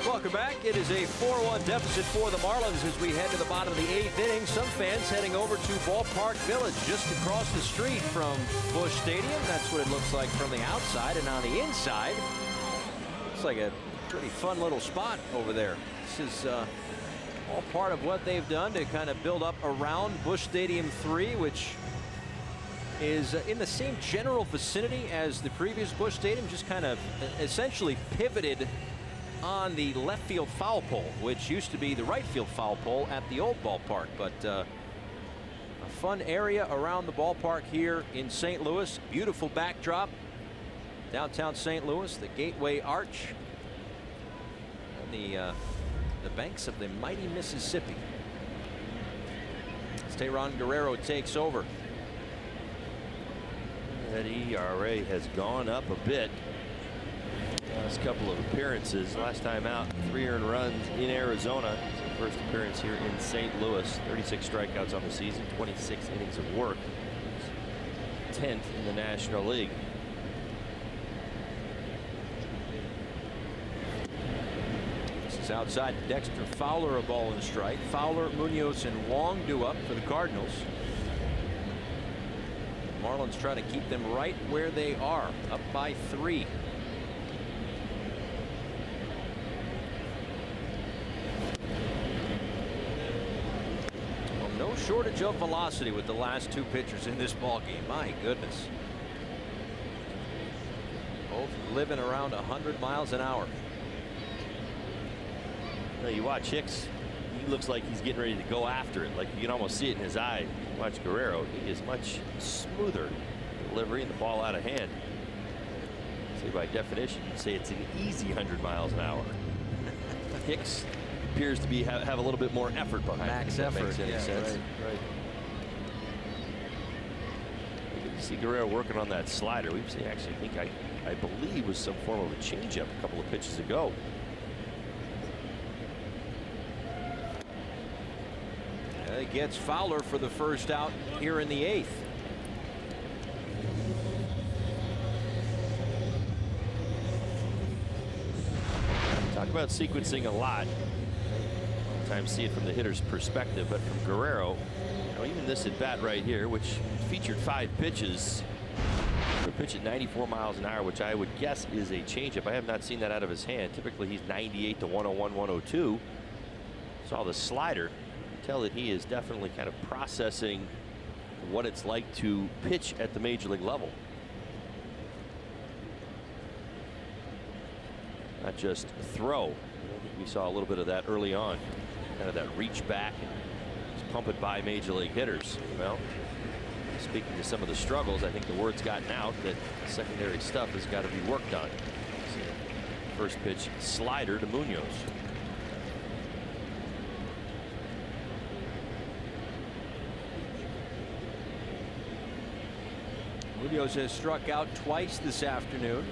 Welcome back. It is a 4-1 deficit for the Marlins as we head to the bottom of the 8th inning. Some fans heading over to Ballpark Village just across the street from Busch Stadium. That's what it looks like from the outside. And on the inside, looks like a pretty fun little spot over there. This is all part of what they've done to kind of build up around Busch Stadium 3, which is in the same general vicinity as the previous Busch Stadium, just kind of essentially pivoted on the left field foul pole, which used to be the right field foul pole at the old ballpark. But a fun area around the ballpark here in St. Louis. Beautiful backdrop. Downtown St. Louis, the Gateway Arch, and the banks of the mighty Mississippi. Teheran Guerrero takes over. That ERA has gone up a bit. Last couple of appearances. Last time out, 3 earned runs in Arizona. First appearance here in St. Louis. 36 strikeouts on the season, 26 innings of work. 10th in the National League. This is outside Dexter Fowler, a ball and strike. Fowler, Munoz, and Wong due up for the Cardinals. Marlins try to keep them right where they are, up by 3. No shortage of velocity with the last 2 pitchers in this ball game. My goodness. Both living around 100 miles an hour. Now you watch Hicks, he looks like he's getting ready to go after it. Like you can almost see it in his eye. Watch Guerrero, he is much smoother delivery and the ball out of hand. So by definition, you'd say it's an easy 100 miles an hour. Hicks appears to be have a little bit more effort behind max it. effort. Makes any sense. Right. You can see Guerrero working on that slider. We've seen actually, I believe was some form of a changeup a couple of pitches ago. It gets Fowler for the first out here in the 8th. Talk about sequencing a lot. Sometimes see it from the hitter's perspective, but from Guerrero, you know, even this at bat right here, which featured 5 pitches, a pitch at 94 miles an hour, which I would guess is a changeup. I have not seen that out of his hand. Typically he's 98 to 101, 102. Saw the slider. Tell that he is definitely kind of processing what it's like to pitch at the major league level. Not just throw. We saw a little bit of that early on, kind of that reach back and pump it by major league hitters. Well, speaking to some of the struggles, I think the word's gotten out that secondary stuff has got to be worked on. First pitch slider to Munoz. Munoz has struck out twice this afternoon.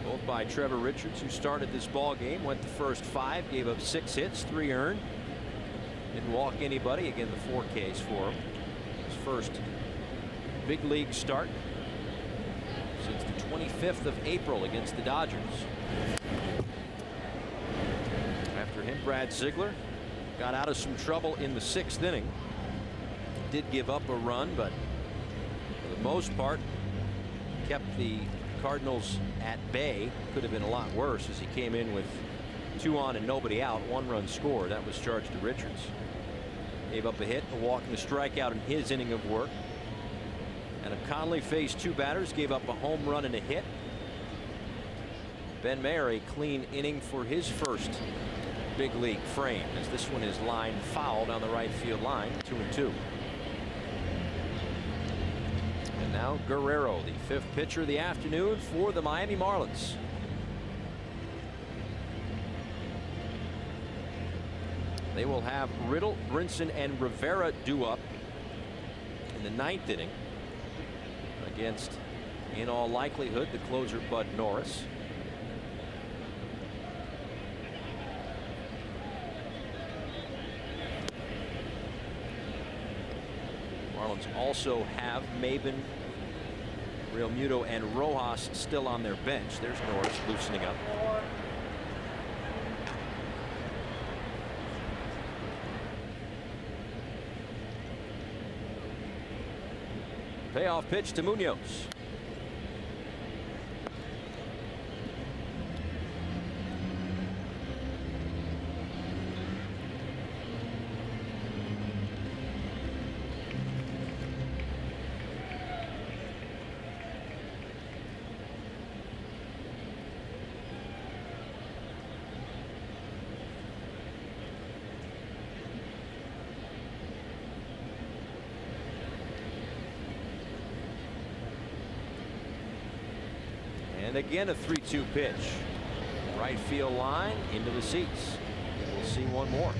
Both by Trevor Richards, who started this ball game, went the first 5, gave up 6 hits, 3 earned. Didn't walk anybody. Again, the 4 Ks for him. His first big league start since the 25th of April against the Dodgers. After him, Brad Ziegler got out of some trouble in the 6th inning. Did give up a run, but for the most part kept the Cardinals at bay. Could have been a lot worse as he came in with 2 on and nobody out. 1 run scored. That was charged to Richards. Gave up a hit, a walk, and a strikeout in his inning of work. And Conley faced 2 batters, gave up a home run and a hit. Ben Mayer, a clean inning for his first big league frame, as this one is line foul down the right field line. 2-2. And now Guerrero, the 5th pitcher of the afternoon for the Miami Marlins. They will have Riddle, Brinson, and Rivera due up in the 9th inning against, in all likelihood, the closer Bud Norris. Marlins also have Maben, Real Muto, and Rojas still on their bench. There's Norris loosening up. Payoff pitch to Munoz. And again, a 3-2 pitch. Right field line into the seats. We'll see one more.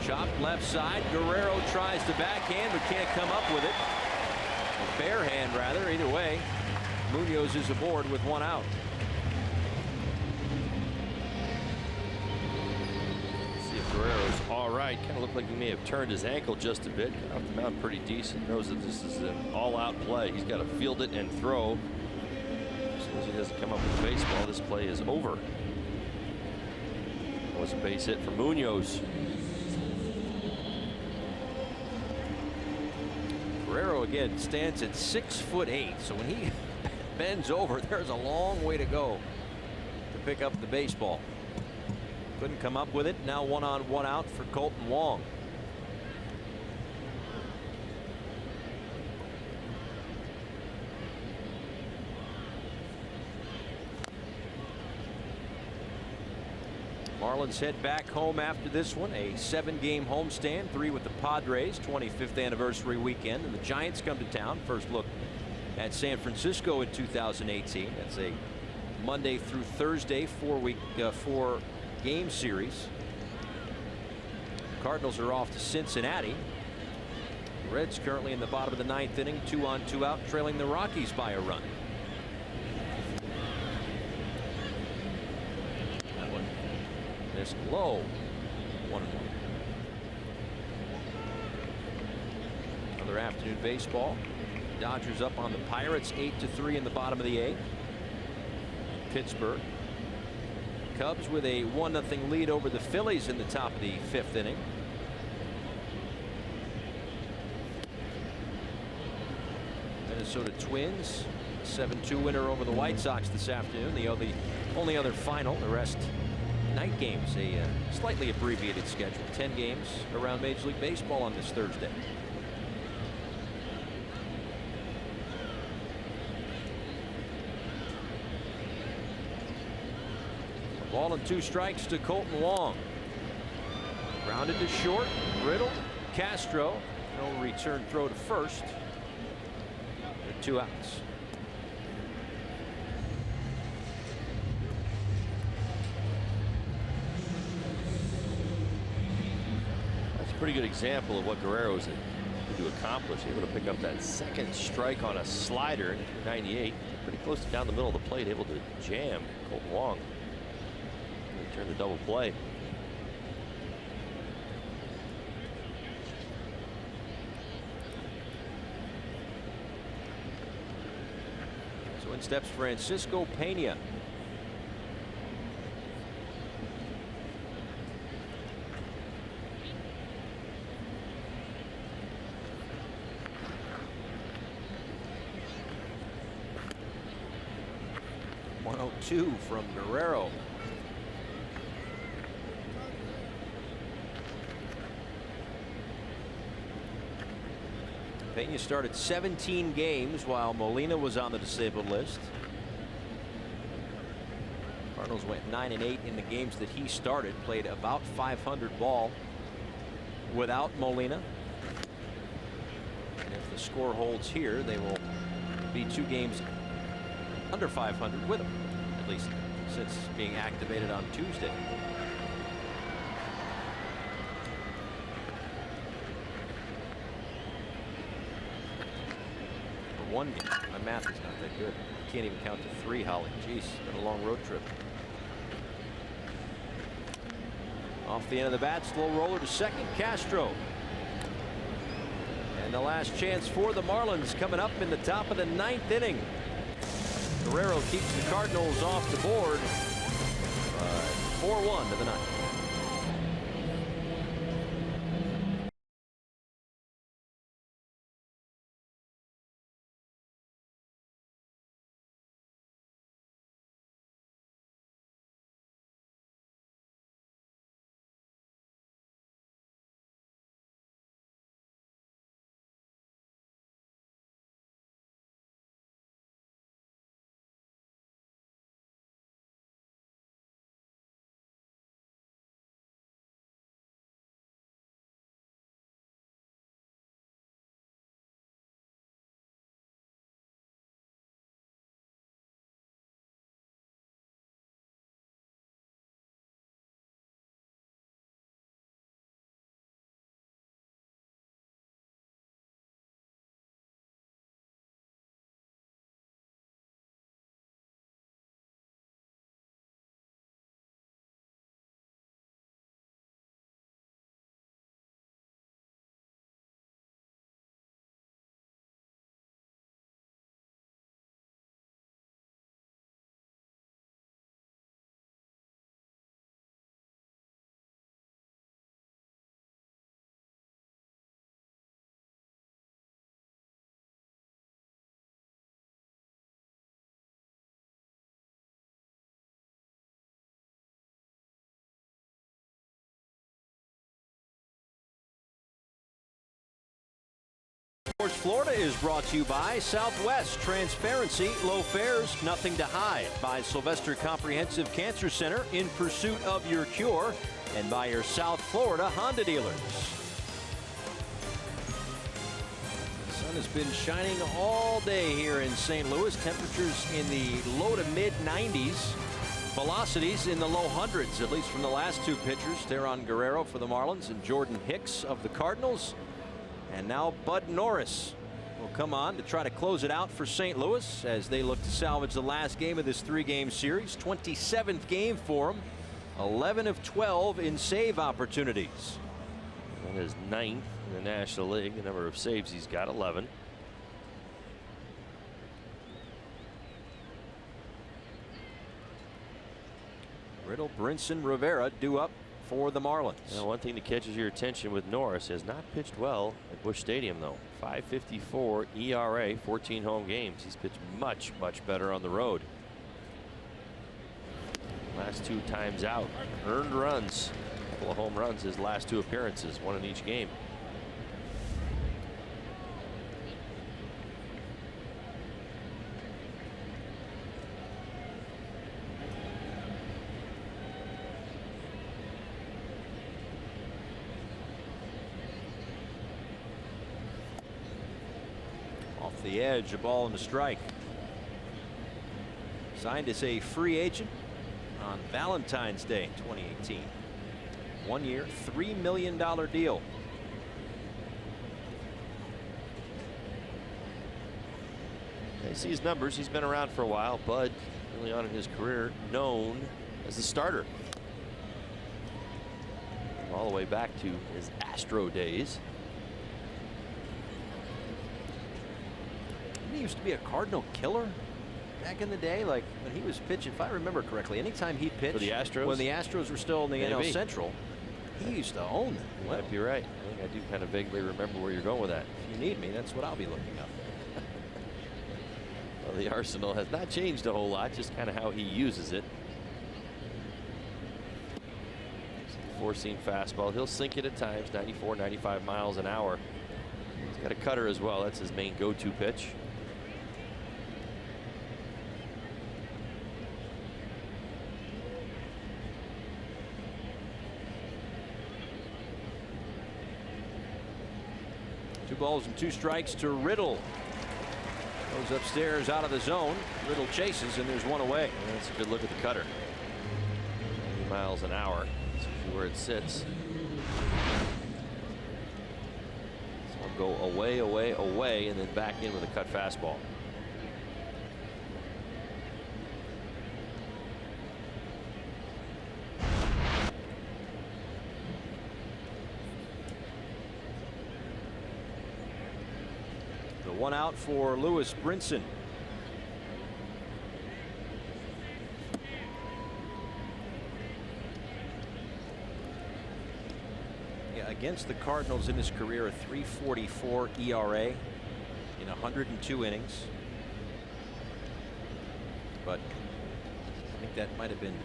Chopped left side. Guerrero tries to backhand but can't come up with it. A bare hand, rather. Either way, Munoz is aboard with 1 out. See if Guerrero's all right. Kind of looked like he may have turned his ankle just a bit. Got off the mound pretty decent. Knows that this is an all-out play. He's got to field it and throw. As soon as he doesn't come up with the baseball, this play is over. That was a base hit for Munoz. Guerrero again stands at 6'8", so when he bends over, there's a long way to go to pick up the baseball. Couldn't come up with it. Now 1 on 1 out for Colton Wong. Marlins head back home after this one, a 7-game homestand, 3 with the Padres, 25th anniversary weekend, and the Giants come to town. First look at San Francisco in 2018. That's a Monday through Thursday 4-game series. Cardinals are off to Cincinnati. The Reds currently in the bottom of the 9th inning, 2 on 2 out, trailing the Rockies by a run. Missed low. 1-1. Another afternoon baseball. Dodgers up on the Pirates 8-3 in the bottom of the 8th. Pittsburgh Cubs with a 1-0 lead over the Phillies in the top of the 5th inning. Minnesota Twins 7-2 winner over the White Sox this afternoon. The only other final, the rest night games, a slightly abbreviated schedule. 10 games around Major League Baseball on this Thursday. A ball and 2 strikes to Colton Wong. Grounded to short. Riddle, Castro. No return throw to first. 2 outs. That's a pretty good example of what Guerrero's able to accomplish. Able to pick up that second strike on a slider in 98. Pretty close to down the middle of the plate. Able to jam Colton Wong. Turn the double play. So in steps Francisco Pena. .102 from Guerrero. Pena started 17 games while Molina was on the disabled list. Cardinals went 9-8 in the games that he started, played about .500 ball without Molina. And if the score holds here, they will be 2 games under .500 with him, at least since being activated on Tuesday. For 1 game, my math is not that good. Can't even count to 3, Holly. Jeez, been a long road trip. Off the end of the bat, slow roller to second, Castro. And the last chance for the Marlins coming up in the top of the 9th inning. Guerrero keeps the Cardinals off the board. 4-1 to the 9th. Sports Florida is brought to you by Southwest. Transparency, low fares, nothing to hide. By Sylvester Comprehensive Cancer Center, in pursuit of your cure. And by your South Florida Honda dealers. The sun has been shining all day here in St. Louis. Temperatures in the low to mid 90s. Velocities in the low hundreds, at least from the last 2 pitchers. Teron Guerrero for the Marlins and Jordan Hicks of the Cardinals. And now Bud Norris will come on to try to close it out for St. Louis as they look to salvage the last game of this 3-game series. 27th game for him. 11 of 12 in save opportunities. That is 9th in the National League. The number of saves he's got, 11. Riddle, Brinson, Rivera due up for the Marlins. Now, one thing that catches your attention with Norris, has not pitched well at Busch Stadium, though. 5.54 ERA, 14 home games. He's pitched much, much better on the road. Last 2 times out, earned runs, a couple of home runs his last 2 appearances, 1 in each game. Off the edge, a ball and a strike. Signed as a free agent on Valentine's Day 2018. 1 year, $3 million deal. You see his numbers. He's been around for a while. Bud, early on in his career, known as a starter. All the way back to his Astro days. He used to be a Cardinal killer back in the day, like when he was pitching, if I remember correctly, anytime he pitched For the Astros? when the Astros were still in the Maybe. NL Central, he used to own them. You might be right. I think I do kind of vaguely remember where you're going with that. If you need me, that's what I'll be looking up. Well, the arsenal has not changed a whole lot, just kind of how he uses it. Four-seam fastball. He'll sink it at times, 94, 95 miles an hour. He's got a cutter as well. That's his main go-to pitch. Two balls and 2 strikes to Riddle. Goes upstairs out of the zone. Riddle chases, and there's 1 away. And that's a good look at the cutter. 90 miles an hour. Let's see where it sits. So I'll go away, away, away, and then back in with a cut fastball. The 1 out for Lewis Brinson. Yeah, against the Cardinals in his career, a 3.44 ERA in 102 innings. But I think that might have been,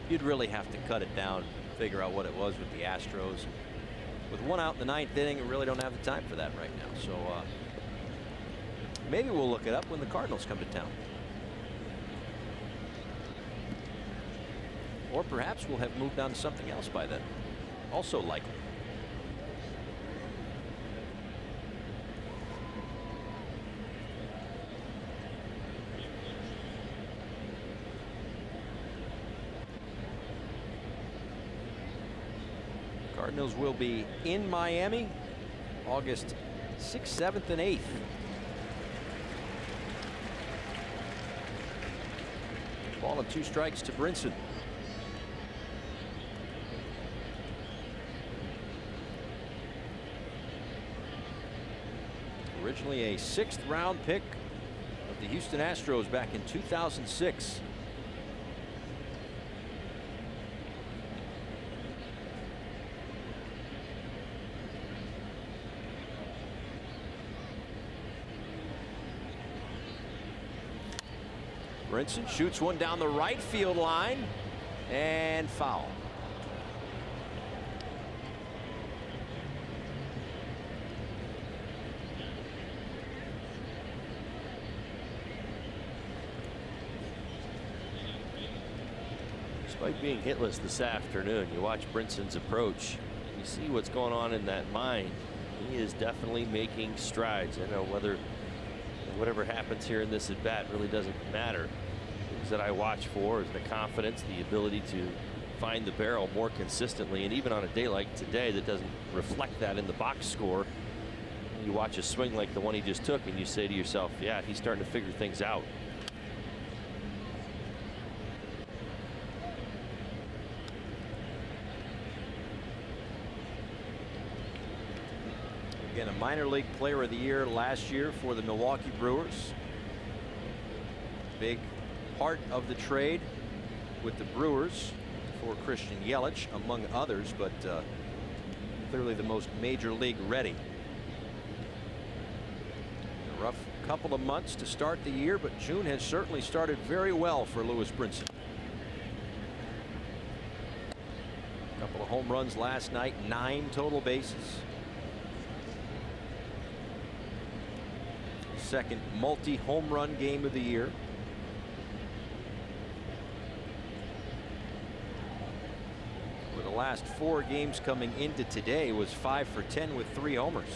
you'd really have to cut it down, figure out what it was with the Astros. With 1 out in the 9th inning, we really don't have the time for that right now. So maybe we'll look it up when the Cardinals come to town. Or perhaps we'll have moved on to something else by then. Also likely. Cardinals will be in Miami August 6th, 7th, and 8th. Ball and 2 strikes to Brinson. Originally a 6th round pick of the Houston Astros back in 2006. Brinson shoots one down the right field line and foul. Despite being hitless this afternoon, you watch Brinson's approach, and you see what's going on in that mind. He is definitely making strides. I know whatever happens here in this at bat really doesn't matter. Things that I watch for is the confidence, the ability to find the barrel more consistently, and even on a day like today that doesn't reflect that in the box score, you watch a swing like the one he just took and you say to yourself, yeah, he's starting to figure things out. Again, a minor league player of the year last year for the Milwaukee Brewers. Big part of the trade with the Brewers for Christian Yelich, among others, but clearly the most major league ready. A rough couple of months to start the year, but June has certainly started very well for Lewis Brinson. A couple of home runs last night, 9 total bases. Second multi-home run game of the year. With the last 4 games coming into today was 5 for 10 with 3 homers.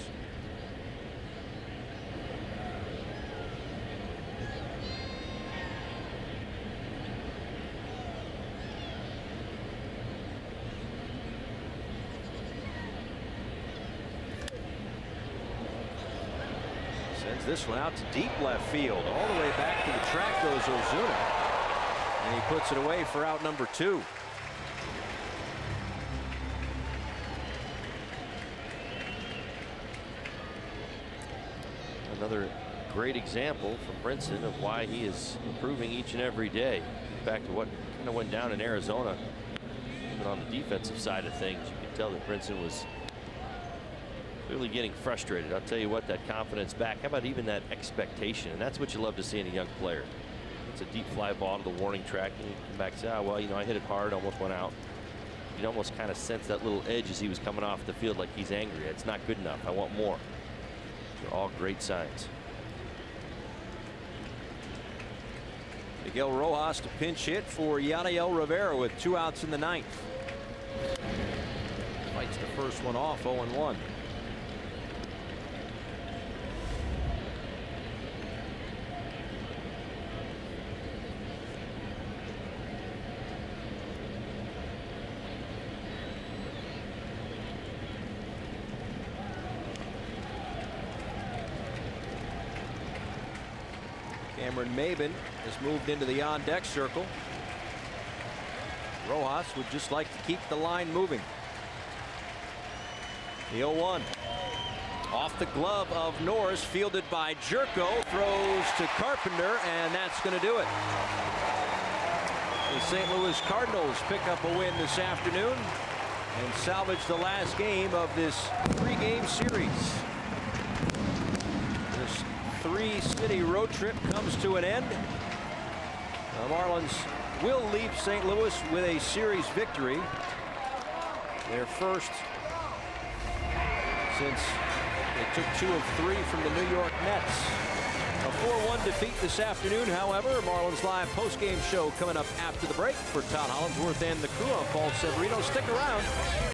Sends this one out to deep left field. All the way back to the track goes Ozuna. And he puts it away for out number 2. Another great example from Brinson of why he is improving each and every day. Back to what kind of went down in Arizona. Even on the defensive side of things, you could tell that Brinson was really getting frustrated. I'll tell you what, that confidence back. How about even that expectation? And that's what you love to see in a young player. It's a deep fly ball to the warning track, and you come back and say, oh, well, you know, I hit it hard, almost went out. You'd almost kind of sense that little edge as he was coming off the field, like he's angry. It's not good enough. I want more. They're all great signs. Miguel Rojas to pinch hit for Yadiel Rivera with 2 outs in the 9th. Fights the first one off, 0-1. Cameron Maben has moved into the on-deck circle. Rojas would just like to keep the line moving. The 0-1. Off the glove of Norris, fielded by Jerko, throws to Carpenter, and that's going to do it. The St. Louis Cardinals pick up a win this afternoon and salvage the last game of this 3-game series. 3-city road trip comes to an end. The Marlins will leave St. Louis with a series victory. Their first since they took 2 of 3 from the New York Mets. A 4-1 defeat this afternoon, however. Marlins Live post-game show coming up after the break. For Todd Hollandsworth and the crew, I'm Paul Severino. Stick around.